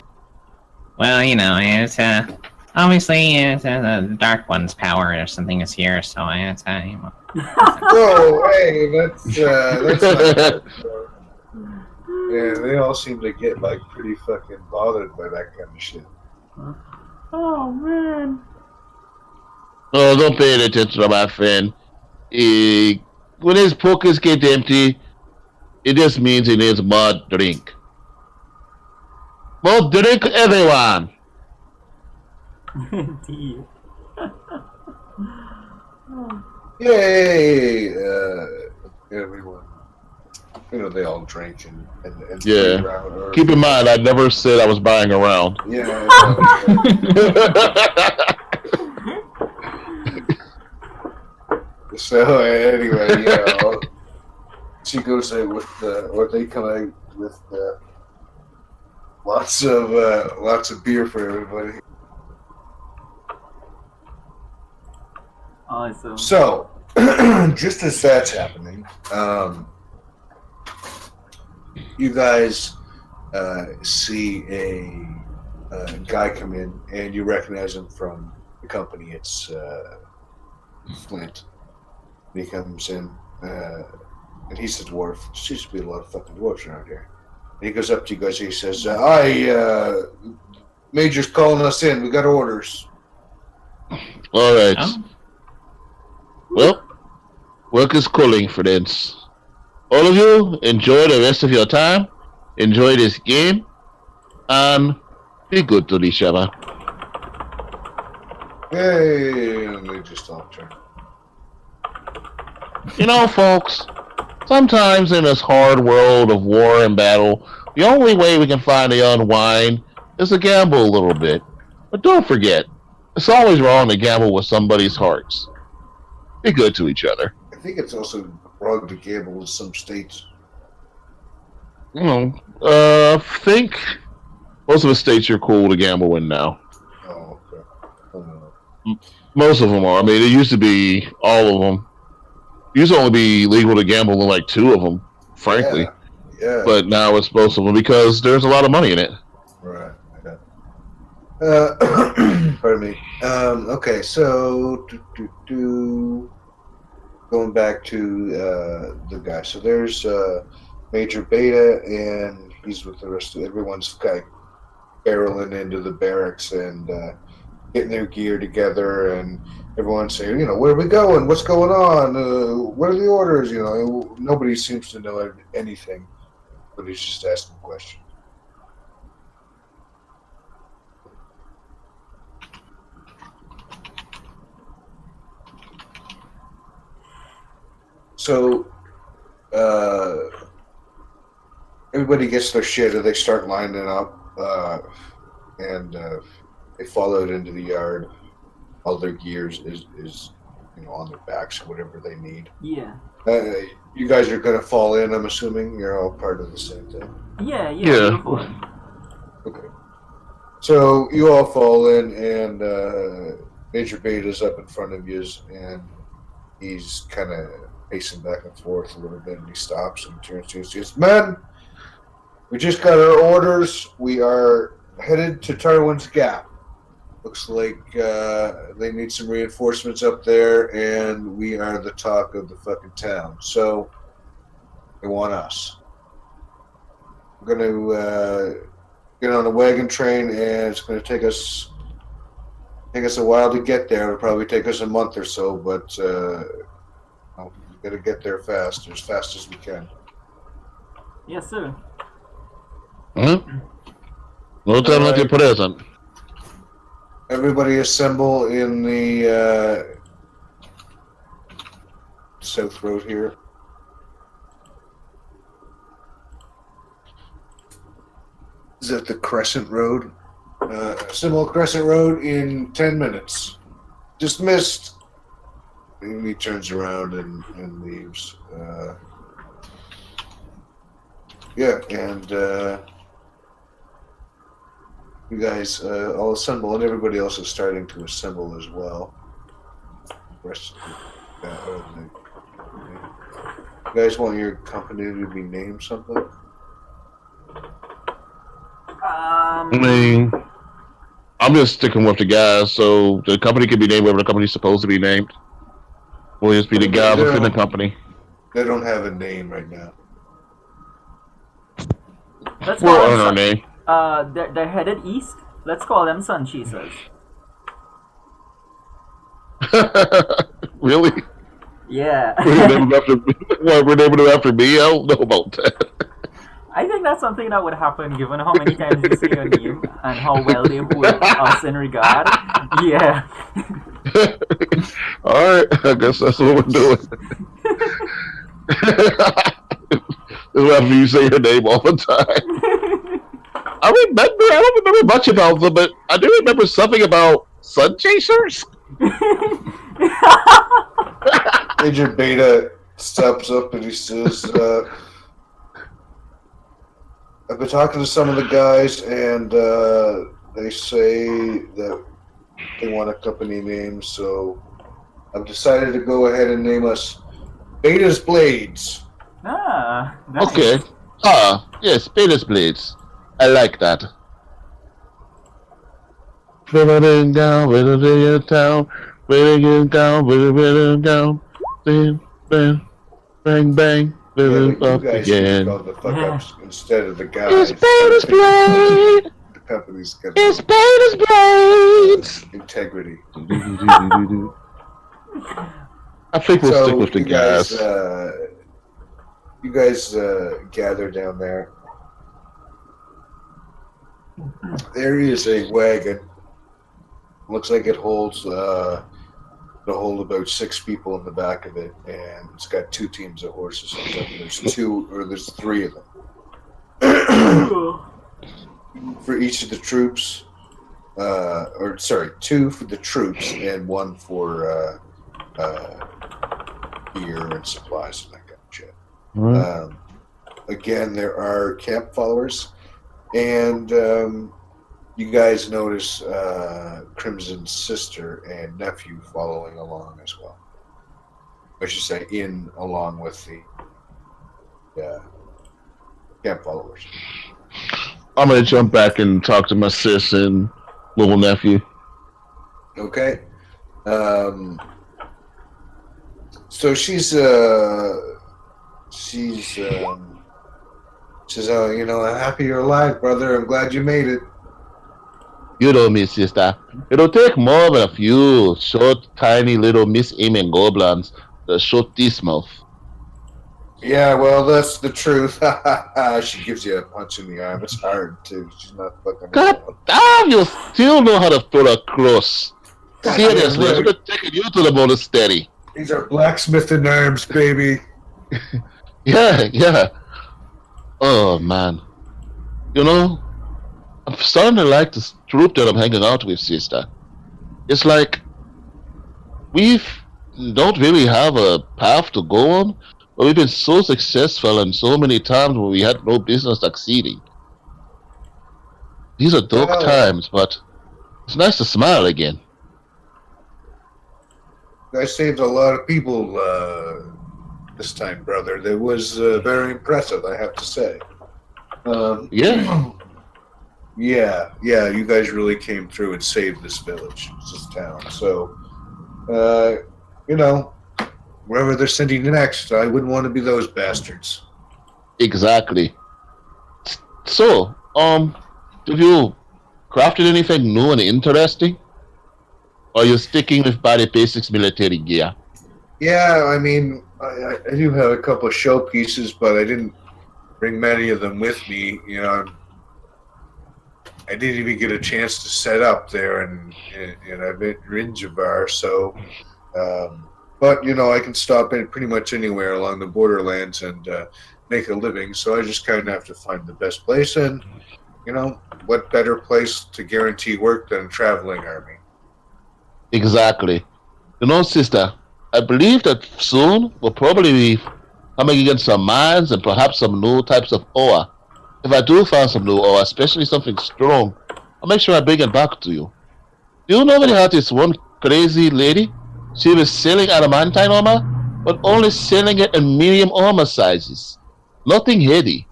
[SPEAKER 6] Well, you know, it's obviously the Dark One's power or something is here, so it's you know.
[SPEAKER 1] Whoa, hey, that's not. Yeah, they all seem to get like pretty fucking bothered by that kind of shit.
[SPEAKER 3] Oh, man.
[SPEAKER 2] Oh, don't pay any attention to my friend. When his pockets get empty, it just means he needs more drink. More drink, everyone!
[SPEAKER 3] Indeed.
[SPEAKER 1] Yay! Everyone. You know, they all drink and
[SPEAKER 2] Yeah.
[SPEAKER 1] play around, or-
[SPEAKER 2] Keep in mind, I never said I was buying a round.
[SPEAKER 1] Yeah. So anyway, yeah, she goes in with or they come out with lots of beer for everybody.
[SPEAKER 3] Awesome.
[SPEAKER 1] So, just as that's happening, you guys see a guy come in, and you recognize him from the company. It's Flint. And he comes in, and he's the dwarf. There seems to be a lot of fucking dwarves around here. And he goes up to you guys, and he says, Major's calling us in. We got orders.
[SPEAKER 2] All right.
[SPEAKER 6] Oh.
[SPEAKER 2] Well, work is calling, friends. All of you, enjoy the rest of your time. Enjoy this game. And be good to each other.
[SPEAKER 1] Hey, and they just all turn.
[SPEAKER 2] You know, folks, sometimes in this hard world of war and battle, the only way we can find to unwind is to gamble a little bit. But don't forget, it's always wrong to gamble with somebody's hearts. Be good to each other.
[SPEAKER 1] I think it's also wrong to gamble in some states.
[SPEAKER 2] You know, think most of the states you're cool to gamble in now.
[SPEAKER 1] Oh, okay. Oh, no.
[SPEAKER 2] Most of them are. I mean, it used to be all of them. It used to only be legal to gamble in like 2 of them, frankly.
[SPEAKER 1] Yeah.
[SPEAKER 2] But now it's most of them because there's a lot of money in it.
[SPEAKER 1] Right. Pardon me. Okay, so going back to the guy. So there's Major Beta, and he's with the rest of everyone's kind of barreling into the barracks and getting their gear together, and everyone's saying, you know, where are we going? What's going on? What are the orders? You know, nobody seems to know anything, but he's just asking questions. So, everybody gets their shit, and they start lining up, and they follow it into the yard. All their gears is you know, on their backs or whatever they need.
[SPEAKER 3] Yeah.
[SPEAKER 1] You guys are gonna fall in. I'm assuming you're all part of the same thing.
[SPEAKER 3] Yeah.
[SPEAKER 2] Yeah.
[SPEAKER 3] Go for it.
[SPEAKER 1] Okay. So you all fall in, and Major Beta's up in front of you, and he's kind of pacing back and forth a little bit, and he stops and turns to you and says, "Men, we just got our orders. We are headed to Tarwin's Gap. Looks like they need some reinforcements up there, and we are the talk of the fucking town. So They want us. We're going to get on a wagon train, and it's going to take us a while to get there. It'll probably take us a month or so, but we got to get there fast as we can.
[SPEAKER 3] Yes, sir.
[SPEAKER 2] No time like your present.
[SPEAKER 1] Everybody assemble in the South Road here. Is that the Crescent Road? Assemble Crescent Road in 10 minutes. Dismissed. And he turns around and leaves. And you guys all assemble, and everybody else is starting to assemble as well. You guys want your company to be named something?
[SPEAKER 2] I mean, I'm just sticking with the guys, so the company can be named whatever the company's supposed to be named. We'll just be the guys within the company.
[SPEAKER 1] They don't have a name right now.
[SPEAKER 3] Let's
[SPEAKER 2] We're
[SPEAKER 3] call
[SPEAKER 2] on our
[SPEAKER 3] them
[SPEAKER 2] name.
[SPEAKER 3] they're headed east. Let's call them Sun Cheesers.
[SPEAKER 2] Really?
[SPEAKER 3] Yeah.
[SPEAKER 2] We're naming them after me? I don't know about that.
[SPEAKER 3] I think that's something that would happen given how many times you say your name and how well they hold us in regard. Yeah.
[SPEAKER 2] Alright, I guess that's what we're doing. It's after you say your name all the time. I don't remember much about them, but I do remember something about sun chasers.
[SPEAKER 1] Agent Beta steps up and he says, I've been talking to some of the guys, and they say that they want a company name, so I've decided to go ahead and name us Beta's Blades.
[SPEAKER 3] Ah, nice.
[SPEAKER 2] Okay. Yes, Beta's Blades. I like that. Whittling down, whittling down, whittling down, whittling down, bang, bang, bang, bang, whittling
[SPEAKER 1] You
[SPEAKER 2] up
[SPEAKER 1] guys
[SPEAKER 2] again.
[SPEAKER 1] called the fuck ups instead of the guys.
[SPEAKER 2] It's Beta's Blade!
[SPEAKER 1] The company's got
[SPEAKER 2] It's Beta's Blades!
[SPEAKER 1] integrity.
[SPEAKER 2] I think we'll stick with the
[SPEAKER 1] you
[SPEAKER 2] guys.
[SPEAKER 1] You guys gather down there. There is a wagon. Looks like it holds it'll hold about 6 people in the back of it, and it's got 2 teams of horses. There's 3 of them. For each of the troops, 2 for the troops and 1 for gear and supplies and that kind of shit. Again, there are camp followers, and you guys notice Crimson's sister and nephew following along as well. I should say, along with the camp followers.
[SPEAKER 2] I'm gonna jump back and talk to my sis and little nephew.
[SPEAKER 1] Okay. So she says, "Oh, I'm happy you're alive, brother. I'm glad you made it."
[SPEAKER 2] You know me, sister. It'll take more than a few short, tiny little misaiming goblins to shut this mouth.
[SPEAKER 1] Yeah, well, that's the truth. She gives you a punch in the arm. It's hard, too. She's not fucking
[SPEAKER 2] God
[SPEAKER 1] around.
[SPEAKER 2] damn, you still know how to throw a cross.
[SPEAKER 1] God,
[SPEAKER 2] Seriously, I
[SPEAKER 1] yeah,
[SPEAKER 2] should have taken you to the monastery.
[SPEAKER 1] These are blacksmithing arms, baby.
[SPEAKER 2] Yeah. Oh, man. I'm starting to like this group that I'm hanging out with, sister. It's like we don't really have a path to go on, but we've been so successful and so many times where we had no business succeeding. These are dark times, but it's nice to smile again.
[SPEAKER 1] I saved a lot of people this time, brother. That was very impressive, I have to say.
[SPEAKER 2] Yeah.
[SPEAKER 1] Yeah, you guys really came through and saved this village, this town. So, wherever they're sending you next, I wouldn't want to be those bastards.
[SPEAKER 2] Exactly. So, have you crafted anything new and interesting? Or are you sticking with body basics military gear?
[SPEAKER 1] Yeah, I mean, I do have a couple of showpieces, but I didn't bring many of them with me. You know, I didn't even get a chance to set up there in Rinjabar, so. But you know, I can stop in pretty much anywhere along the borderlands and make a living. So I just kind of have to find the best place, and you know, what better place to guarantee work than a traveling army?
[SPEAKER 2] Exactly. You know, sister, I believe that soon we'll probably be coming against some mines and perhaps some new types of ore. If I do find some new ore, especially something strong, I'll make sure I bring it back to you. Do you know that had this one crazy lady? She was selling adamantine armor, but only selling it in medium armor sizes. Nothing heavy.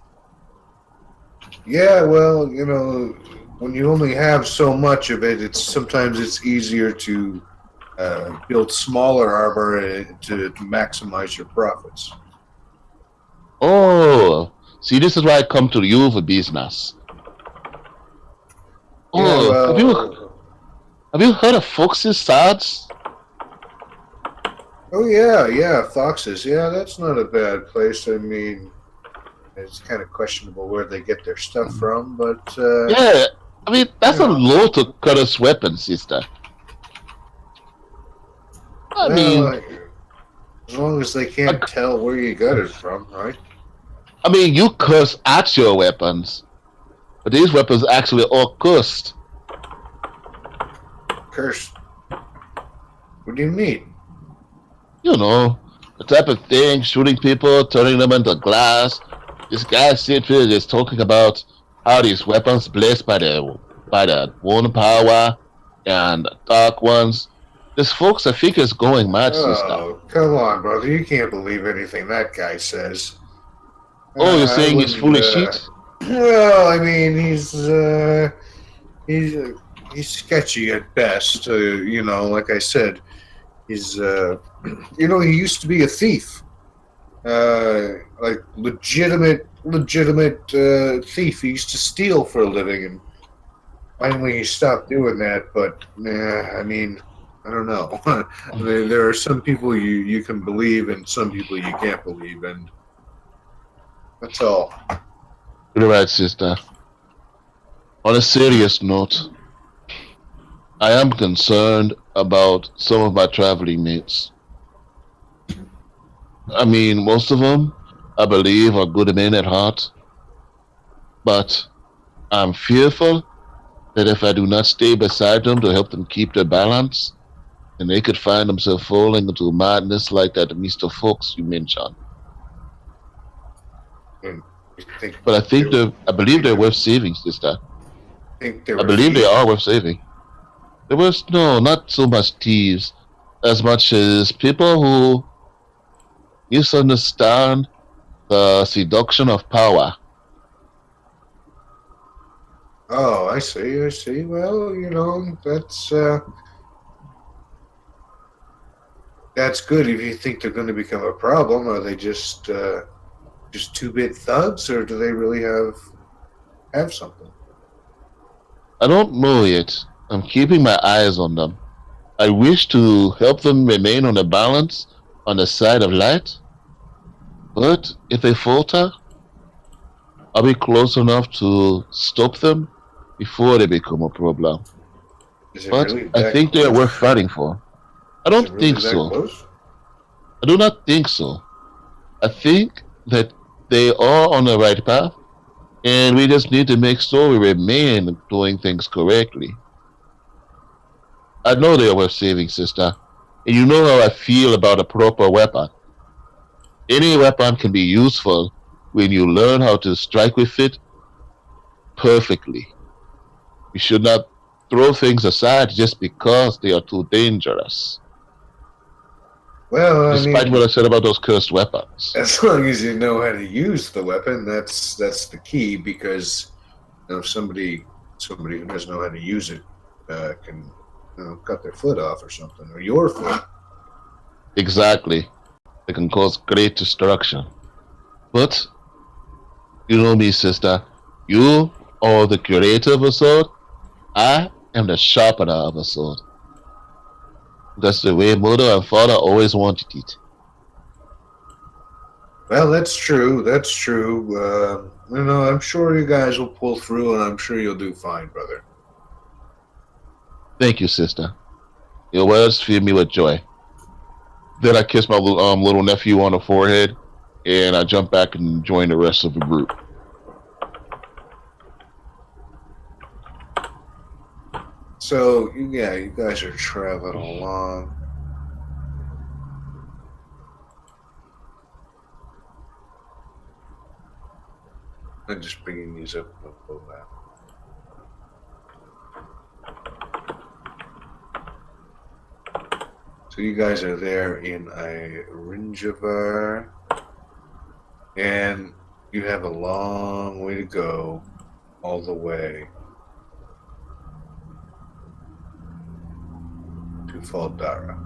[SPEAKER 1] Yeah, well, you know, when you only have so much of it, sometimes it's easier to build smaller armor to maximize your profits.
[SPEAKER 2] Oh, see, this is why I come to you for business.
[SPEAKER 1] Yeah,
[SPEAKER 2] Oh,
[SPEAKER 1] well,
[SPEAKER 2] have you heard of Fox's Sards?
[SPEAKER 1] oh yeah, Foxes. Yeah, that's not a bad place. I mean, it's kind of questionable where they get their stuff from, but
[SPEAKER 2] Yeah, I mean, that's
[SPEAKER 1] you
[SPEAKER 2] a
[SPEAKER 1] know.
[SPEAKER 2] lot of cursed weapon, sister. I mean,
[SPEAKER 1] As long as they can't tell where you got it from, right?
[SPEAKER 2] you curse at your weapons, but these weapons actually are cursed.
[SPEAKER 1] Cursed. What do you mean?
[SPEAKER 2] You know, the type of thing, shooting people, turning them into glass. This guy sitting here is talking about how these weapons blessed by the one power and the dark ones. This folks, I think, is going mad, sister.
[SPEAKER 1] Oh, come on, brother. You can't believe anything that guy says.
[SPEAKER 2] Oh, you're
[SPEAKER 1] I
[SPEAKER 2] saying he's full of
[SPEAKER 1] wouldn't,
[SPEAKER 2] shit?
[SPEAKER 1] Well, I mean, he's sketchy at best. You know, like I said, he's you know, he used to be a thief, like legitimate thief. He used to steal for a living, and finally he stopped doing that. But I mean, I don't know. There are some people you can believe, and some people you can't believe, and that's all.
[SPEAKER 2] You're right, sister. On a serious note, I am concerned about some of my traveling mates. I mean, most of them, I believe, are good men at heart. But I'm fearful that if I do not stay beside them to help them keep their balance, then they could find themselves falling into madness like that Mr. Fox you mentioned.
[SPEAKER 1] And you think
[SPEAKER 2] But I believe they're worth saving, sister.
[SPEAKER 1] think they
[SPEAKER 2] I
[SPEAKER 1] were
[SPEAKER 2] believe they
[SPEAKER 1] thieves?
[SPEAKER 2] are worth saving. There was not so much thieves, as much as people who misunderstand the seduction of power.
[SPEAKER 1] Oh, I see. I see. Well, you know, that's good if you think they're going to become a problem. Are they just two-bit thugs, or do they really have something?
[SPEAKER 2] I don't know yet. I'm keeping my eyes on them. I wish to help them remain on the balance on the side of light, but if they falter, I'll be close enough to stop them before they become a problem.
[SPEAKER 1] Is it
[SPEAKER 2] But
[SPEAKER 1] really
[SPEAKER 2] I
[SPEAKER 1] that
[SPEAKER 2] think they are
[SPEAKER 1] close?
[SPEAKER 2] worth fighting for. I
[SPEAKER 1] Is
[SPEAKER 2] don't
[SPEAKER 1] it really
[SPEAKER 2] think
[SPEAKER 1] that
[SPEAKER 2] so.
[SPEAKER 1] close?
[SPEAKER 2] I do not think so. I think that they are on the right path, and we just need to make sure we remain doing things correctly. I know they are worth saving, sister, and you know how I feel about a proper weapon. Any weapon can be useful when you learn how to strike with it perfectly. We should not throw things aside just because they are too dangerous.
[SPEAKER 1] Well, I
[SPEAKER 2] Despite
[SPEAKER 1] mean,
[SPEAKER 2] what I said about those cursed weapons.
[SPEAKER 1] as long as you know how to use the weapon, that's the key. Because you know, somebody who doesn't know how to use it can cut their foot off or something, or your foot.
[SPEAKER 2] Exactly. It can cause great destruction. But You know me, sister. You are the creator of a sword. I am the sharpener of a sword. That's the way mother and father always wanted it.
[SPEAKER 1] Well, that's true. That's true. I'm sure you guys will pull through, and I'm sure you'll do fine, brother.
[SPEAKER 2] Thank you, sister. Your words fill me with joy. Then I kiss my little nephew on the forehead, and I jump back and join the rest of the group.
[SPEAKER 1] So, yeah, you guys are traveling along. I'm just bringing these up. So you guys are there in a Rinjavar, and you have a long way to go all the way to Faldara,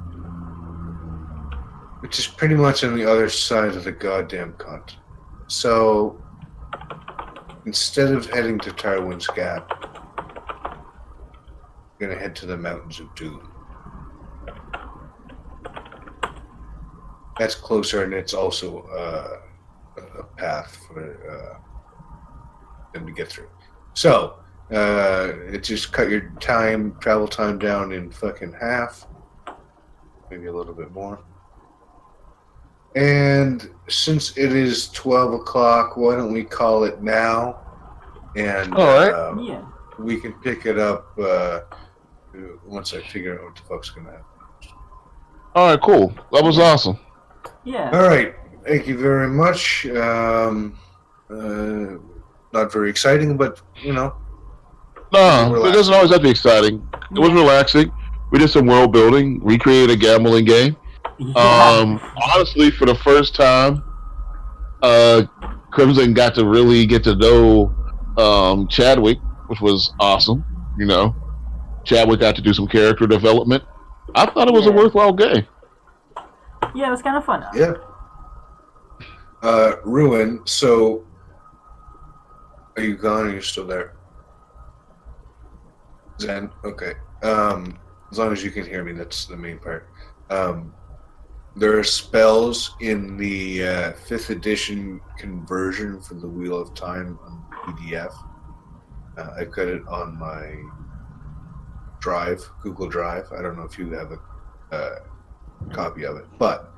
[SPEAKER 1] which is pretty much on the other side of the goddamn continent. So instead of heading to Tarwin's Gap, you're going to head to the Mountains of Doom. That's closer, and it's also a path for them to get through. So, it just cut your travel time down in fucking half, maybe a little bit more. And since it is 12 o'clock, why don't we call it now? And
[SPEAKER 2] All right.
[SPEAKER 3] Yeah.
[SPEAKER 1] we can pick it up once I figure out what the fuck's going to happen.
[SPEAKER 2] All right, cool. That was awesome.
[SPEAKER 3] Yeah.
[SPEAKER 1] All right. Thank you very much. Not very exciting, but,
[SPEAKER 2] No, it doesn't always have to be exciting. It was relaxing. We did some world building, recreated a gambling game.
[SPEAKER 3] Yeah.
[SPEAKER 2] Honestly, for the first time, Crimson got to really get to know Chadwick, which was awesome. You know, Chadwick got to do some character development. I thought it was a worthwhile game.
[SPEAKER 3] Yeah, it was kind of fun.
[SPEAKER 1] yeah. Ruin, so are you gone or are you still there? Zen, okay. As long as you can hear me, that's the main part. There are spells in the 5th edition conversion for the Wheel of Time on PDF. I've got it on my Drive, Google Drive. I don't know if you have a copy of it, but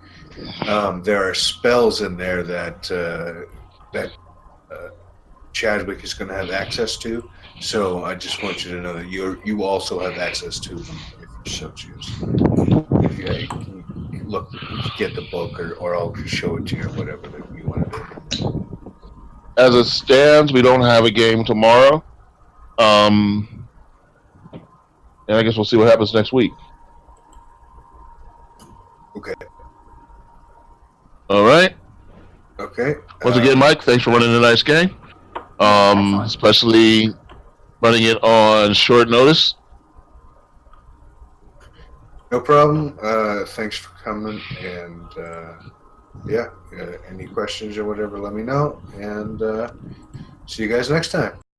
[SPEAKER 1] there are spells in there that Chadwick is going to have access to. So I just want you to know that you also have access to them if you so choose. If you can look, get the book, or I'll show it to you, or whatever that you want to do.
[SPEAKER 2] As it stands, we don't have a game tomorrow. And I guess we'll see what happens next week.
[SPEAKER 1] Okay.
[SPEAKER 2] All right.
[SPEAKER 1] Okay.
[SPEAKER 2] Once again, Mike, thanks for running a nice game. Especially running it on short notice.
[SPEAKER 1] No problem. Thanks for coming, and any questions or whatever, let me know, and see you guys next time.